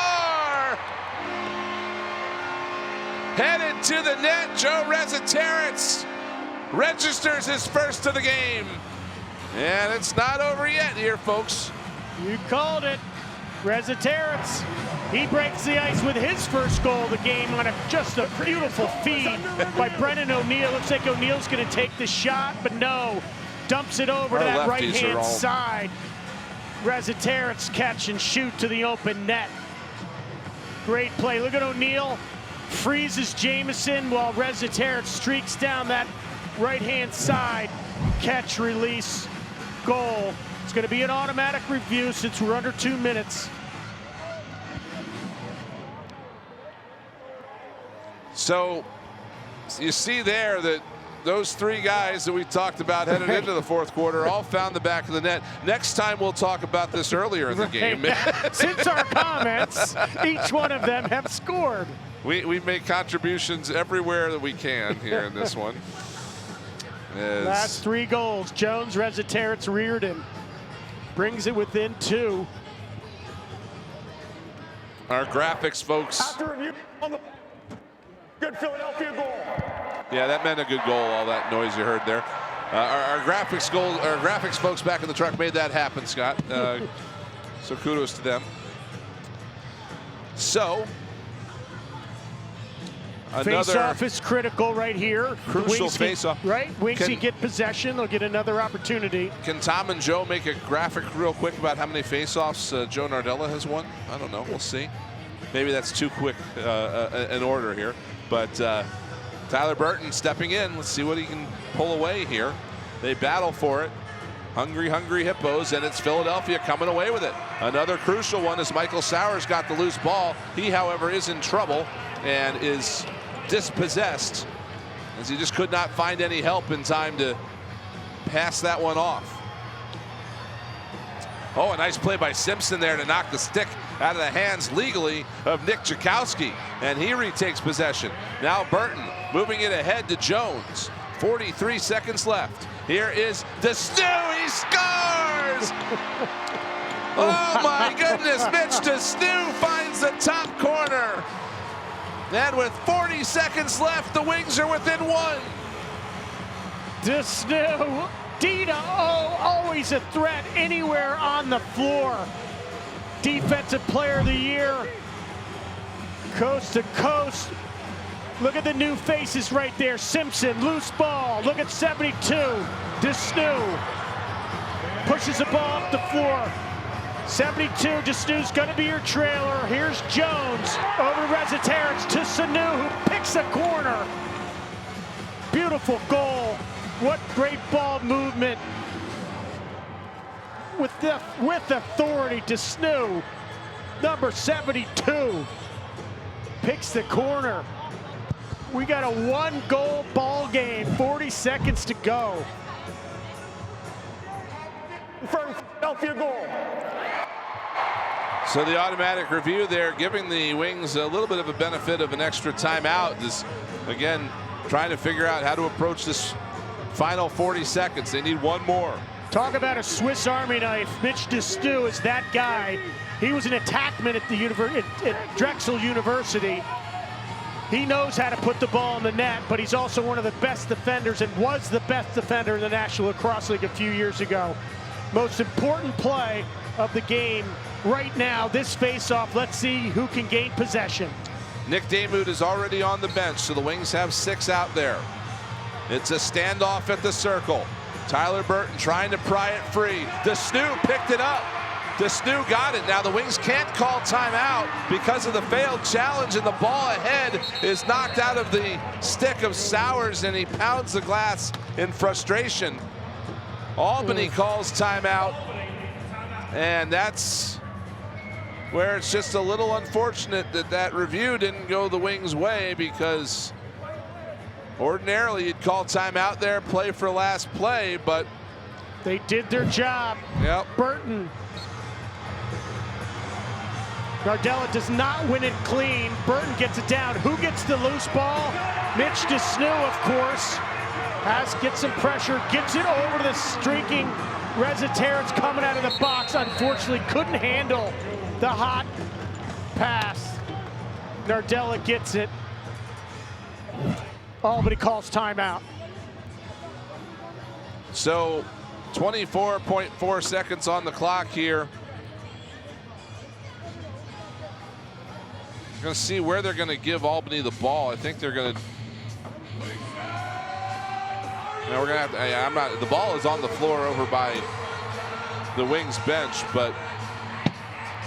Headed to the net, Joe Reza Terrence registers his first of the game. And it's not over yet here, folks. You called it. Reza Terrence, he breaks the ice with his first goal of the game on just a beautiful feed by Brendan O'Neill. Looks like O'Neill's going to take the shot, but no. Dumps it over to that right-hand side. Reza Terrence catch and shoot to the open net. Great play. Look at O'Neill. Freezes Jamison while Reza Terrence streaks down that right-hand side. Catch, release, goal. It's going to be an automatic review since we're under 2 minutes. So you see there that those three guys that we talked about headed into the fourth quarter all found the back of the net. Next time we'll talk about this earlier in the game. Since our comments, each one of them have scored. We make contributions everywhere that we can here in this one. Last 3 goals. Jones, Reziterets, Reardon. Brings it within 2. Our graphics folks. After review on the good Philadelphia goal. Yeah, that meant a good goal, all that noise you heard there. Our graphics folks back in the truck made that happen, Scott. So kudos to them. So, face-off is critical right here. Crucial face-off. Right? Winksy get possession. They'll get another opportunity. Can Tom and Joe make a graphic real quick about how many face-offs Joe Nardella has won? I don't know. We'll see. Maybe that's too quick an order here. But Tyler Burton stepping in. Let's see what he can pull away here. They battle for it. Hungry, hungry Hippos, and it's Philadelphia coming away with it. Another crucial one as Michael Sowers got the loose ball. He, however, is in trouble and is dispossessed as he just could not find any help in time to pass that one off. Oh, a nice play by Simpson there to knock the stick out of the hands legally of Nick Jakowski, and he retakes possession. Now Burton moving it ahead to Jones. 43 seconds left. Here is the Stew. He scores! Oh my goodness, Mitch DeStew finds the top corner. And with 40 seconds left, the Wings are within 1. DeStew, D-O, always a threat anywhere on the floor. Defensive Player of the Year, coast to coast. Look at the new faces right there. Simpson, loose ball. Look at 72. DeStew pushes the ball up the floor. 72, DeStew's going to be your trailer. Here's Jones over Reziterets to Sanu, who picks a corner. Beautiful goal. What great ball movement. With authority, DeStew, number 72, picks the corner. We got a 1-goal ball game, 40 seconds to go. Philadelphia goal. So the automatic review there, giving the Wings a little bit of a benefit of an extra timeout. This, again, trying to figure out how to approach this final 40 seconds. They need one more. Talk about a Swiss Army knife. Mitch DeStew is that guy. He was an attackman at the at Drexel University. He knows how to put the ball in the net, but he's also one of the best defenders and was the best defender in the National Lacrosse League a few years ago. Most important play of the game right now, this face-off. Let's see who can gain possession. Nick Damuth is already on the bench, so the Wings have 6 out there. It's a standoff at the circle. Tyler Burton trying to pry it free. DeStew picked it up. DeStew got it. Now the Wings can't call timeout because of the failed challenge, and the ball ahead is knocked out of the stick of Sowers, and he pounds the glass in frustration. Albany calls timeout, and that's where it's just a little unfortunate that that review didn't go the Wings' way, because ordinarily you'd call timeout there, play for last play, but they did their job. Yep. Burton. Nardella does not win it clean. Burton gets it down. Who gets the loose ball? Mitch DeStew, of course. Gets some pressure, gets it over the streaking Reziterets coming out of the box. Unfortunately, couldn't handle the hot pass. Nardella gets it. Albany calls timeout. So 24.4 seconds on the clock here. We're going to see where they're going to give Albany the ball. I think they're going to. Now we're going to have to. The ball is on the floor over by the Wings bench, but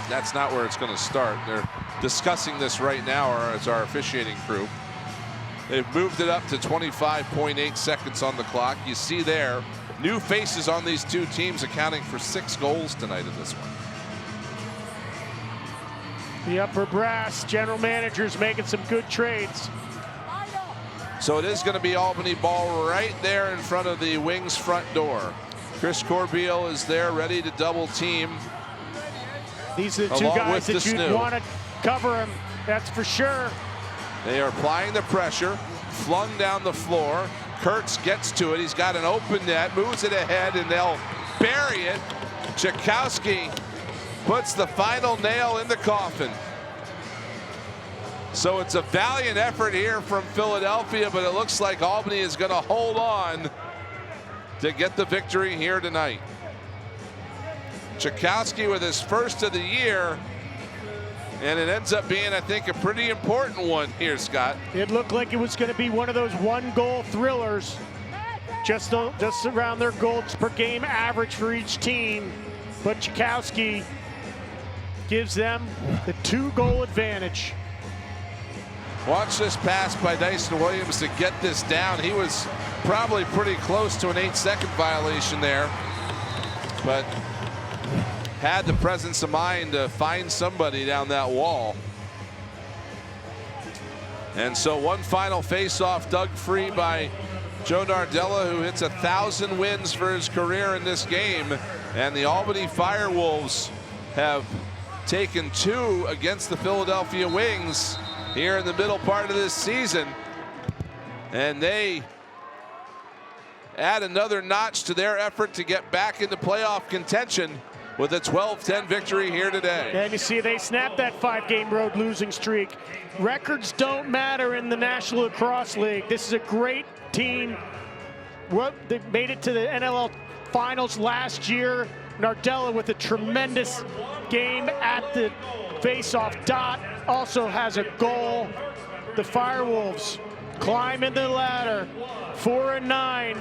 that's not where it's going to start. They're discussing this right now, or as our officiating crew. They've moved it up to 25.8 seconds on the clock. You see there, new faces on these two teams accounting for 6 goals tonight in this one. The upper brass general managers making some good trades. So it is going to be Albany ball right there in front of the Wings front door. Chris Corbeil is there ready to double team. These are the two guys that you'd want to cover him, that's for sure. They are applying the pressure, flung down the floor. Kurtz gets to it. He's got an open net, moves it ahead, and they'll bury it. Tchaikovsky puts the final nail in the coffin. So it's a valiant effort here from Philadelphia, but it looks like Albany is going to hold on to get the victory here tonight. Tchaikovsky with his first of the year, and it ends up being, I think, a pretty important one here, Scott. It looked like it was going to be one of those one-goal thrillers, just around their goals per game average for each team. But Tchaikovsky gives them the 2-goal advantage. Watch this pass by Dyson Williams to get this down. He was probably pretty close to an 8-second violation there, but had the presence of mind to find somebody down that wall. And so one final face-off dug free by Joe Nardella, who hits 1,000 wins for his career in this game. And the Albany Firewolves have taken 2 against the Philadelphia Wings here in the middle part of this season. And they add another notch to their effort to get back into playoff contention with a 12-10 victory here today. And you see they snapped that 5-game road losing streak. Records don't matter in the National Lacrosse League. This is a great team. They made it to the NLL finals last year. Nardella with a tremendous game at the face-off dot. Also has a goal. The Firewolves climbing the ladder. 4-9.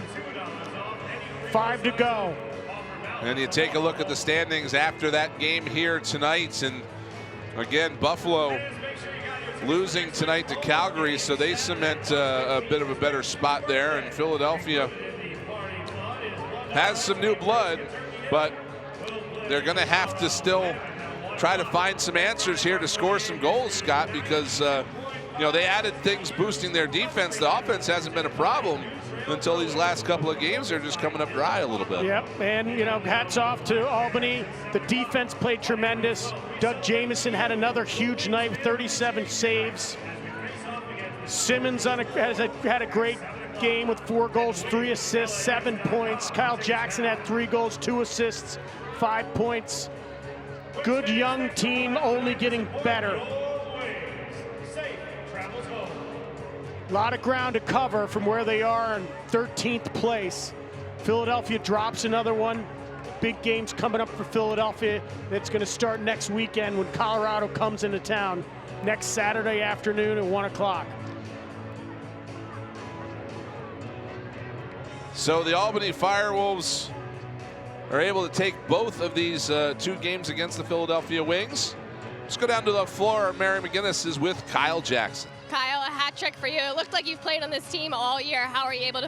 5 to go. And you take a look at the standings after that game here tonight, and again, Buffalo losing tonight to Calgary, so they cement a bit of a better spot there. And Philadelphia has some new blood, but they're going to have to still try to find some answers here to score some goals, Scott, because you know, they added things boosting their defense. The offense hasn't been a problem until these last couple of games. They're just coming up dry a little bit. Yep, and you know, hats off to Albany. The defense played tremendous. Doug Jamieson had another huge night, 37 saves. Simmons has had a great game with 4 goals, 3 assists, 7 points. Kyle Jackson had 3 goals, 2 assists, 5 points. Good young team, only getting better. A lot of ground to cover from where they are in 13th place. Philadelphia drops another one. Big games coming up for Philadelphia. It's going to start next weekend when Colorado comes into town next Saturday afternoon at 1 o'clock. So the Albany Firewolves are able to take both of these 2 games against the Philadelphia Wings. Let's go down to the floor. Mary McGinnis is with Kyle Jackson. Kyle, a hat trick for you. It looked like you've played on this team all year. How are you able to